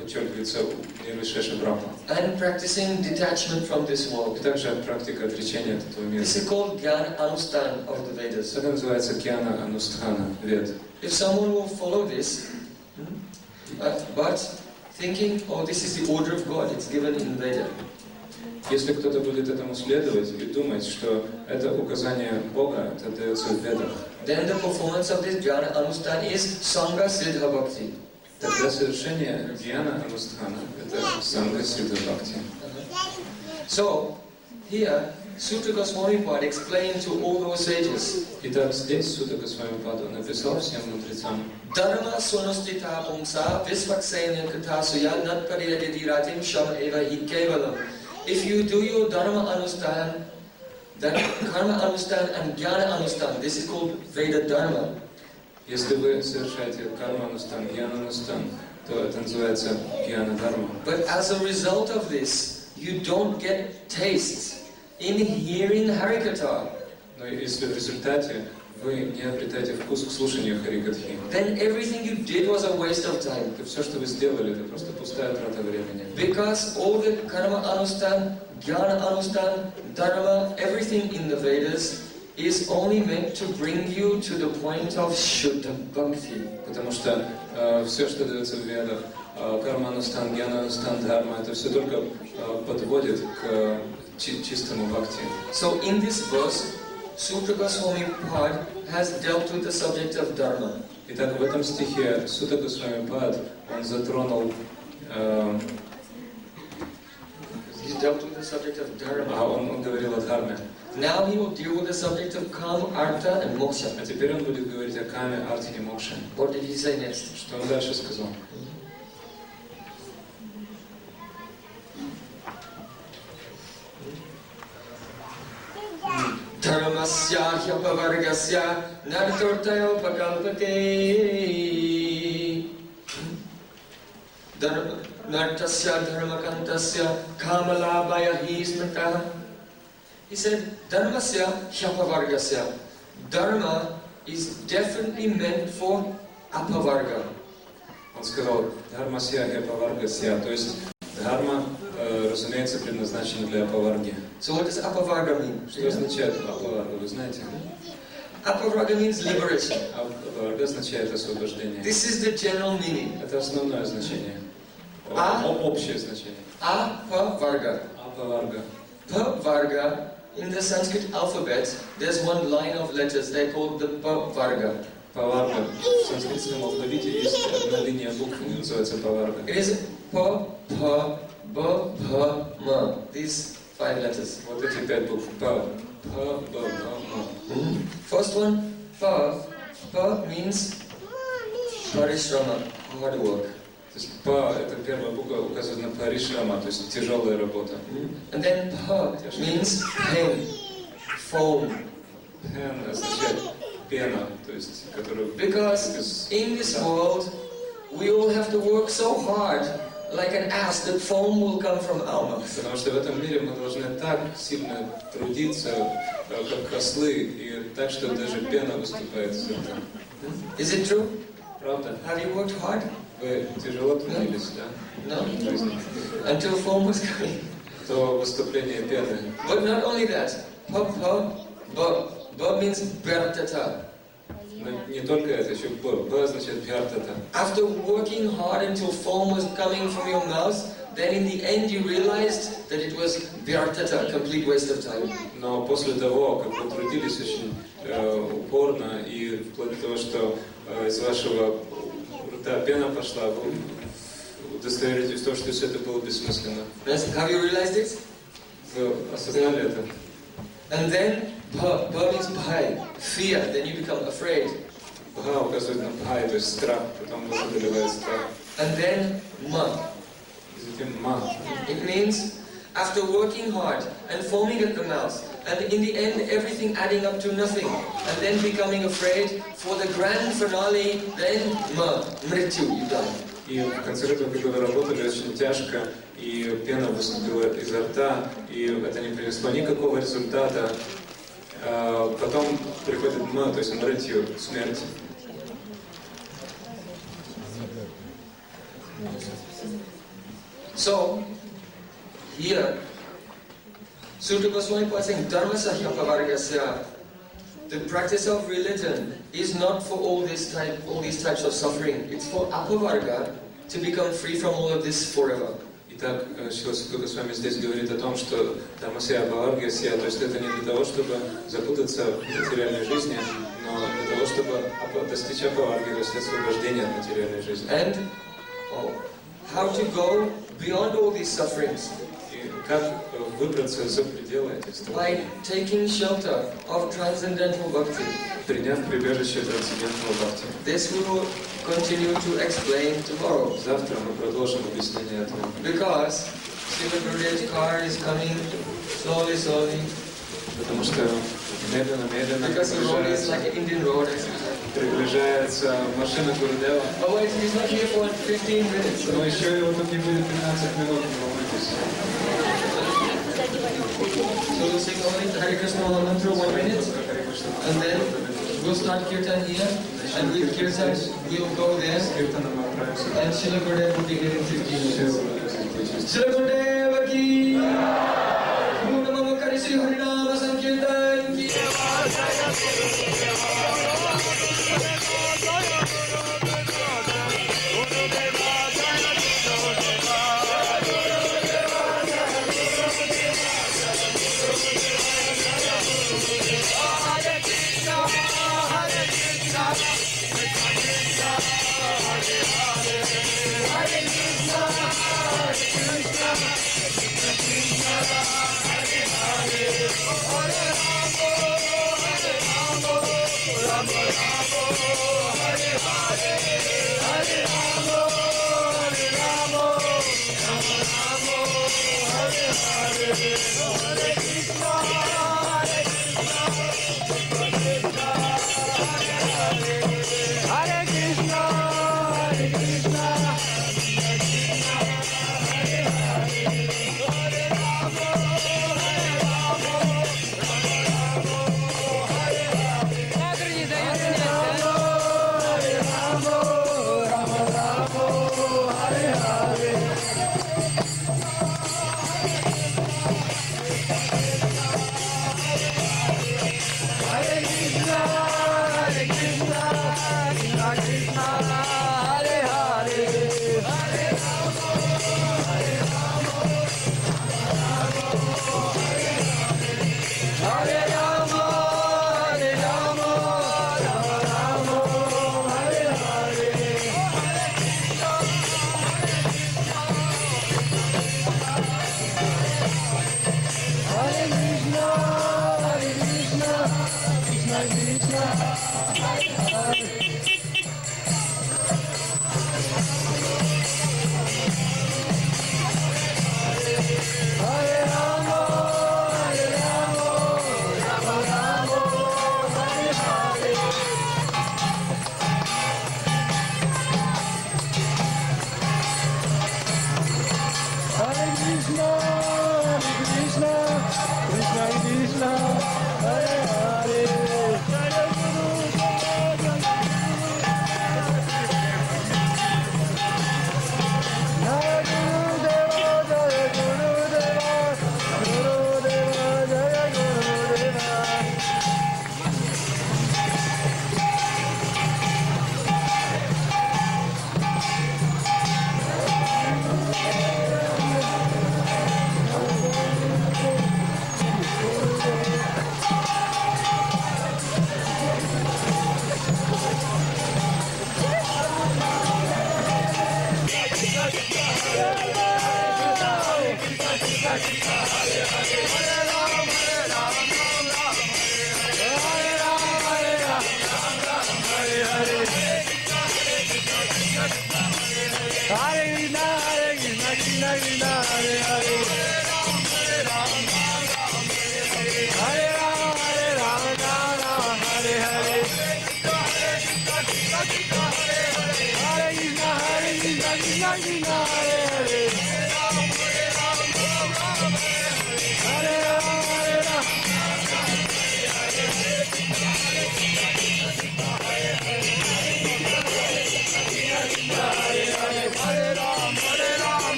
подчеркивается Нирвишеша Брахма. And practicing detachment from this world. И также практика отречения от этого мира. This is called Jnana Anustan of the Vedas. Это называется Гьяна Анустхана, Вед. If someone will follow this, but thinking, oh, this is the order of God, it's given in Veda. Если кто-то будет этому следовать и думать, что это указание Бога, это дается в Ведах, then the performance of this Jnana Anustan is Sangha Siddha Bhakti. тогда совершение Гьяна Анустхана — это Санга Сиддха Бхакти. So, here, Sutra Goswami Pad explained to all those sages. Итак, здесь Сутта Госвами Пада написал всем мудрецам: Dharma sonustita pumsa visvaksena kathasuya nat pariyadidi ratim sham eva hi kevalam. If you do your dharma anustan, then karma anustan and jnana anustan, this is called Veda Dharma. Если вы совершаете карма анустан, гьяна анустан, то это называется гьяна дharma. But as a result of this, you don't get taste in hearing Harikatha. Но если в результате вы не обретаете вкус к слушанию Харикатхи, Then everything you did was a waste of time. то все, что вы сделали, это просто пустая трата времени. Because all the karma anustan, jnana anustan, dharma, everything in the Vedas is only meant to bring you to the point of Shuddha Bhakti. Потому что все, что дается в Ведах, карма анустан, гьяна анустан, дхарма, это все только подводит к чистому бхакти. So in this verse, Sutra Goswami Pad has dealt with the subject of dharma. Итак, в этом стихе Сутта Госвами Пад, он затронул, He's dealt with the subject of dharma. он говорил о дхарме. Now he will deal with the subject of kama, artha, and moksha. А теперь он будет говорить о каме, арте и мокше. What did he say next? Что он дальше сказал? Dharmasya hyapavargasya nartortayo pakalpate nartasya dharmakantasya kamalabhaya hi smrita. He said, Dharmasya hyapavargasya. Dharma is definitely meant for apavarga. Он сказал, дхармасья хепаваргасья, то есть дхарма, разумеется, предназначена для апаварги. So what does apavarga mean? Что означает апаварга, вы знаете? Apavarga means liberation. Апаварга означает освобождение. This is the general meaning. Это основное значение. Общее значение. Apavarga. Апаварга. Pavarga, in the Sanskrit alphabet, there's one line of letters, they're called the Pavarga. Паварга. В санскритском алфавите есть одна линия букв, называется паварга. It is Pa, Pa, Ba, Bha, Ma. These 5 letters. Вот эти 5 букв. Па, Па, Ба, Ба, Ма. First one, Pa. Pa means Parishrama, hard work. То есть Па, это первая буква, указывает на паришрама, то есть тяжелая работа. And then Pa means pen, foam. Пен означает пена, то есть, которую... Because in this world, we all have to work so hard, like an ass, that foam will come from our mouth. Потому что в этом мире мы должны так сильно трудиться, как ослы, и так, что даже пена выступает изо рта. Is it true? Правда? Have you worked hard? Вы тяжело трудились, да? No. В жизни. Until foam was coming. То выступление пены. But not only that, Pa, Pa, Ba. Ba means Bhartata. Но не только это, еще Б. Б означает бхартата. After working hard until foam was coming from your mouth, then in the end you realized that it was Bhartata, a complete waste of time. Но после того, как вы трудились очень упорно, и вплоть до того, что из вашего рта пена пошла, вы удостоверитесь в том, что все это было бессмысленно. Have you realized it? Вы осознали это? And then Bha means bhai, fear, then you become afraid. Бха указывает на бхай, то есть страх, потом вас одолевает страх. And then ma. И затем ма. It means after working hard and foaming at the mouth, and in the end everything adding up to nothing, and then becoming afraid for the grand finale, then ma, mrityu, you die. И в конце этого, когда вы работали очень тяжко, и пена выступила изо рта, и это не принесло никакого результата, потом приходит ма, то есть мритью, смерть. So, here, Sutta Goswami was saying, Dharma Sahya Pavargasya, the practice of religion is not for all these types of suffering. It's for apavarga to become free from all of this forever. Итак, Шрила Садхгуру с вами здесь говорит о том, что Дhammasya Бхаваргасya, то есть это не для того, чтобы запутаться в материальной жизни, но для того, чтобы достичь апаварги, то есть освобождения от материальной жизни. And how to go beyond all these sufferings? И как выбраться за пределы этих страданий? By taking shelter of transcendental bhakti. Приняв прибежище трансцендентного бхакти. This we will continue to explain tomorrow. Завтра мы продолжим объяснение этого. Because Srila Gurudev's car is coming slowly. Потому что медленно Because the road is like an Indian road. приближается машина Гурудева. Oh wait, he's not here for 15 minutes. Но еще его тут не будет 15 минут, не волнуйтесь. So we'll sing only Hare Krishna mantra 1 minute, and then we'll start kirtan here, and with kirtan we'll go there, and Srila Gurudev will be here in 15 minutes. Srila Gurudev ki Guru Namo Karisi Harinama Sankirtan ki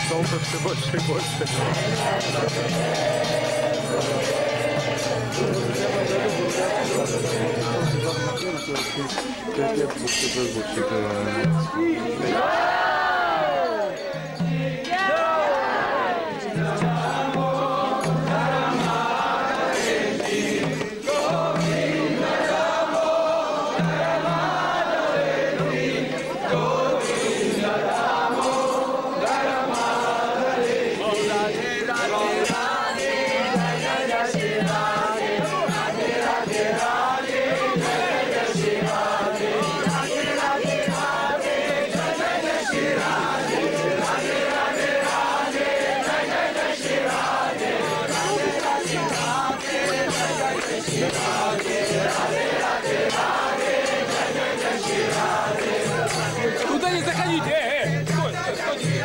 Толпы все больше и больше. Туда не заходите! Стой, стой, стой!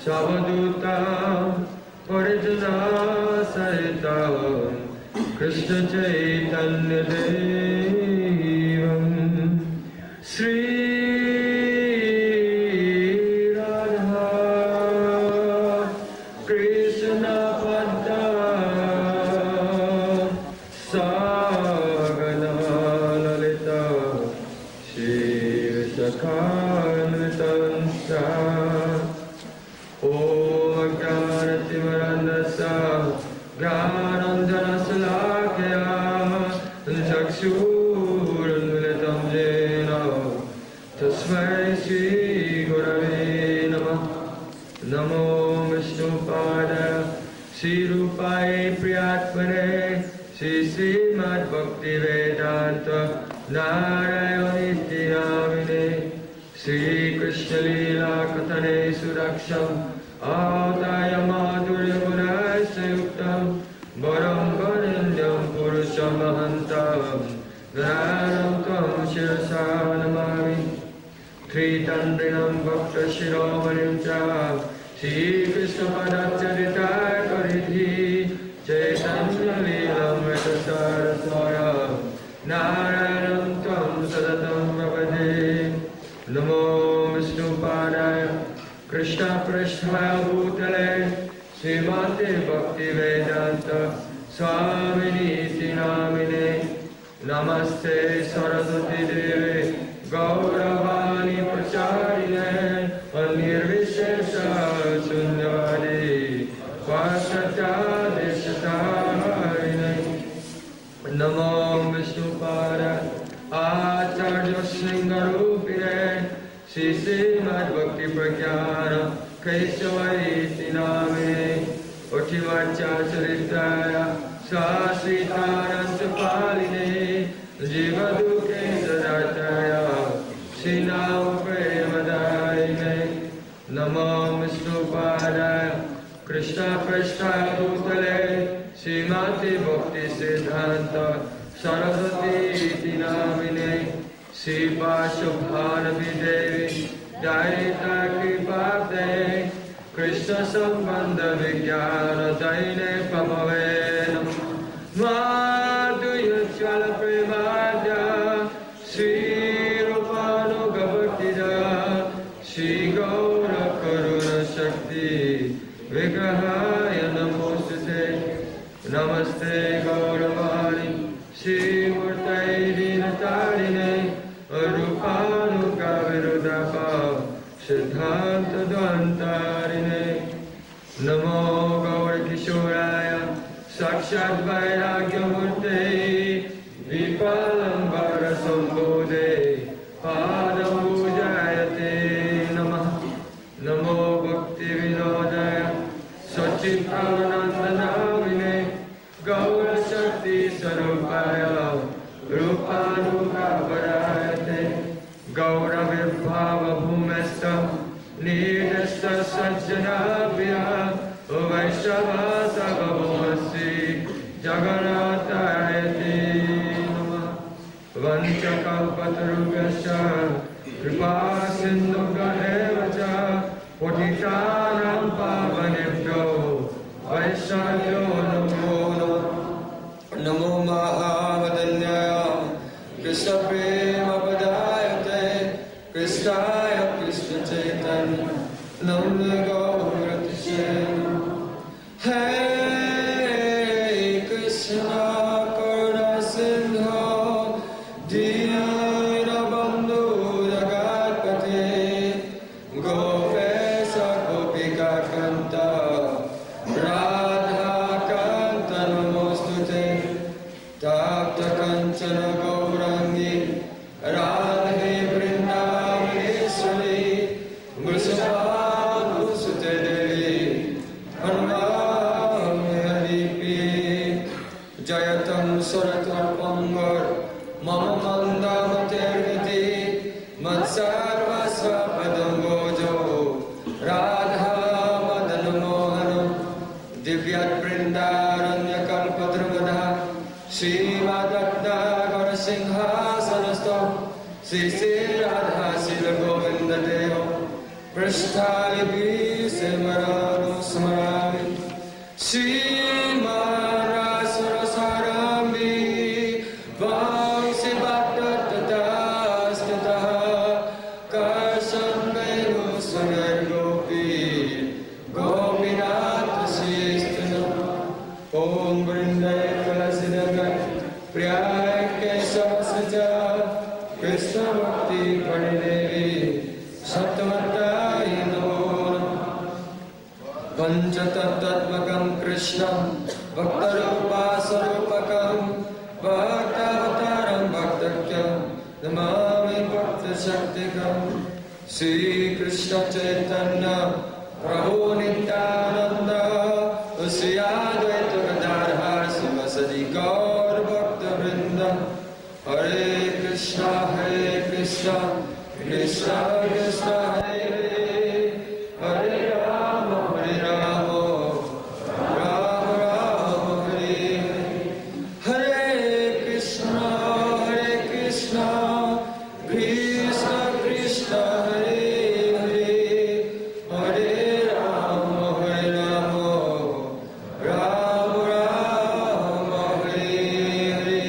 Savadutam Parijana Saritam Krishna Chaitanya Devam Sri Bhakti-vedanta Narayani Namine Sri Krishna Lila Katane Suraksham Adaya Madhurya Gunay Sayuktam Varam Varanyam Purusham Mahantam Granam Tvam Shirasa Namami Tritandrinam Bhakta Shiromanim Cha Sri Krishna Padacharita Karidhi Chaitanya Leelam Vetasarasaya Narayanam Tvam Sadatam Vavade Namo Vishnupadaya Krishna Prasthaya Bhutale Srimate Bhakti-vedanta Swaminiti Namine Namaste Saraswati Deve Gauravani Pracharine Anirvishesha Sunyavadi Vasatya Deshatarine Namo Vishnupada Acharya Sringarupire Shri Srimad Bhakti Pragyana Kaisavaiti Namine Otivacha Charitaya Sasritananta Paline Jivaduke Sadataya Srinam Premadaine Namo Vishnupadaya Krishna Prasthaya Bhutale Srimati Bhakti Siddhanta Saraswati Iti Namine Sri Vashubhanavi Devi Daita Kripate Krishna Sambandha Vijnana Daine Pamave Madhuya Chala Premadya Sri Rupanu Gavatida Sri Gaura Karuna Shakti Vigrahaya Namostate Namaste Gauravani Shri Murtai Dinatarine Rupanuga Virudapa Siddhanta Dvantarine Namo Gaur Kishoraya Sakshat Vairagya Murte Vipalambara Sambodhe Padam Pujayate Namah Namo Bhakti Vinodaya Sachitanandana Gaura Shakti Sarupaya Rupanuga Varayate Gaura Vibhava Bhumesta Nidasta Sajjanabhya Vaishnava Sabhavamasi Jagannatayate Namah Vanchakalpatarubhyascha Kripa Sindhuka Evacha Patitanam Pavanebhyo Vaishnavyo Namo Namo Mahavadanyaya Krishna Prema Padayate Krishnaya Krishna Chaitanya Namne Gauratishe Hey Krishna Karuna Sindho Dinabandhu Jagatpate Gopesa Gopika Kanta Radha Kanta Namostute Tapta Kanchana Gaurangi Radhe Vrindavneswari Vrishabhanusute Devi Hanmami Haripi Jayatam Suratar Pangar Mama Manda Maternity Matsarva Svapadam Gojo Radha Madan Mohanam Divyat Vrindaranya Kalpadrumada Srimadakta Gaura Singhasanasto Sri Sri Radha Sila Govinda Deva Prasthali Bise Marano Samarami Srimara Sarasarami Vangsi Bhatta Tataskataha Karsan Venu Sagar Gopi Gopinath Sistana Om Vrindaya Kalasidaka Priyaya Kesavasya Krishna Bhakti Panidevi Sattvattayi Panchatattvatmakam Krishna Bhaktarupa Sarupakam Bhaktavataram Bhaktakyam Namami Bhakta Shaktikam Sri Krishna Chaitanya Prabhu Nityananda Sri Advaita Gadadhar Sivasadi Gaur Bhakta Vrinda Hare Krishna Krishna Krishna Hare Hare Rama Rama Rama Hare Hare Krishna Krishna Krishna Hare Hare Hare Rama Rama Rama Hare Hare.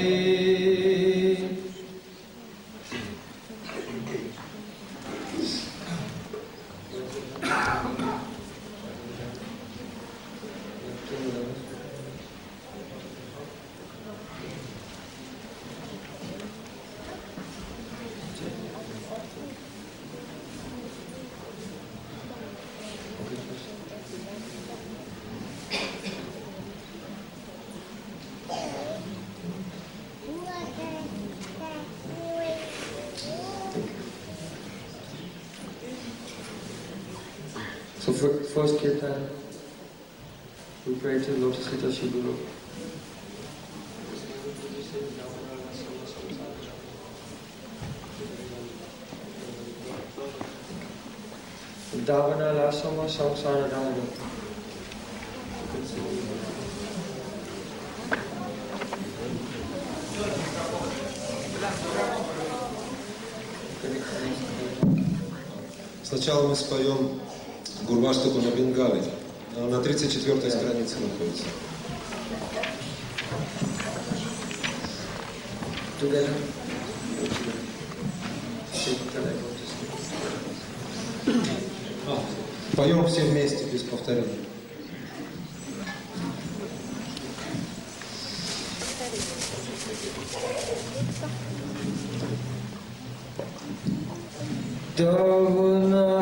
So first kirtan, we pray to Lotus Feet of Shri Guru. Davana lasama samsara dhamma. Сначала мы споем Гурваштаку на бенгале. На 34-й странице находится. Поем все вместе, без повторения. Davanaya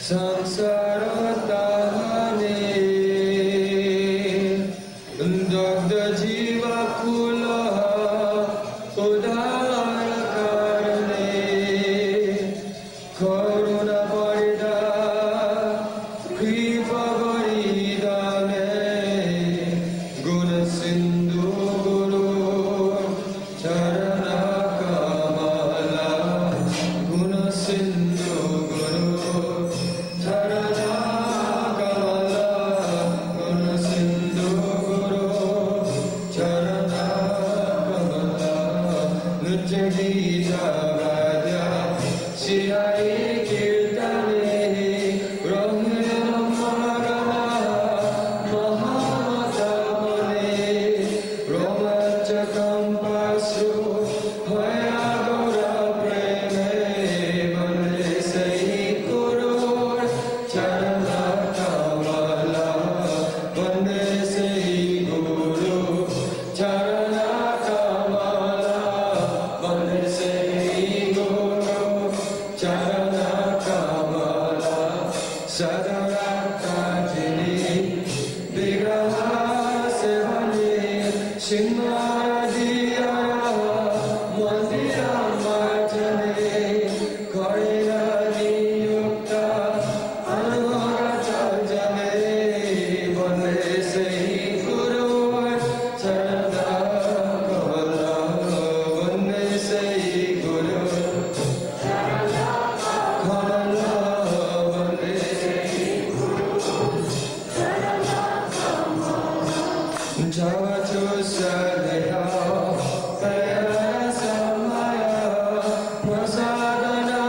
Sansara Dahane Dagda Jiva Kula Udara Karane Karuna Parida Kripa Varidane Guna Sindhu Guru Charana Kamala Guna Sindhu Guru Charana Kamala Guna Sindhu Guru Charana Kamala Nitya Gita Vadya Shihari Kirtane Brahmana Magana Mahamadamane Romachakam Pasru Hayagora Preme Vande Sai Guru Charana Kamala Vande Sai Guru Charana Kamala Vande Sai Guru Charana Kamala Sadarata Jini Vigraha Sevani Shinmadiyara Mandira Marjane Karina Niyukta Anurata Jane Vande Sai Guru Charana Kamala Vande Sai Guru Charana Kamala Vande Sai Guru Charana Kamala Javacho Sadhya Kaya Samaya Prasadana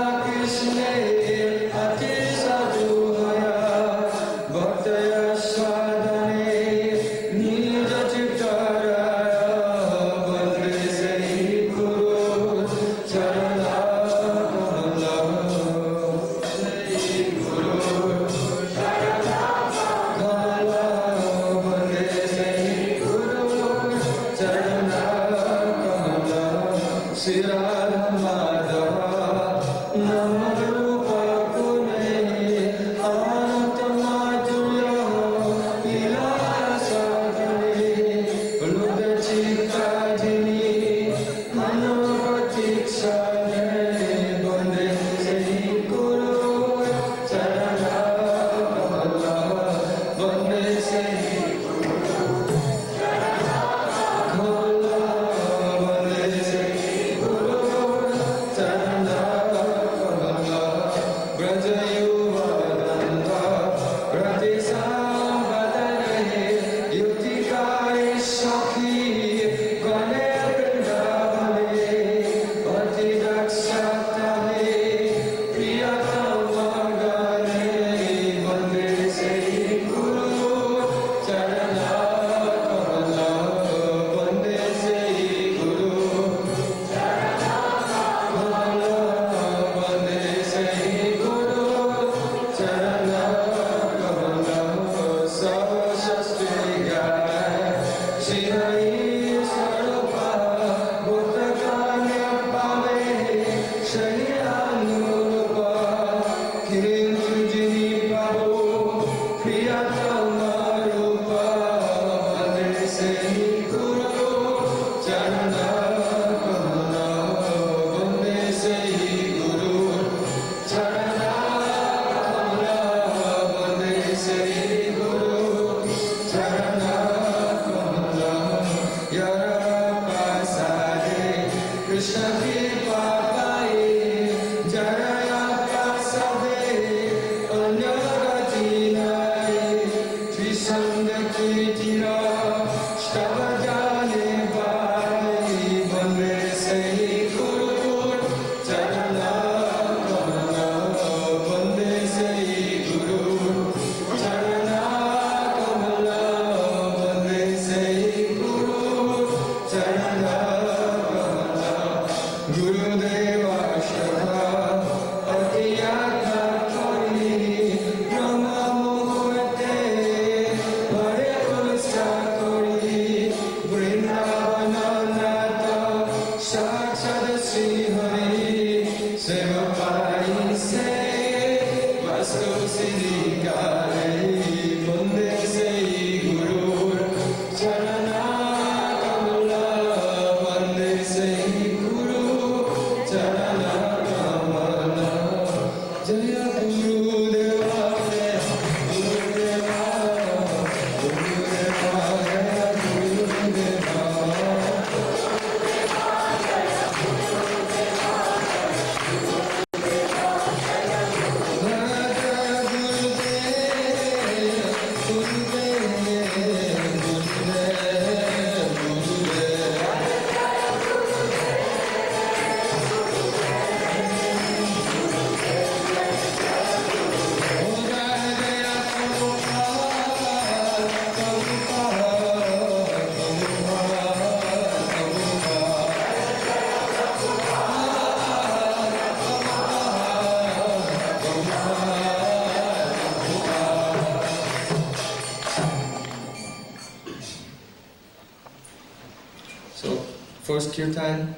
First kirtan,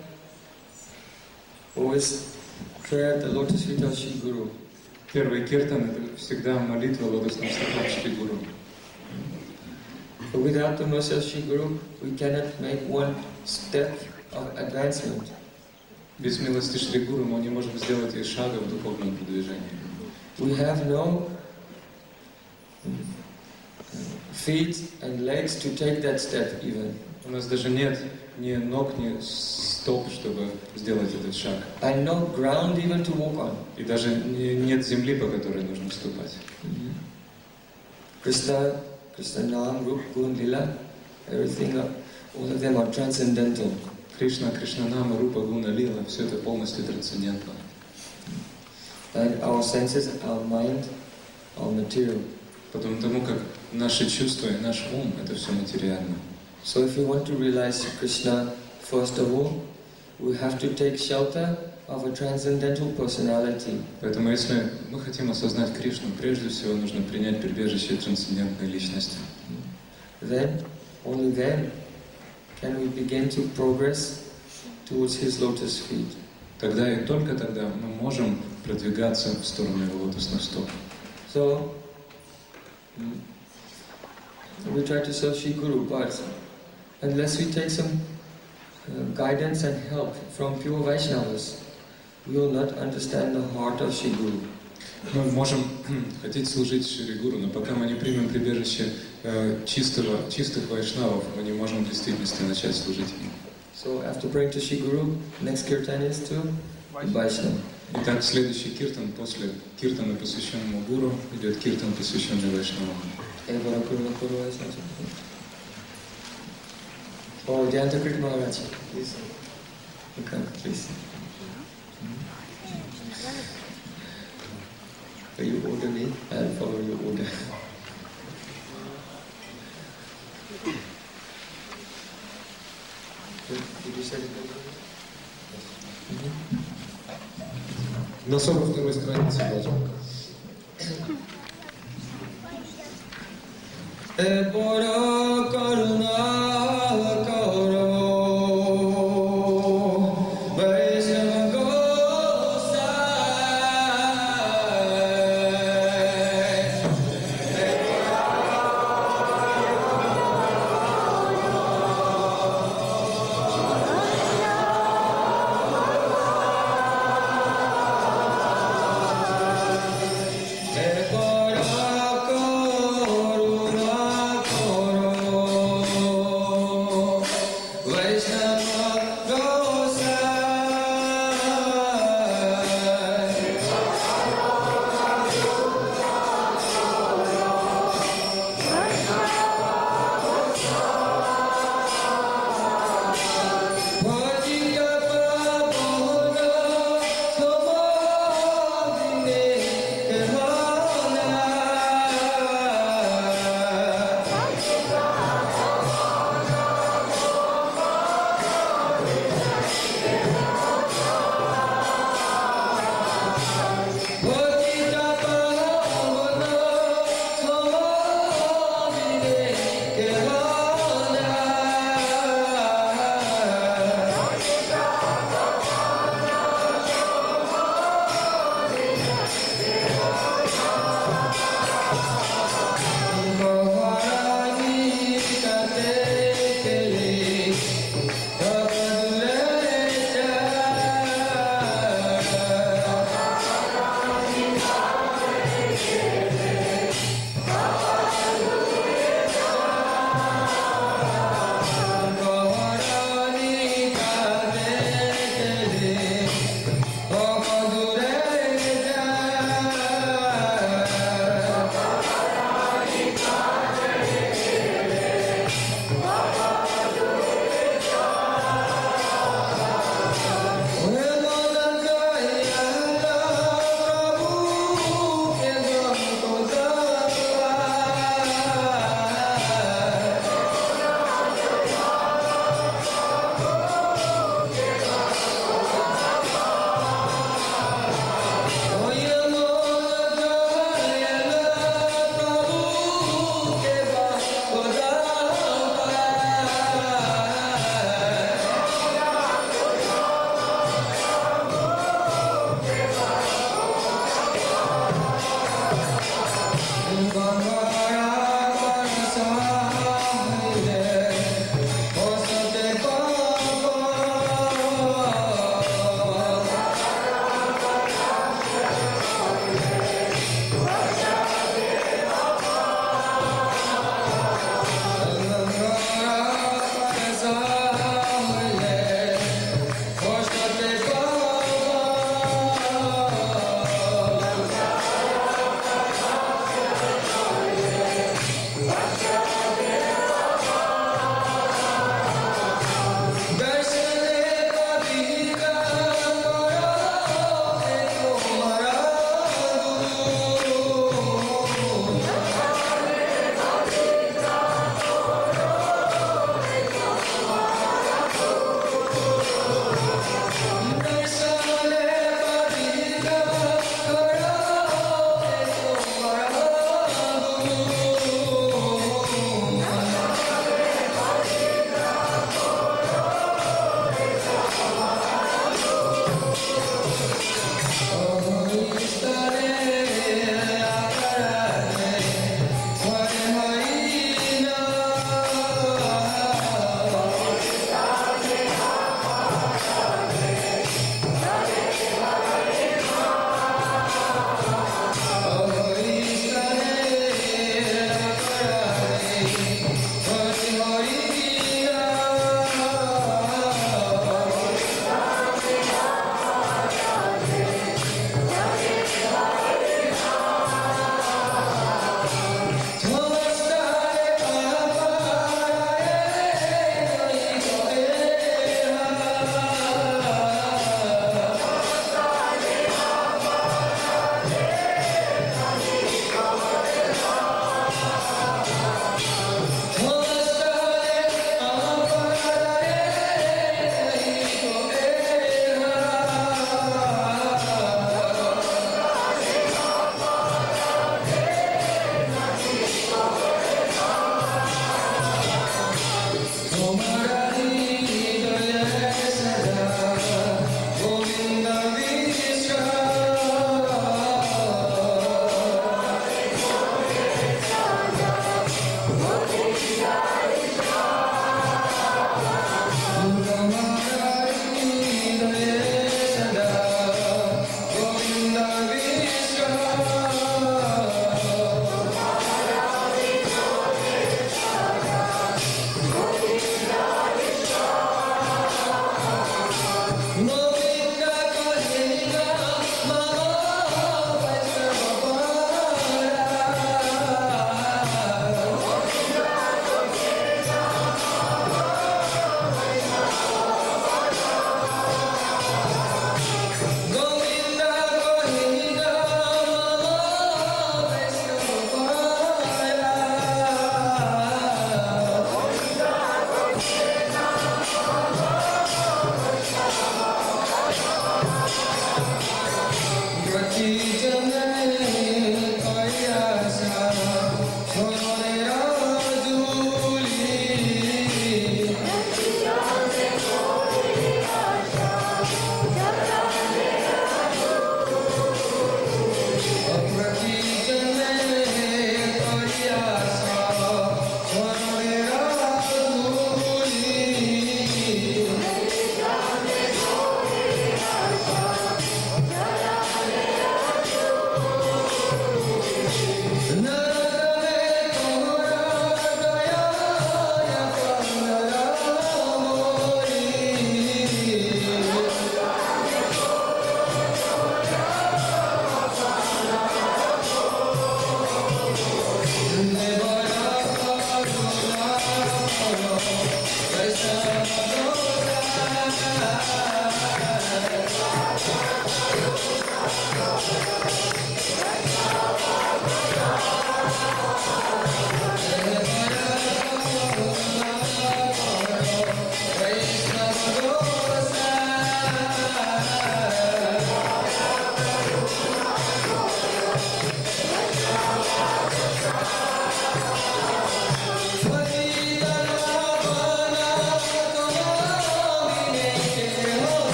always prayer at the lotus feet of Shri Guru. Первый киртан — это всегда молитва лотосным стопам Шри Гуру. But without the mercy of Shri Guru, we cannot make one step of advancement. Без милости Шри Гуру мы не можем сделать и шага в духовном продвижении. We have no feet and legs to take that step even. У нас даже нет ни ног, ни стоп, чтобы сделать этот шаг. And no ground even to walk on. И даже нет земли, по которой нужно ступать. Krishna, Nam, Rup, Gun, Lila, everything, all of them are transcendental. Кришна, Кришнанама, Рупа, Гуна, Лила — все это полностью трансцендентно. And our senses, our mind, our material. Потому как наши чувства и наш ум — это все материально. So if we want to realize Krishna, first of all, we have to take shelter of a transcendental personality. Поэтому если мы хотим осознать Кришну, прежде всего нужно принять прибежище трансцендентной личности. Then, only then, can we begin to progress towards His lotus feet. Тогда и только тогда мы можем продвигаться в сторону его лотосных стоп. So, we try to serve Shri Guru, but unless we take some guidance and help from pure Vaishnavas, we will not understand the heart of Shri Guru. Мы можем хотеть служить Шри Гуру, но пока мы не примем прибежище чистых вайшнавов, мы не можем в действительности начать служить им. So after praying to Shri Guru, next kirtan is to Vaishnava. Итак, следующий киртан после киртана, посвященному Гуру, идет киртан, посвященный Вайшнавам. Oh, Dyantakrit Maharaj, please. You come, please. You order me, I'll follow your order. Did you say it? На 42-й странице даже.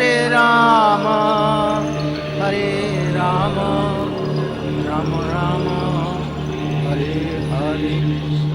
Hare Rama, Hare Rama, Rama Rama, Hare Hare.